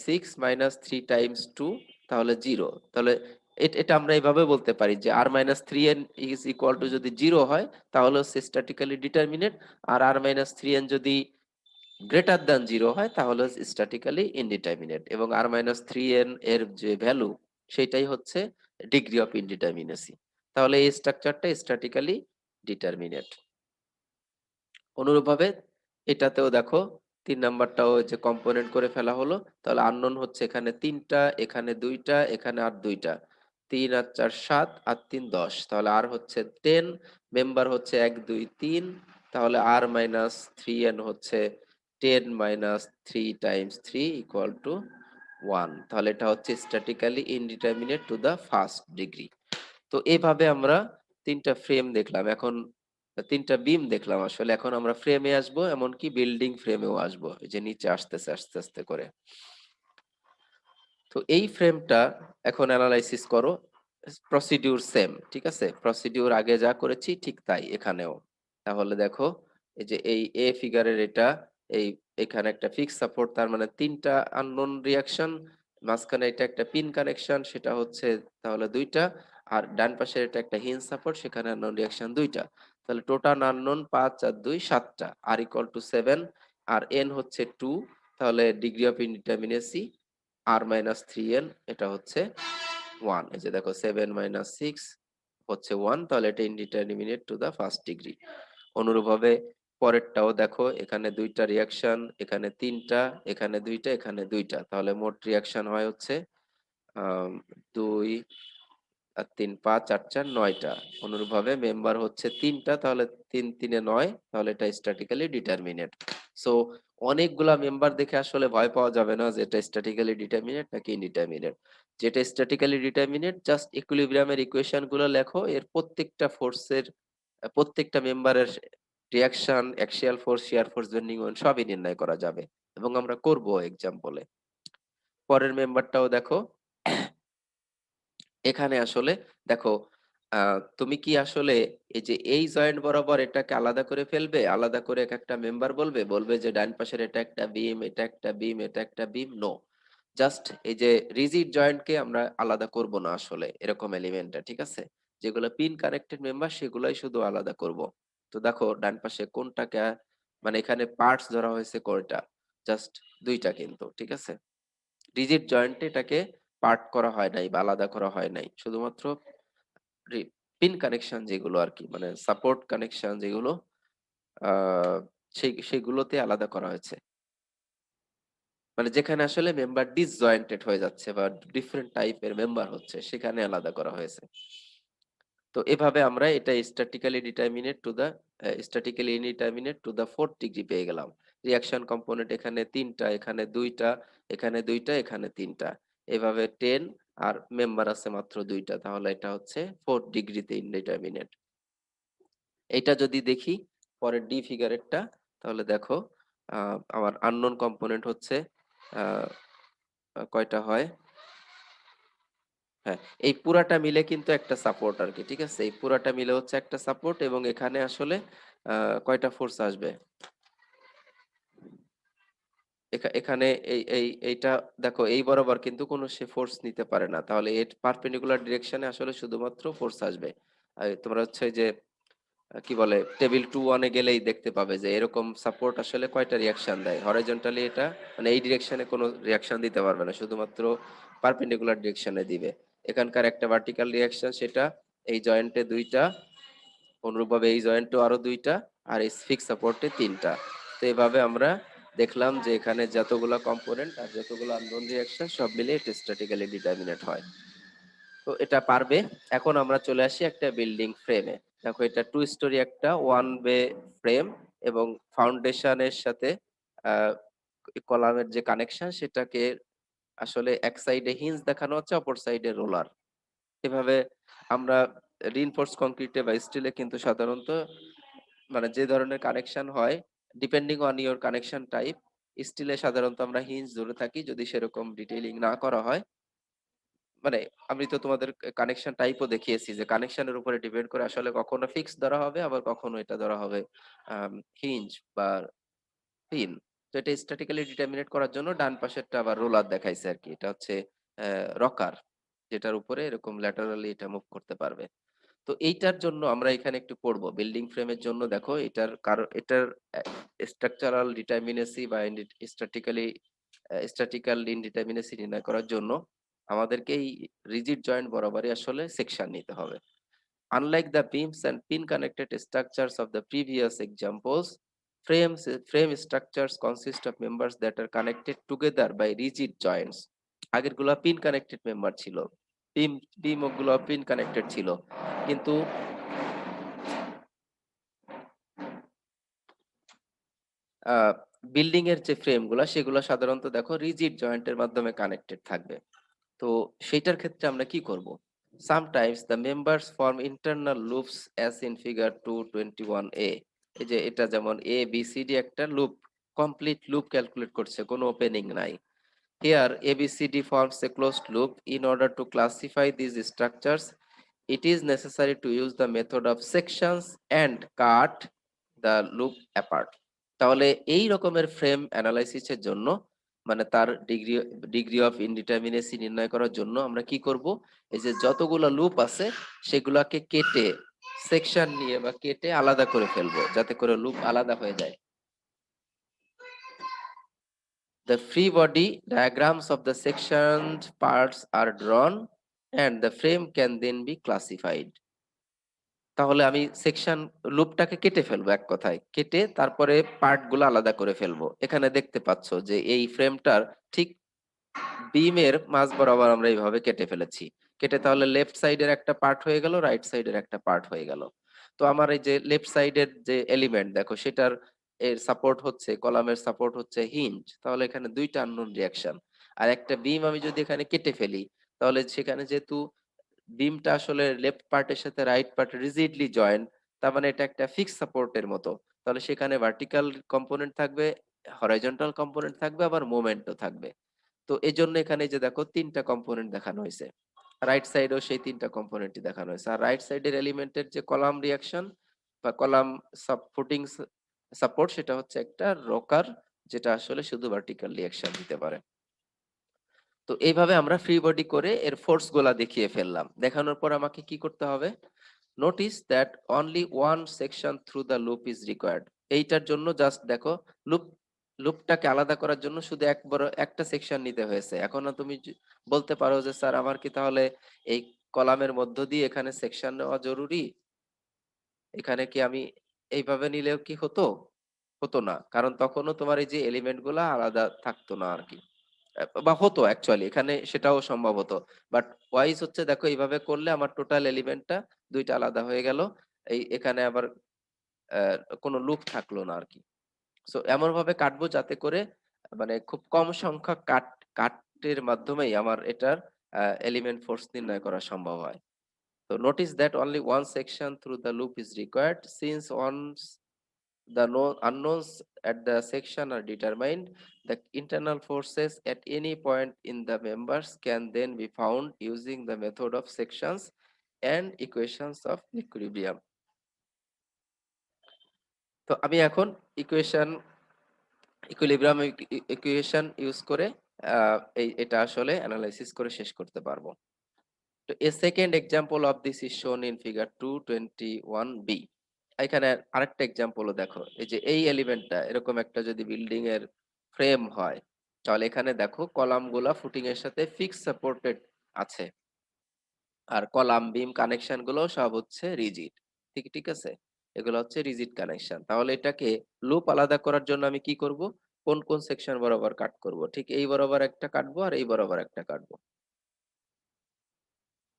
6 মাইনাস 3 টাইমস 2, তাহলে 0। তাহলে এটা আমরা এইভাবে বলতে পারি যে R minus 3n is equal to যদি 0 হয় তাহলে হচ্ছে স্ট্যাটিক্যালি ডিটারমিনেট, আর আর মাইনাস 3n যদি গ্রেটার দ্যান 0 হয় তাহলে স্ট্যাটিক্যালি ইনডিটারমিনেট। এবং আর মাইনাস 3n এর যে ভ্যালু সেটাই হচ্ছে ডিগ্রি অফ ইনডিটারমিনেসি। তাহলে এই স্ট্রাকচারটা স্ট্যাটিক্যালি ডিটারমিনেট। অনুরূপভাবে এটাতেও দেখো 3 নাম্বারটাও যে কম্পোনেন্ট করে ফেলা হলো। তাহলে আননোন হচ্ছে এখানে 3টা, এখানে 2টা, এখানে আর 2টা। 3 আর 4 7 আর 3 10। তাহলে আর হচ্ছে 10, মেম্বার হচ্ছে 1 2 3। তাহলে আর মাইনাস 3n হচ্ছে 10 মাইনাস 3 টাইমস 3 ইকুয়াল টু 1। তাহলে এটা হচ্ছে statically indeterminate to the first degree. তো এভাবে আমরা তিনটা ফ্রেম দেখলাম, এখন তিনটা বিম দেখলাম আসলে। এখন আমরা ফ্রেমে আসবো, এমনকি বিল্ডিং ফ্রেমেও আসবো, এই যে নিচে আসতেছে আস্তে আস্তে করে। তো এই ফ্রেমটা এখন অ্যানালাইসিস করো। প্রসিডিউর সেম, ঠিক আছে? প্রসিডিউর আগে যা করেছি ঠিক তাই এখানেও। তাহলে দেখো এই যে এই এ ফিগারের এটা, এই এখানে একটা ফিক্স সাপোর্ট, তার মানে তিনটা আননোন রিয়াকশন, মাঝখানে এটা একটা পিন কানেকশন, সেটা হচ্ছে তাহলে দুইটা, আর ডান পাশে এটা একটা হিঞ্জ সাপোর্ট, সেখানে আননোন রিয়াকশন দুইটা। তাহলে টোটাল আননোন 5 আর 2 7টা, আর ইকুয়াল টু 7, আর এন হচ্ছে 2। তাহলে degree of indeterminacy R minus 3n এটা হচ্ছে 1। এই যে দেখো 7 মাইনাস 6 হচ্ছে 1। তাহলে এটা indeterminate to the first degree. অনুরূপভাবে পরেরটাও দেখো, এখানে দুইটা রিয়াকশন, এখানে তিনটা, এখানে দুইটা, এখানে দুইটা। তাহলে মোট রিয়াকশন হয় হচ্ছে 2 আর 3 5 4 4 9টা। অনুরূপভাবে মেম্বার হচ্ছে 3টা, তাহলে 3 3 এ 9। তাহলে এটা স্ট্যাটিক্যালি ডিটারমিনেট। সো অনেকগুলা মেম্বার দেখে আসলে ভয় পাওয়া যাবে না যে এটা স্ট্যাটিক্যালি ডিটারমিনেট নাকি ইনডিটারমিনেট। যেটা স্ট্যাটিক্যালি ডিটারমিনেট জাস্ট ইকুইলিব্রিয়ামের ইকুয়েশন গুলো লেখো, এর প্রত্যেকটা ফোর্সের প্রত্যেকটা মেম্বারের reaction, axial force, shear force, bending moment সবই নির্ণয় করা যাবে, এবং আমরা করব এক্সাম্পলে। পরের মেম্বারটাও দেখো, এখানে আসলে দেখো তুমি কি আসলে এই যে এই জয়েন্ট বরাবর এটাকে আলাদা করে ফেলবে, আলাদা করে এক একটা মেম্বার বলবে যে ডান পাশের এটা একটা বিম, এটা একটা বিম, এটা একটা বিম? নো, জাস্ট এই যে রিজিড জয়েন্টকে আমরা আলাদা করব না আসলে, এরকম এলিমেন্টটা, ঠিক আছে? যেগুলো পিন কানেক্টেড মেম্বার সেগুলাই শুধু আলাদা করব। তো দেখো ডান পাশে কোনটাকে, মানে এখানে পার্টস ধরা হয়েছে কয়টা? জাস্ট দুইটা কিন্তু, ঠিক আছে? রিজিড জয়েন্টে এটাকে পার্ট করা হয় নাই বা আলাদা করা হয় নাই, শুধুমাত্র পিন কানেকশন যেগুলো আর কি, মানে সাপোর্ট কানেকশন যেগুলো, আহ সেগুলোতে আলাদা করা হয়েছে। মানে যেখানে আসলে মেম্বার ডিসজয়েন্টেড হয়ে যাচ্ছে বা ডিফারেন্ট টাইপের মেম্বার হচ্ছে, সেখানে আলাদা করা হয়েছে। তো এভাবে আমরা এটা statically indeterminate to the fourth degree পেয়ে গেলাম। রিয়াকশন কম্পোনেন্ট এখানে 3টা, এখানে 2টা, এখানে 2টা, এখানে 3টা, এভাবে 10, আর মেম্বার আছে মাত্র 2টা। তাহলে এটা হচ্ছে ফোর্থ ডিগ্রিতে ইনডিটারমিনেট। এটা যদি দেখি পরের ডি ফিগারেরটা, তাহলে দেখো আমার আননোন কম্পোনেন্ট হচ্ছে আহ কয়টা হয়? হ্যাঁ, এই পুরাটা মিলে কিন্তু একটা সাপোর্ট আর কি, ঠিক আছে? এই পুরাটা মিলে হচ্ছে একটা সাপোর্ট, এবং এখানে আসলে কয়টা ফোর্স আসবে? এখানে এইটা দেখো, এই বরাবর কিন্তু কোনো সে ফোর্স নিতে পারে না, তাহলে এর পারপেন্ডিকুলার ডিরেকশনে আসলে শুধুমাত্র ফোর্স আসবে। আর তোমরা হচ্ছে যে কি বলে, টেবিল 2-1 গেলেই দেখতে পাবে যে এরকম সাপোর্ট আসলে কয়টা রিয়াকশন দেয় হরাইজন্টালি। এটা মানে এই ডিরেকশনে কোনো রিয়াকশন দিতে পারবে না, শুধুমাত্র পারপেন্ডিকুলার ডিরেকশনে দিবে। এখানকার একটা ভার্টিক্যাল রিয়াকশন, সেটা এই জয়েন্টে 2টা, অনুরূপভাবে এই জয়েন্টে আরো 2টা, আর এই ফিক্স সাপোর্টে 3টা। তো এইভাবে আমরা দেখলাম যে এখানে যতগুলো কম্পোনেন্ট আর যতগুলো আননোন রিয়াকশন সব মিলে এটা স্ট্যাটিক্যালি ডিটারমিনেট হয়। তো এটা পারবে। এখন আমরা চলে আসি একটা বিল্ডিং ফ্রেমে। দেখো, এটা 2 স্টোরি একটা 1 ওয়ে ফ্রেম, এবং ফাউন্ডেশনের সাথে কলামের যে কানেকশন সেটাকে আসলে এক সাইডে হিঞ্জ দেখানো হচ্ছে, অপর সাইডে রোলার। এভাবে আমরা রিইনফোর্স কংক্রিটে বা স্টিলে কিন্তু সাধারণত মানে যে ধরনের কানেকশন হয়, depending on your connection type, স্টিলে সাধারণত আমরা হিঞ্জ ধরে থাকি যদি সেরকম ডিটেইলিং না করা হয়। মানে আমি তো তোমাদের কানেকশন টাইপও দেখিয়েছি যে কানেকশনের উপরে ডিপেন্ড করে আসলে কখনো ফিক্স ধরা হবে, আবার কখনো এটা ধরা হবে হিঞ্জ বা পিন। তো এটা স্ট্যাটিক্যালি ডিটারমিনেট করার জন্য ডান পাশেরটা আবার রোলার দেখাইছে আর কি। এটা হচ্ছে রকার, যেটার উপরে এরকম ল্যাটারালি এটা মুভ করতে পারবে। তো এইটার জন্য আমরা এখানে একটু পড়বো বিল্ডিং ফ্রেমের জন্য। দেখো, এটার কারণ, এটার স্ট্রাকচারাল ডিটারমিনেসি বা স্ট্যাটিক্যাল ইনডিটারমিনেসি নির্ণয় করার জন্য আমাদেরকে এই রিজিড জয়েন্ট বরাবরই আসলে সেকশন নিতে হবে। Unlike the beams and pin-connected structures of the previous examples, frame structures consist of members that are connected together by rigid joints. আগেরগুলো পিন কানেক্টেড মেম্বার ছিল, বিম ওগুলো পিন কানেক্টেড ছিল, কিন্তু building এর যে ফ্রেম গুলা সেগুলো সাধারণত দেখো রিজিড জয়েন্টের মাধ্যমে কানেক্টেড থাকবে। তো সেইটার ক্ষেত্রে আমরা কি করব? Sometimes the members form internal loops as in figure 221a. এই যে এটা যেমন এ বি সি ডি একটা লুপ, কমপ্লিট লুপ ক্যালকুলেট করছে, কোনো ওপেনিং নাই। Here ABCD forms a closed loop. In order to classify these structures, it is necessary to use the method of sections and cut the loop apart. তাহলে এই রকমের frame অ্যানালাইসিসের জন্য, মানে তার degree of ইনডিটারমিনেসি নির্ণয় করার জন্য আমরা কি করব? এই যে যতগুলো লুপ আছে সেগুলাকে কেটে, সেকশন নিয়ে বা কেটে আলাদা করে ফেলবো, যাতে করে লুপ আলাদা হয়ে যায়। The free body diagrams of the sectioned parts are drawn and the frame can then be classified. তাহলে আমি সেকশন লুপটাকে কেটে ফেলবো, এক কথায় কেটে তারপরে পার্ট গুলো আলাদা করে ফেলবো। এখানে দেখতে পাচ্ছ যে এই ফ্রেমটার ঠিক বিমের মাঝ বরাবর আমরা এইভাবে কেটে ফেলেছি। কেটে তাহলে লেফট সাইডের একটা পার্ট হয়ে গেল, রাইট সাইডের একটা পার্ট হয়ে গেল। তো আমার এই যে লেফট সাইডের যে এলিমেন্ট দেখো, সেটার এর সাপোর্ট হচ্ছে, কলামের সাপোর্ট হচ্ছে হিঞ্জ। তাহলে এখানে 2টা আননোন রিয়াকশন। আর একটা বিম আমি যদি এখানে কেটে ফেলি, তাহলে সেখানে যেহেতু বিমটা আসলে লেফট পার্টের সাথে রাইট পার্ট রিজিডলি জয়েন্ট, তার মানে এটা একটা ফিক্স সাপোর্টের মতো। তাহলে সেখানে ভার্টিক্যাল কম্পোনেন্ট থাকবে, হরাইজন্টাল কম্পোনেন্ট থাকবে, আবার মোমেন্টও থাকবে। তো এজন্য এখানে যে দেখো 3টা কম্পোনেন্ট দেখানো হয়েছে, রাইট সাইডেও সেই 3টা কম্পোনেন্টই দেখানো হয়েছে। আর রাইট সাইডের এলিমেন্টের যে কলাম রিয়াকশন বা কলাম সাপোর্টিং সাপোর্ট, সেটা হচ্ছে একটা রকার, যেটা আসলে শুধু ভার্টিক্যাল রিয়াকশন দিতে পারে। তো এইভাবে আমরা ফ্রি বডি করে এর ফোর্স গুলা দেখিয়ে ফেললাম। দেখানোর পর আমাকে কি করতে হবে? Notice that only one section through the loop is required. এইটার জন্য জাস্ট দেখো, লুপটাকে আলাদা করার জন্য শুধু একটা সেকশন নিতে হয়েছে। এখনো তুমি বলতে পারো যে স্যার, আমার কি তাহলে এই কলামের মধ্য দিয়ে এখানে সেকশন নেওয়া জরুরি? এখানে কি আমি এইভাবে নিলেও কি হতো? হতো না, কারণ তখনও তোমার এই যে এলিমেন্ট গুলা আলাদা থাকতো না আর কি। বা হতো অ্যাকচুয়ালি, এখানে সেটাও সম্ভব হতো। বাট ওয়াইজ হচ্ছে, দেখো এইভাবে করলে আমার টোটাল এলিমেন্টটা 2টা আলাদা হয়ে গেল। এখানে আবার কোনো লুপ থাকলো না আরকি। সো এমন ভাবে কাটবো যাতে করে মানে খুব কম সংখ্যক কাটের মাধ্যমেই আমার এটার এলিমেন্ট ফোর্স নির্ণয় করা সম্ভব হয়। So notice that only one section through the loop is required. Since the unknowns at the section are determined, the internal forces at any point in the members can then be found using the method of sections and equations of equilibrium. তো আমি এখন equilibrium equation use করে এটা আসলে analysis করে শেষ করতে পারবো। তো a second example of this is shown in figure 221b. এখানে আরেকটা এক্সাম্পলও দেখো, এই যে এই এলিমেন্টটা এরকম একটা যদি বিল্ডিং এর ফ্রেম হয়, তাহলে এখানে দেখো কলাম গুলা ফুটিং এর সাথে ফিক্স সাপোর্টেড আছে, আর কলাম বিম কানেকশন গুলো সব হচ্ছে রিজিড। ঠিক আছে, এগুলো হচ্ছে রিজিড কানেকশন। তাহলে এটাকে লুপ আলাদা করার জন্য আমি কি করব, কোন কোন সেকশন বরাবর কাট করব, ঠিক এই বরাবর একটা কাটবো আর এই বরাবর একটা কাটবো,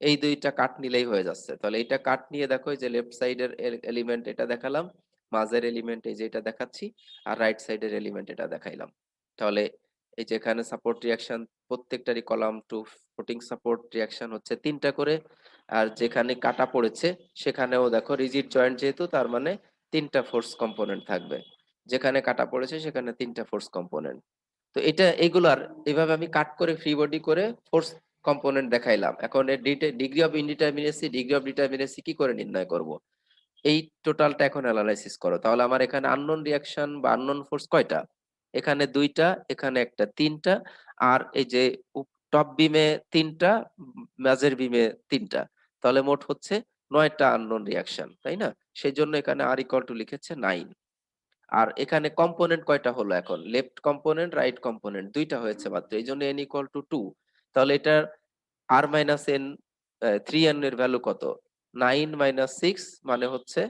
এই দুইটা কাট নিলেই হয়ে যাচ্ছে। তাহলে এটা কাট নিয়ে দেখো, এই যে লেফট সাইডের এলিমেন্ট এটা দেখালাম, মাঝের এলিমেন্ট এই যে এটা দেখাচ্ছি, আর রাইট সাইডের এলিমেন্ট এটা দেখাইলাম। তাহলে এই যে এখানে সাপোর্ট রিঅ্যাকশন প্রত্যেকটারই column to footing support reaction হচ্ছে 3টা করে, আর যেখানে কাটা পড়েছে সেখানেও দেখো রিজিড জয়েন্ট যেহেতু, তার মানে 3টা ফোর্স কম্পোনেন্ট থাকবে, যেখানে কাটা পড়েছে সেখানে 3টা ফোর্স কম্পোনেন্ট। তো এটা এগুলার এভাবে আমি কাট করে ফ্রি বডি করে ফোর্স কম্পোনেন্ট দেখাইলাম। এখন এর ডিগ্রি অফ ইনডিটারমিনেসি, ডিগ্রি অফ ডিটারমিনেসি কি করে নির্ণয় করব, এই টোটালটা এখন অ্যানালাইসিস করো। তাহলে আমার এখানে আননোন রিঅ্যাকশন বা আননোন ফোর্স কয়টা, এখানে 2টা, এখানে একটা, 3টা, আর এই যে টপ বিমে 3টা, মাঝের বিমে 3টা, তাহলে মোট হচ্ছে 9টা আননোন রিঅ্যাকশন, তাই না? সেই জন্য এখানে আর ইকুয়াল টু লিখেছে 9। আর এখানে কম্পোনেন্ট কয়টা হলো, এখন লেফট কম্পোনেন্ট রাইট কম্পোনেন্ট 2টা হয়েছে মাত্র, এই জন্য n ইকুয়াল টু 2। তাহলে এটার r মাইনাস n 3n এর ভ্যালু কত, 9 মাইনাস 6 মানে হচ্ছে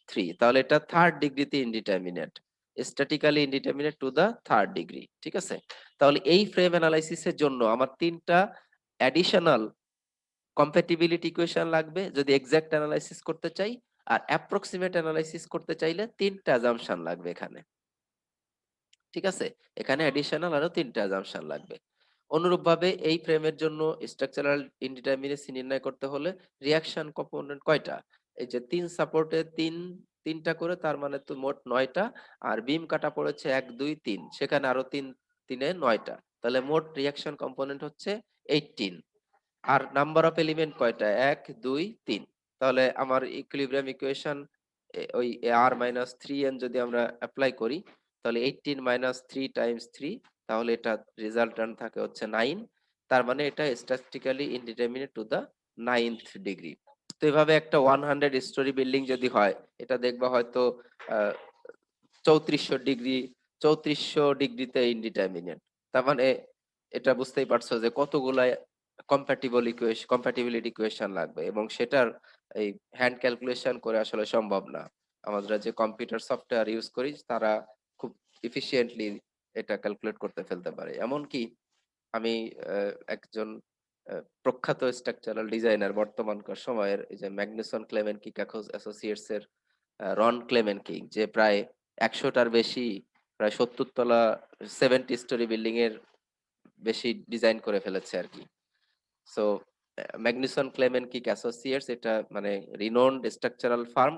3। তাহলে এটা থার্ড ডিগ্রিতে indeterminate, statically indeterminate to the third degree. ঠিক আছে, তাহলে এই ফ্রেম অ্যানালাইসিসের জন্য আমার 3টা অ্যাডিশনাল কম্প্যাটিবিলিটি ইকুয়েশন লাগবে যদি এক্সাক্ট অ্যানালাইসিস করতে চাই, আর অ্যাপ্রক্সিমেট অ্যানালাইসিস করতে চাইলে 3টা অ্যাজাম্পশন লাগবে এখানে। ঠিক আছে, এখানে অ্যাডিশনাল আরো 3টা অ্যাজাম্পশন লাগবে। অনুরূপভাবে এই ফ্রেমের জন্য স্ট্রাকচারাল ইনডিটারমিনেসি নির্ণয় করতে হলে রিঅ্যাকশন কম্পোনেন্ট কয়টা, এই যে 3 সাপোর্টে 3টা করে, তার মানে তো মোট 9টা, আর বিম কাটা পড়েছে 1 2 3, সেখানে আরো 3 3 এ 9টা, তাহলে মোট রিঅ্যাকশন কম্পোনেন্ট হচ্ছে 18। আর নাম্বার অফ এলিমেন্ট কয়টা, 1 2 3। তাহলে আমার ইকুইলিব্রিয়াম ইকুয়েশন ওই r মাইনাস 3n যদি আমরা অ্যাপ্লাই করি, তাহলে 18 মাইনাস 3 টাইমস 3, তাহলে এটা রেজাল্টেন্ট থাকে হচ্ছে 9। তার মানে এটা statistically indeterminate to the 9th degree. তো এভাবে একটা 100 স্টোরি বিল্ডিং যদি হয়, এটা দেখবা হয়তো 3400 ডিগ্রি, 3400 ডিগ্রিতে ইনডিটারমিনেট। তার মানে এটা বুঝতেই পারছো যে কতগুলা কম্প্যাটিবিলিটি ইকুয়েশন লাগবে, এবং সেটার এই হ্যান্ড ক্যালকুলেশন করে আসলে সম্ভব না। আমরা যে কম্পিউটার সফটওয়্যার ইউজ করি তারা খুব এফিশিয়েন্টলি এটা ক্যালকুলেট করতে ফেলতে পারে। এমনকি আমি একজন প্রখ্যাত স্ট্রাকচারাল ডিজাইনার বর্তমানকার সময়ের, এই যে ম্যাগনুসন ক্লেমেনকিক অ্যাসোসিয়েটস এর রন ক্লেমেনকিক, যে প্রায় 100টার বেশি, প্রায় 70 তলা 70 স্টোরি বিল্ডিং এর বেশি ডিজাইন করে ফেলেছে আর কি। সো ম্যাগনুসন ক্লেমেনকিক অ্যাসোসিয়েটস এটা মানে renowned structural firm.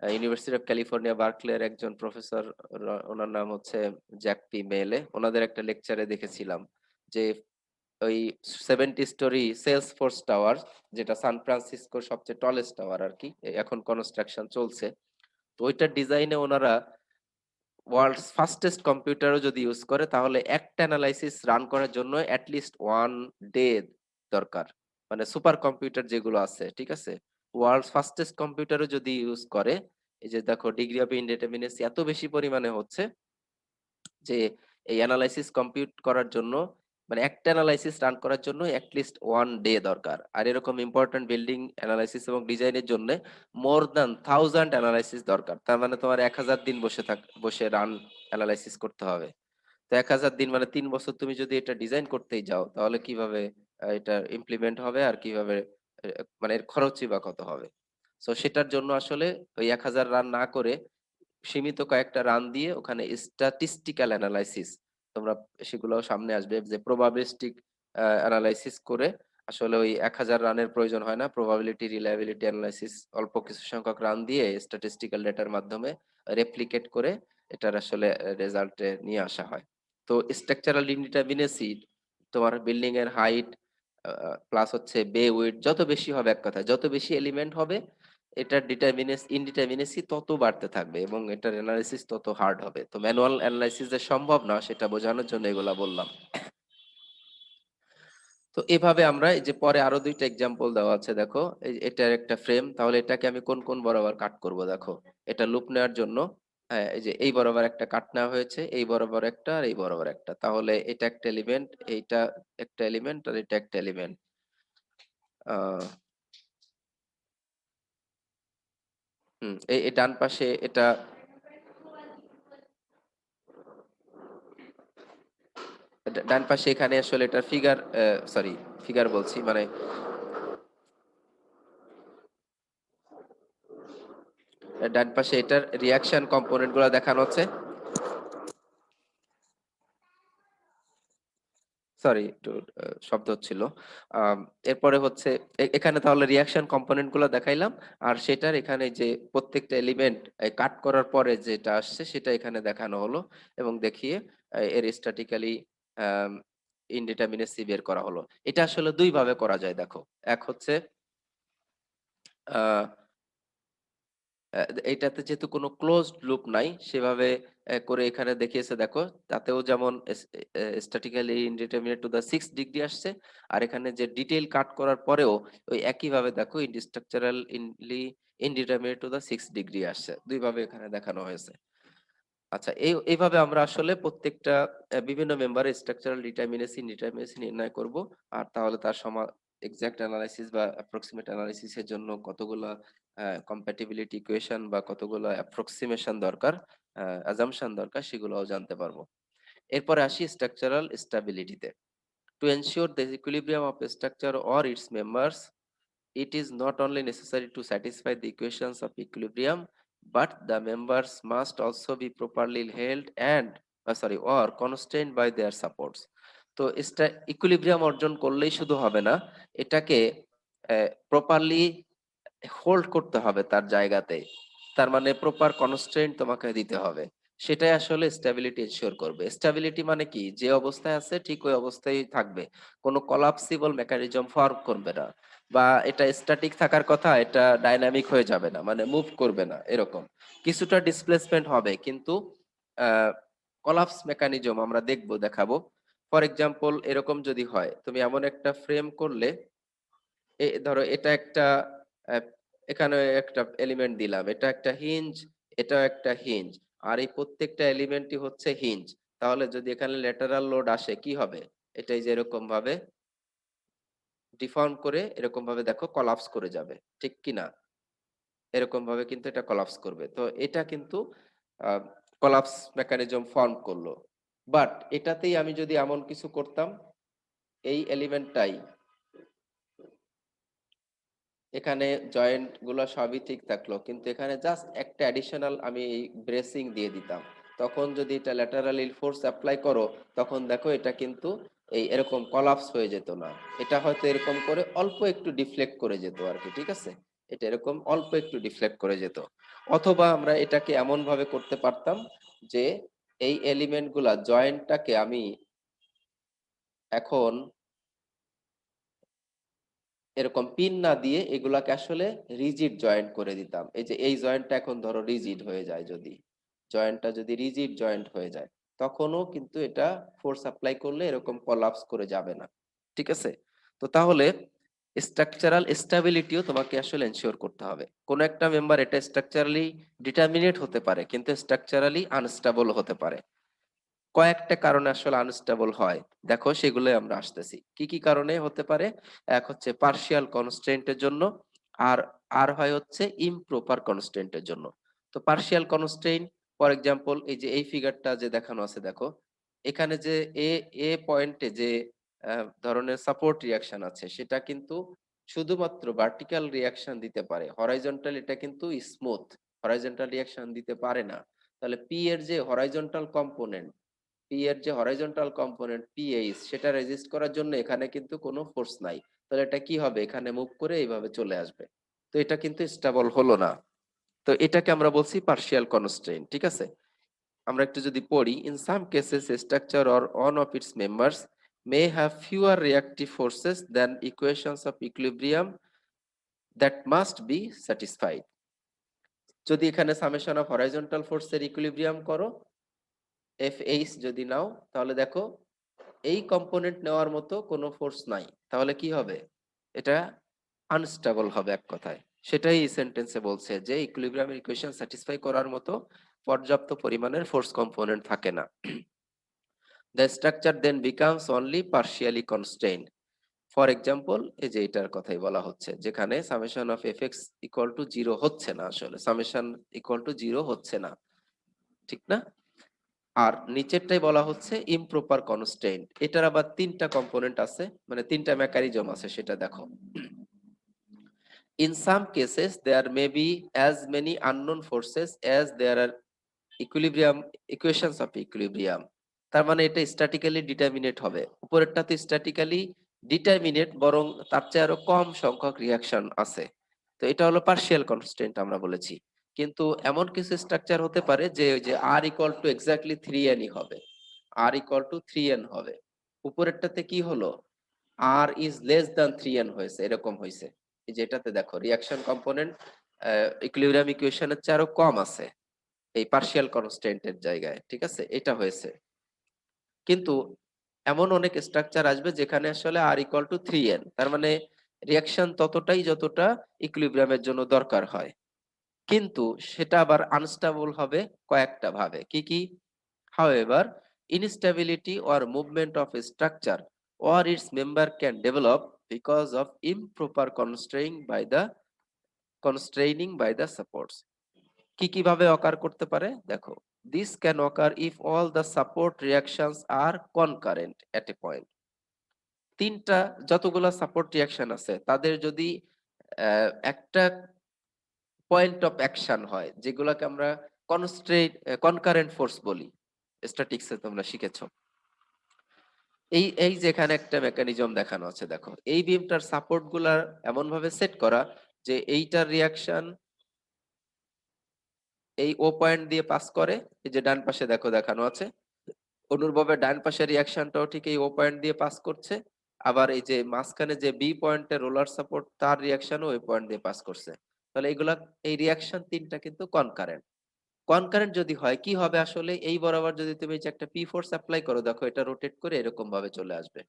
University of California বার্কলের একজন প্রফেসর, ওনার নাম হচ্ছে জ্যাক পি মেলে। ওনাদের একটা লেকচারে দেখেছিলাম যে ওই 70 স্টোরি সেলস ফোর্স টাওয়ার, যেটা সান ফ্রান্সিসকোর সবচেয়ে টলেস্ট টাওয়ার আর কি, এখন কনস্ট্রাকশন চলছে। তো ওইটার ডিজাইনে ওনারা ওয়ার্ল্ডস ফাস্টেস্ট কম্পিউটারও যদি ইউজ করে, তাহলে একটা অ্যানালাইসিস রান করার জন্য অ্যাটলিস্ট 1 ডে দরকার। মানে সুপার কম্পিউটার যেগুলো আছে, ঠিক আছে, ওয়ার্ল্ডস ফাস্টেস্ট কম্পিউটারও যদি ইউজ করে, এই যে দেখো ডিগ্রি অফ ইনডিটারমিনেসি এত বেশি পরিমাণে হচ্ছে যে এই অ্যানালাইসিস কম্পিউট করার জন্য, মানে একটা অ্যানালাইসিস রান করার জন্য অ্যাটলিস্ট 1 ডে দরকার। আর এরকম ইম্পর্টেন্ট বিল্ডিং অ্যানালাইসিস এবং ডিজাইনের জন্য মোর দ্যান 1000 অ্যানালাইসিস দরকার। তার মানে তোমার 1000 দিন বসে রান অ্যানালাইসিস করতে হবে। তো 1000 দিন মানে 3 বছর তুমি যদি এটা ডিজাইন করতেই যাও, তাহলে কিভাবে এটা ইমপ্লিমেন্ট হবে, আর কিভাবে মানে এর খরচই বা কত হবে। সো সেটার জন্য আসলে ওই 1000 রান না করে সীমিত কয়েকটা রান দিয়ে ওখানে স্ট্যাটিস্টিক্যাল অ্যানালাইসিস, তোমরা সেগুলো সামনে আসবে, যে প্রবাবিলিস্টিক অ্যানালাইসিস করে আসলে ওই 1000 রানের প্রয়োজন হয় না, প্রবাবিলিটি রিলায়েবিলিটি অ্যানালাইসিস অল্প কিছু সংখ্যক রান দিয়ে স্ট্যাটিস্টিক্যাল ডেটার মাধ্যমে রেপ্লিকেট করে এটার আসলে রেজাল্টে নিয়ে আসা হয়। তো স্ট্রাকচারাল ইনডিটারমিনেসি তোমার বিল্ডিং এর হাইট প্লাস হচ্ছে বে উইডথ যত বেশি হবে, এক কথায় যত বেশি এলিমেন্ট হবে এটার ইনডিটারমিনেসি তত বাড়তে থাকবে এবং এটার অ্যানালাইসিস তত হার্ড হবে। তো ম্যানুয়াল অ্যানালাইসিস যে সম্ভব না সেটা বোঝানোর জন্য এগুলা বললাম। তো এভাবে আমরা এই যে পরে আরো দুইটা এক্সাম্পল দেওয়া আছে, দেখো এটার একটা ফ্রেম, তাহলে এটাকে আমি কোন কোন বরাবর কাট করব, দেখো এটা লুপ নেওয়ার জন্য। হ্যাঁ, এই যে এই বরাবর একটা কাট নেওয়া হয়েছে, এই বরাবর একটা আর এই বরাবর একটা, তাহলে এটা একটা এলিমেন্ট, এইটা একটা এলিমেন্ট আর এটা একটা এলিমেন্ট। এই ডান পাশে এটা ডান পাশে এখানে আসলে এটা ফিগার, সরি ফিগার বলছি মানে ডান পাশে এটার রিয়াকশন কম্পোনেন্ট গুলো দেখানো হচ্ছে। সরি একটু শব্দ হচ্ছিল। এরপরে হচ্ছে এখানে তাহলে রিয়াকশন কম্পোনেন্ট গুলো দেখাইলাম, আর সেটার এখানে যে প্রত্যেকটা এলিমেন্ট কাট করার পরে যেটা আসছে সেটা এখানে দেখানো হলো এবং দেখিয়ে এর স্ট্যাটিক্যালি ইনডিটারমিনেসি বের করা হলো। এটা আসলে দুই ভাবে করা যায়, দেখো এক হচ্ছে আহ এইটাতে যেহেতু কোনো ক্লোজড লুপ নাই সেভাবে করে এখানে দেখিয়েছে, দেখো তাতেও যেমন statically indeterminate to the 6 degree আসছে, আর এখানে যে ডিটেইল কাট করার পরেও ওই একই ভাবে দেখো structural indeterminate to the 6 degree আসছে, দুই ভাবে এখানে দেখানো হয়েছে। আচ্ছা, এইভাবে আমরা আসলে প্রত্যেকটা বিভিন্ন মেম্বারে স্ট্রাকচারাল ডিটারমিনেসি নির্ণয় করব। আর তাহলে তার এক্সাক্ট অ্যানালাইসিস বা অ্যাপ্রক্সিমেট অ্যানালাইসিসের জন্য কতগুলা কম্প্যাটিবিলিটি ইকুয়েশন বা কতগুলা অ্যাপ্রক্সিমেশন দরকার, অ্যাজাম্পশন দরকার, সেগুলোও জানতে পারবো। এরপরে আসি স্ট্রাকচারাল স্টেবিলিটিতে। To ensure the equilibrium of structure or its members, it is not only necessary to satisfy the equations of equilibrium, but the members must also be properly held and or constrained by their supports. তো equilibrium অর্জন করলেই শুধু হবে না, এটাকে properly hold করতে হবে তার জায়গাতে, তার মানে প্রপার কনস্ট্রেন্ট তোমাকে দিতে হবে, সেটাই আসলে স্টেবিলিটি এনশিওর করবে। স্টেবিলিটি মানে কি, যে অবস্থায় আছে ঠিক ওই অবস্থায় থাকবে, কোনো কলাপসিবল মেকানিজম ফর্ম করবে না, বা এটা স্ট্যাটিক থাকার কথা এটা ডাইনামিক হয়ে যাবে না, মানে মুভ করবে না, এরকম কিছুটা ডিসপ্লেসমেন্ট হবে কিন্তু কলাপস মেকানিজম আমরা দেখাবো। ফর এক্সাম্পল এরকম যদি হয়, তুমি এমন একটা ফ্রেম করলে, ধরো এটা একটা এখানে একটা এলিমেন্ট দিলাম, এটা একটা হিঞ্জ, এটা একটা হিঞ্জ, আর এই প্রত্যেকটা এলিমেন্টই হচ্ছে হিঞ্জ, তাহলে যদি এখানে ল্যাটারাল লোড আসে কি হবে, এটাই যে এরকম ভাবে ডিফর্ম করে এরকম ভাবে দেখো কলাপস করে যাবে, ঠিক কি না? এরকম ভাবে কিন্তু এটা কলাপস করবে। তো এটা কিন্তু কলাপস মেকানিজম ফর্ম করলো। বাট এটাতেই আমি যদি এমন কিছু করতাম, এই এলিমেন্টটাই এখানে জয়েন্ট গুলো সবই ঠিক থাকলো, কিন্তু এখানে জাস্ট একটা অ্যাডিশনাল আমি এই ব্রেসিং দিয়ে দিতাম, তখন যদি এটা ল্যাটারালি ফোর্স অ্যাপ্লাই করো, তখন দেখো এটা কিন্তু এই এরকম কলাপস হয়ে যেত না, এটা হয়তো এরকম করে অল্প একটু ডিফ্লেক্ট করে যেত আর কি, ঠিক আছে, এটা এরকম অল্প একটু ডিফ্লেক্ট করে যেত। অথবা আমরা এটাকে এমন ভাবে করতে পারতাম যে এই এলিমেন্ট গুলা জয়েন্টটাকে আমি এখন এরকম পিন না দিয়ে এগুলাকে আসলে রিজিড জয়েন্ট করে দিতাম। এই যে এই জয়েন্টটা এখন ধরো রিজিড হয়ে যায়, যদি জয়েন্টটা যদি রিজিড জয়েন্ট হয়ে যায়, তখনও কিন্তু এটা ফোর্স অ্যাপ্লাই করলে এরকম কোলাপস করে যাবে না, ঠিক আছে। তো তাহলে স্ট্রাকচারাল স্টেবিলিটিও তোমাকে আসলে এনশিওর করতে হবে। কোন একটা মেম্বার এটা স্ট্রাকচারালি ডিটারমিনেট হতে পারে কিন্তু স্ট্রাকচারালি আনস্টেবল হতে পারে। কয়েকটা কারণে আসলে আনস্টেবল হয়, দেখো সেগুলো আমরা আসতেছি, কি কি কারণে হতে পারে। এক হচ্ছে পার্শিয়াল কনস্ট্রেন্টের জন্য, আর আর হয় হচ্ছে ইমপ্রপার কনস্ট্রেন্টের জন্য। তো পার্শিয়াল কনস্ট্রেন্ট, ফর এক্সাম্পল এই যে এই ফিগারটা যে দেখানো আছে, দেখো এখানে যে এ এ পয়েন্টে যে ধরনের সাপোর্ট রিয়াকশন আছে সেটা কিন্তু শুধুমাত্র ভার্টিক্যাল রিয়াকশন দিতে পারে, হরাইজন্টাল এটা কিন্তু স্মুথ, হরাইজন্টাল রিয়াকশন দিতে পারে না। তাহলে পি এর যে হরাইজন্টাল কম্পোনেন্ট, পি এর যে হরাইজন্টাল কম্পোনেন্ট পিএইচ, সেটা রেজিস্ট করার জন্য এখানে কিন্তু কোনো ফোর্স নাই, তাহলে এটা কি হবে, এখানে মুভ করে এইভাবে চলে আসবে, তো এটা কিন্তু স্টেবল হলো না। তো এটাকে আমরা বলছি পার্শিয়াল কনস্ট্রেইন, ঠিক আছে। আমরা একটু যদি পড়ি, in some cases structure or on of its members may have fewer reactive forces than equations of equilibrium that must be satisfied. যদি এখানে সামেশন অফ হরাইজন্টাল ফোর্সের ইকুইলিব্রিয়াম করো, এফএইচ যদি নাও, তাহলে দেখো এই কম্পোনেন্ট নেওয়ার মতো কোনো ফোর্স নাই, তাহলে কি হবে? এটা আনস্টেবল হবে এক কথায়। সেটাই এই সেন্টেন্সে বলছে যে ইকুইলিব্রিয়ামের ইকুয়েশন স্যাটিসফাই করার মতো পর্যাপ্ত পরিমাণের ফোর্স কম্পোনেন্ট থাকে না। The structure then becomes only partially constrained. For example, এই যে এটার কথাই বলা হচ্ছে, যেখানে summation of FX equal to 0 হচ্ছে না, আসলে সামেশন ইকুয়াল টু 0 হচ্ছে না, ঠিক না? আর নিচেরটাই বলা হচ্ছে ইমপ্রপার কনস্ট্রেইন্ট। এটার আবার তিনটা কম্পোনেন্ট আছে, মানে তিনটা মেকানিজম আছে, সেটা দেখো। In some cases there may be as many unknown forces as there are equations of equilibrium. তার মানে এটা স্ট্যাটিক্যালি ডিটারমিনেট হবে। উপরেরটা তো স্ট্যাটিক্যালি ডিটারমিনেট, বরং তার চেয়ে আরো কম সংখ্যক রিঅ্যাকশন আছে। তো এটা হলো পার্শিয়াল কনস্ট্রেন্ট আমরা বলেছি। কিন্তু এমন কিছু স্ট্রাকচার হতে পারে যে ওই যে r equal to exactly 3n ই হবে, r ইকুয়াল টু 3n হবে। উপরেরটাতে কি হলো, r is less than 3n হয়েছে, এরকম হয়েছে। এই যে এটাতে দেখো রিঅ্যাকশন কম্পোনেন্ট ইকুইলিব্রিয়াম ইকুয়েশনের চেয়ে আরো কম আছে এই পার্শিয়াল কনস্ট্যান্টের জায়গায়, ঠিক আছে, এটা হয়েছে। কিন্তু এমন অনেক স্ট্রাকচার আসবে যেখানে আসলে r ইকুয়াল টু 3n, তার মানে রিঅ্যাকশন ততটাই যতটা ইকুইলিব্রিয়ামের জন্য দরকার হয়, কিন্তু সেটা আবার আনস্টেবল হবে কয়েকটা ভাবে। কি কি? However, instability or movement of a structure or its member can develop because of improper constraining by the supports. কি কিভাবে অকার করতে পারে দেখো, this can occur if all the support reactions are concurrent at a point. তিনটা যতগুলা support reaction আছে তাদের যদি একটা পয়েন্ট অফ অ্যাকশন হয়, যেগুলোকে আমরা কনকারেন্ট ফোর্স বলি, স্ট্যাটিক্সে তোমরা শিখেছো। এই এই যে এখানে একটা মেকানিজম দেখানো আছে, দেখো এই বিমটার সাপোর্ট গুলা এমন ভাবে সেট করা যে এইটার রিঅ্যাকশন এই ও পয়েন্ট দিয়ে পাস করে, এই যে ডান পাশে দেখো দেখানো আছে, অনুরূপভাবে ডান পাশের রিঅ্যাকশনটাও ঠিক এই ও পয়েন্ট দিয়ে পাস করছে, আবার এই যে মাঝখানে যে বি পয়েন্টের রোলার সাপোর্ট তার রিঅ্যাকশনও ওই পয়েন্ট দিয়ে পাস করছে। তাহলে এগুলা এই রিঅ্যাকশন তিনটা কিন্তু কনকারেন্ট। কনকারেন্ট যদি হয় কি হবে, আসলে এই বরাবর যদি তুমি যে একটা পি ফোর্স অ্যাপ্লাই করো, দেখো এটা রোটেট করে এরকম ভাবে চলে আসবে,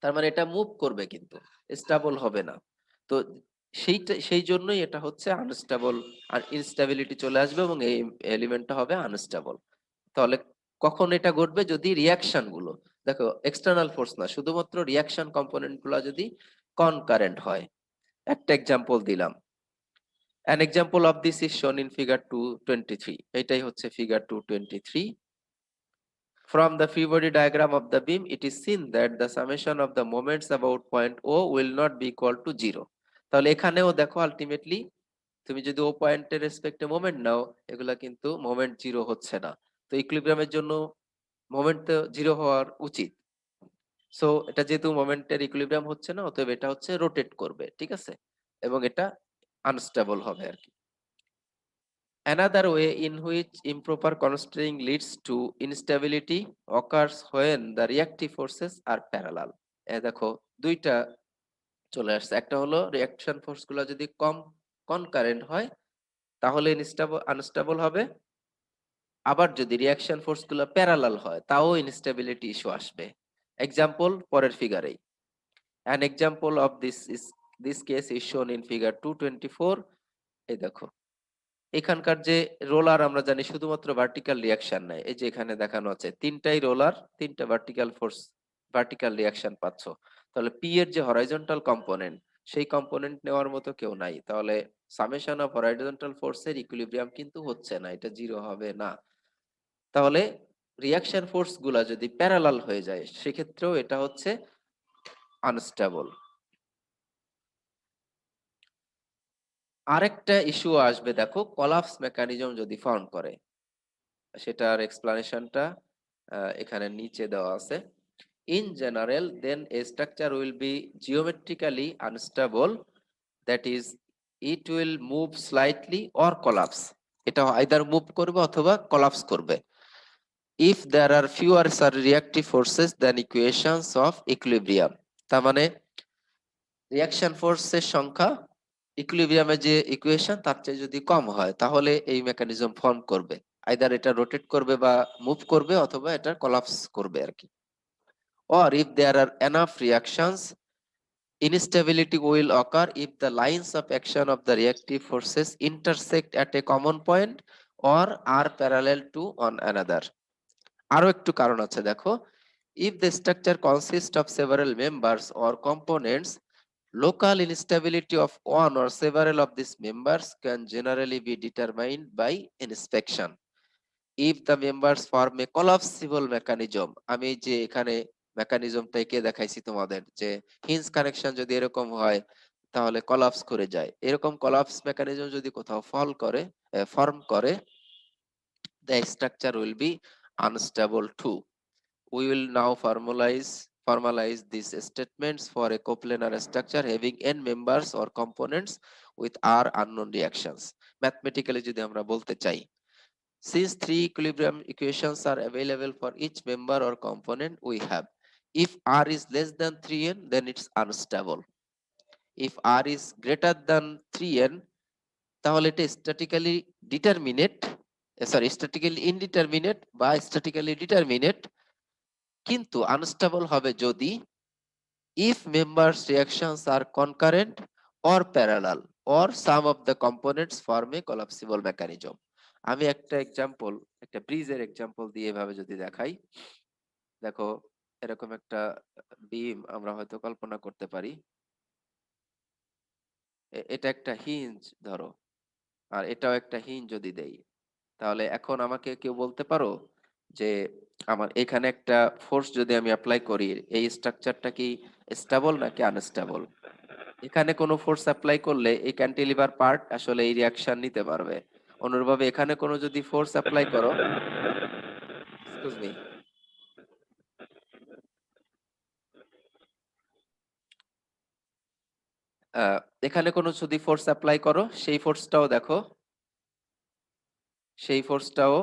তার মানে এটা মুভ করবে কিন্তু স্টেবল হবে না। তো সেই জন্যই এটা হচ্ছে আনস্টেবল, আর ইনস্টেবিলিটি চলে আসবে এবং এই এলিমেন্টটা হবে আনস্টেবল। তাহলে কখন এটা ঘটবে? যদি রিঅ্যাকশন গুলো, দেখো এক্সটার্নাল ফোর্স না, শুধুমাত্র রিঅ্যাকশন কম্পোনেন্ট গুলো যদি কনকারেন্ট হয়। একটা এক্সাম্পল দিলাম, an example of this is shown in figure 223. এটাই হচ্ছে figure 223। From the free body diagram of the beam, it is seen that the summation of the moments about point O will not be equal to 0. তাহলে এখানেও দেখো ultimately তুমি যদি ও পয়েন্টের রেসপেক্টে moment নাও, এগুলা কিন্তু মোমেন্ট 0 হচ্ছে না। তো ইকুইলিব্রিয়ামের জন্য মোমেন্ট তো 0 হওয়ার উচিত। সো এটা যেহেতু মোমেন্টের ইকুইলিব্রিয়াম হচ্ছে না, অতএব এটা হচ্ছে রোটেট করবে, ঠিক আছে, এবং এটা আনস্টেবল হবে আর কি। Another way in which improper constraining leads to instability occurs when the reactive forces are parallel. দেখো দুইটা চলে আসছে, একটা হলো রিঅ্যাকশন ফোর্স গুলো যদি কনকারেন্ট হয় তাহলে আনস্টেবল হবে, আবার যদি রিঅ্যাকশন ফোর্স গুলো প্যারালাল হয় তাও ইনস্টেবিলিটি ইস্যু আসবে। এক্সাম্পল পরের ফিগারেই। An example of this case is shown in figure 224. এই দেখো এখানকার যে রোলার আমরা জানি শুধুমাত্র ভার্টিক্যাল রিঅ্যাকশন নেয়, এই যে এখানে দেখানো আছে তিনটাই রোলার, তিনটা ভার্টিক্যাল ফোর্স, ভার্টিক্যাল রিঅ্যাকশন পাচ্ছ। তাহলে পি এর যে হরাইজন্টাল কম্পোনেন্ট, সেই কম্পোনেন্ট নেওয়ার মতো কেউ নাই, তাহলে সামেশন অফ হরাইজন্টাল ফোর্সের ইকুইলিব্রিয়াম কিন্তু হচ্ছে না, এটা 0 হবে না। তাহলে রিঅ্যাকশন ফোর্স গুলা যদি প্যারালাল হয়ে যায় সেক্ষেত্রেও এটা হচ্ছে আনস্টেবল। আরেকটা ইস্যু আসবে, দেখো কলাপস মেকানিজম যদি ফাউন্ড করে, সেটার এক্সপ্লানেশনটা এখানে নিচে দেওয়া আছে। In general then a structure will be geometrically unstable, that is it will move slightly or collapse. এটা either move করবে অথবা collapse করবে if there are fewer reactive forces than equations of equilibrium. তার মানে রিঅ্যাকশন ফোর্সের সংখ্যা ইকুইলিব্রিয়ামের যে equation তার চেয়ে যদি কম হয় তাহলে এই মেকানিজম ফর্ম করবে, আইদার এটা রোটেট করবে বা মুভ করবে অথবা এটা কোলাপস করবে আর কি। or if there are enough reactions, instability will occur if the lines of action of the reactive forces intersect at a common point or are parallel to one another. আরো একটু কারণ আছে দেখো, if the structure consists of several members or components, local instability of one or several of these members can generally be determined by inspection. If the members form a collapsible mechanism, আমি যে এখানে মেকানিজমটা এঁকে দেখাইছি তোমাদের, যে hinge connection যদি এরকম হয় তাহলে কলাপস করে যায়, এরকম কলাপস মেকানিজম যদি কোথাও ফর্ম করে, the structure will be unstable too. We will now formalize these statements for a coplanar structure having n members or components with r unknown reactions. Mathematically যদি আমরা বলতে চাই, since three equilibrium equations are available for each member or component we have, if r is less than 3n then it's unstable, if r is greater than 3n তাহলে এটা statically indeterminate বা statically determinate, কিন্তু unstable হবে যদি if members reactions are concurrent or parallel or some of the components form a collapsible mechanism. আমি একটা ব্রিজের example দিয়ে এভাবে যদি দেখাই, দেখো এরকম একটা বিম আমরা হয়তো কল্পনা করতে পারি, এটা একটা হিঞ্জ ধরো আর এটাও একটা হিঞ্জ যদি দেই, তাহলে এখন আমাকে কেউ বলতে পারো যে আমার এখানে একটা ফোর্স যদি আমি অ্যাপ্লাই করি, এই স্ট্রাকচারটা কি স্টেবল নাকি আনস্টেবল? এখানে কোনো ফোর্স অ্যাপ্লাই করলে এই ক্যান্টিলিভার পার্ট আসলে এই রিঅ্যাকশন নিতে পারবে। অনুরূপভাবে এখানে কোনো যদি ফোর্স অ্যাপ্লাই করো, এক্সকিউজ মি, এখানে কোনো যদি ফোর্স অ্যাপ্লাই করো সেই ফোর্সটাও দেখো, সেই ফোর্সটাও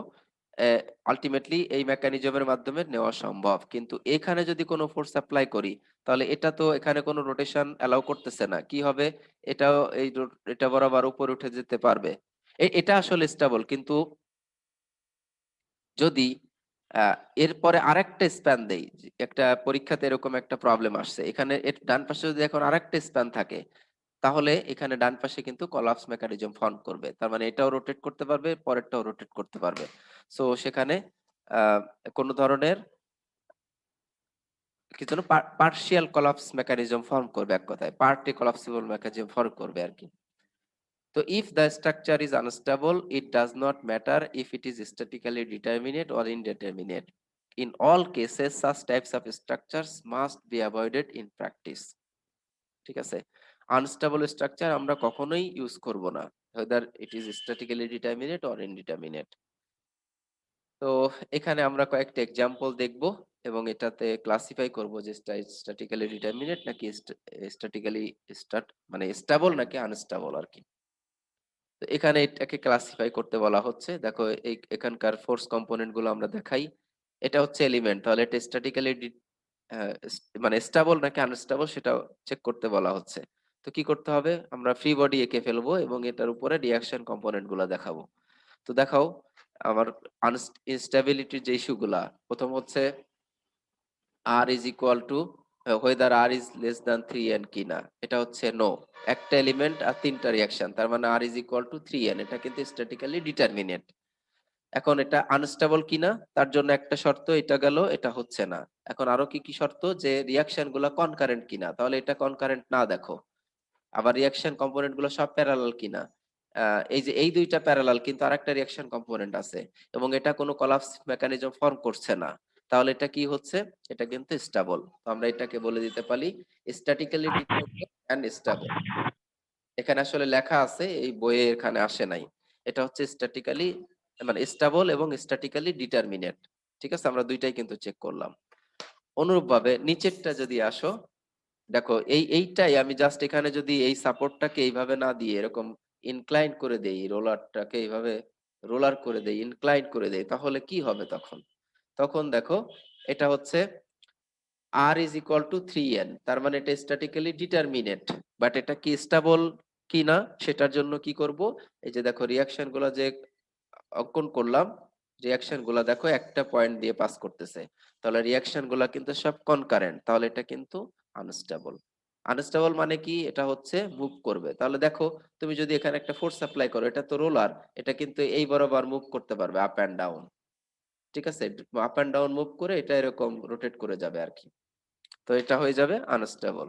আলটিমেটলি এই মেকানিজমের মাধ্যমে নেওয়া সম্ভব, কিন্তু এখানে যদি কোনো ফোর্স অ্যাপ্লাই করি তাহলে এটা তো এখানে কোনো রোটেশন অ্যালাউ করতেছে না, কি হবে, এটাও এটা বরাবর উপরে উঠে যেতে পারবে, এটা আসলে স্টেবল। কিন্তু যদি এরপরে আরেকটা স্প্যান দেই, একটা পরীক্ষাতে এরকম একটা প্রবলেম আসছে, এখানে ডান পাশে যদি এখন আরেকটা স্প্যান থাকে তাহলে এখানে ডান পাশে কিন্তু কলাপস মেকানিজম ফর্ম করবে, তার মানে এটাও রোটেট করতে পারবে, পরেরটাও রোটেট করতে পারবে। সো সেখানে কোন ধরনের কি যেন পার্শিয়াল কলাপস মেকানিজম ফর্ম করবে, এক কথায় পার্টি কলাপসিবল মেকানিজম ফর্ম করবে আর কি। তো if the structure is unstable, it does not matter if it is statically determinate or indeterminate. In all cases, such types of structures must be avoided in practice. ঠিক আছে, unstable structure আমরা কখনোই use করব না, whether it is statically determinate or indeterminate. তো এখানে আমরা কয়েকটা এক্সাম্পল দেখব এবং এটাতে ক্লাসিফাই করব যে স্ট্যাটিক্যালি ডিটারমিনেট নাকি স্ট্যাটিক্যালি মানে স্টেবল নাকি আনস্টেবল আর কি। তো এখানে এটাকে ক্লাসিফাই করতে বলা হচ্ছে, দেখো এখানকার ফোর্স কম্পোনেন্ট গুলো আমরা দেখাই, এটা হচ্ছে এলিমেন্ট, তাহলে এটা স্ট্যাটিক্যালি মানে স্টেবল নাকি আনস্টেবল সেটা চেক করতে বলা হচ্ছে। তো কি করতে হবে, আমরা ফ্রি বডি এঁকে ফেলবো এবং এটার উপরে রিঅ্যাকশন কম্পোনেন্ট গুলো দেখাবো। তো দেখাও আমার ইনস্টেবিলিটির যে ইস্যুগুলা, প্রথম হচ্ছে r is equal to whether r is less than 3n কিনা, এটা হচ্ছে নো, একটা এলিমেন্ট আর তিনটা রিঅ্যাকশন, তার মানে r is equal to 3n, এটা কিন্তু স্ট্যাটিক্যালি ডিটারমিনেট। এখন এটা আনস্টেবল কিনা তার জন্য একটা শর্ত, এটা গেল, এটা হচ্ছে না। এখন আরো কি কি শর্ত, যে রিঅ্যাকশন গুলা কনকারেন্ট কিনা, তাহলে এটা কনকারেন্ট না, দেখো আবার রিঅ্যাকশন কম্পোনেন্ট গুলো সব প্যারালাল কিনা, এই যে এই দুইটা প্যারালাল কিন্তু আরেকটা রিঅ্যাকশন কম্পোনেন্ট আছে এবং এটা কোনো কোলাপস মেকানিজম ফর্ম করছে না, তাহলে এটা কি হচ্ছে, এটা কিন্তু স্টেবল। তো আমরা এটাকে বলে দিতে পারি স্ট্যাটিক্যালি ডিটারমিনেট এন্ড স্টেবল। এখানে আসলে লেখা আছে, এই বইয়ে এখানে আসে নাই, এটা হচ্ছে স্ট্যাটিক্যালি মানে স্টেবল এবং স্ট্যাটিক্যালি ডিটারমিনেট। ঠিক আছে, আমরা দুইটাই কিন্তু চেক করলাম। অনুরূপভাবে নিচেরটা যদি আসো, দেখো এইটাই আমি জাস্ট এখানে যদি এই সাপোর্টটাকে এইভাবে না দিয়ে এরকম ইনক্লাইন করে দেই, রোলারটাকে এইভাবে রোলার করে দেই, ইনক্লাইন করে দেই, তাহলে কি হবে তখন? তখন দেখো এটা হচ্ছে r is equal to 3n, তার মানে এটা স্ট্যাটিক্যালি ডিটারমিনেট, বাট এটা কি স্টেবল কি না সেটার জন্য কি করব, এই যে দেখো রিয়াকশন গুলো যে অঙ্কন করলাম, রিয়াকশন গুলা দেখো একটা পয়েন্ট দিয়ে পাস করতেছে, তাহলে রিয়াকশন গুলা কিন্তু সব কনকারেন্ট, তাহলে এটা কিন্তু আনস্টেবল। আনস্টেবল মানে কি, এটা হচ্ছে মুভ করবে। তাহলে দেখো তুমি যদি এখানে একটা ফোর্স অ্যাপ্লাই করো, এটা তো রোলার, এটা কিন্তু এই বরাবর মুভ করতে পারবে আপ এন্ড ডাউন, ঠিক আছে, আপ এন্ড ডাউন মুভ করে এটা এরকম রোটেট করে যাবে আর কি, তো এটা হয়ে যাবে আনস্টেবল।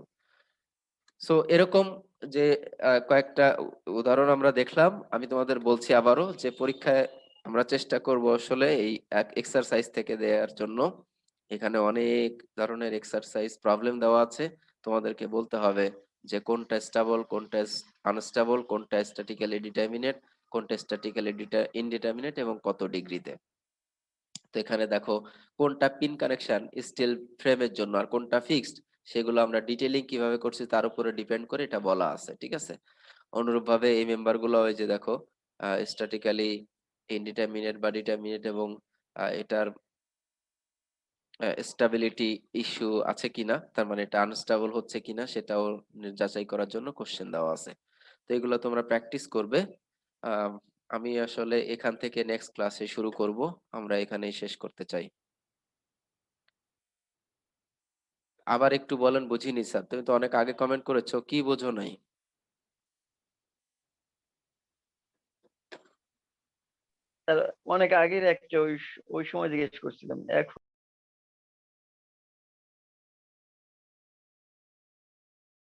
সো এরকম যে কয়েকটা উদাহরণ আমরা দেখলাম, আমি তোমাদের বলছি আবারও যে পরীক্ষায় আমরা চেষ্টা করব আসলে এই এক্সারসাইজ থেকে দেওয়ার জন্য। এখানে অনেক ধরনের এক্সারসাইজ প্রবলেম দেওয়া আছে, তোমাদেরকে বলতে হবে যে কোনটা স্টেবল, কোনটা আনস্টেবল, কোনটা স্ট্যাটিক্যালি ডিটারমিনেট, কোনটা স্ট্যাটিক্যালি ইনডিটারমিনেট এবং কত ডিগ্রিতে। তো এখানে দেখো কোনটা পিন কানেকশন স্টিল ফ্রেমের জন্য আর কোনটা ফিক্সড, সেগুলো আমরা ডিটেইলিং কিভাবে করছি তার উপরে ডিপেন্ড করে এটা বলা আছে, ঠিক আছে। অনুরূপ ভাবে এই মেম্বার গুলো ওই যে দেখো স্ট্যাটিক্যালি ইনডিটারমিনেট বা ডিটারমিনেট এবং এটার স্টেবিলিটি ইস্যু আছে কিনা, তার মানে এটা আনস্টেবল হচ্ছে কিনা সেটাও যাচাই করার জন্য কোশ্চেন দেওয়া আছে। তো এগুলো তোমরা প্র্যাকটিস করবে। আহ, আমি আসলে এখান থেকে নেক্সট ক্লাসে শুরু করব, আমরা এখানেই শেষ করতে চাই। আবার একটু বলেন, বুঝিনি স্যার, তুমি তো অনেক আগে কমেন্ট করেছো, কি বোঝো নাই? স্যার অনেক আগের একটা ওই সময় জিজ্ঞেস করছিলাম, এখন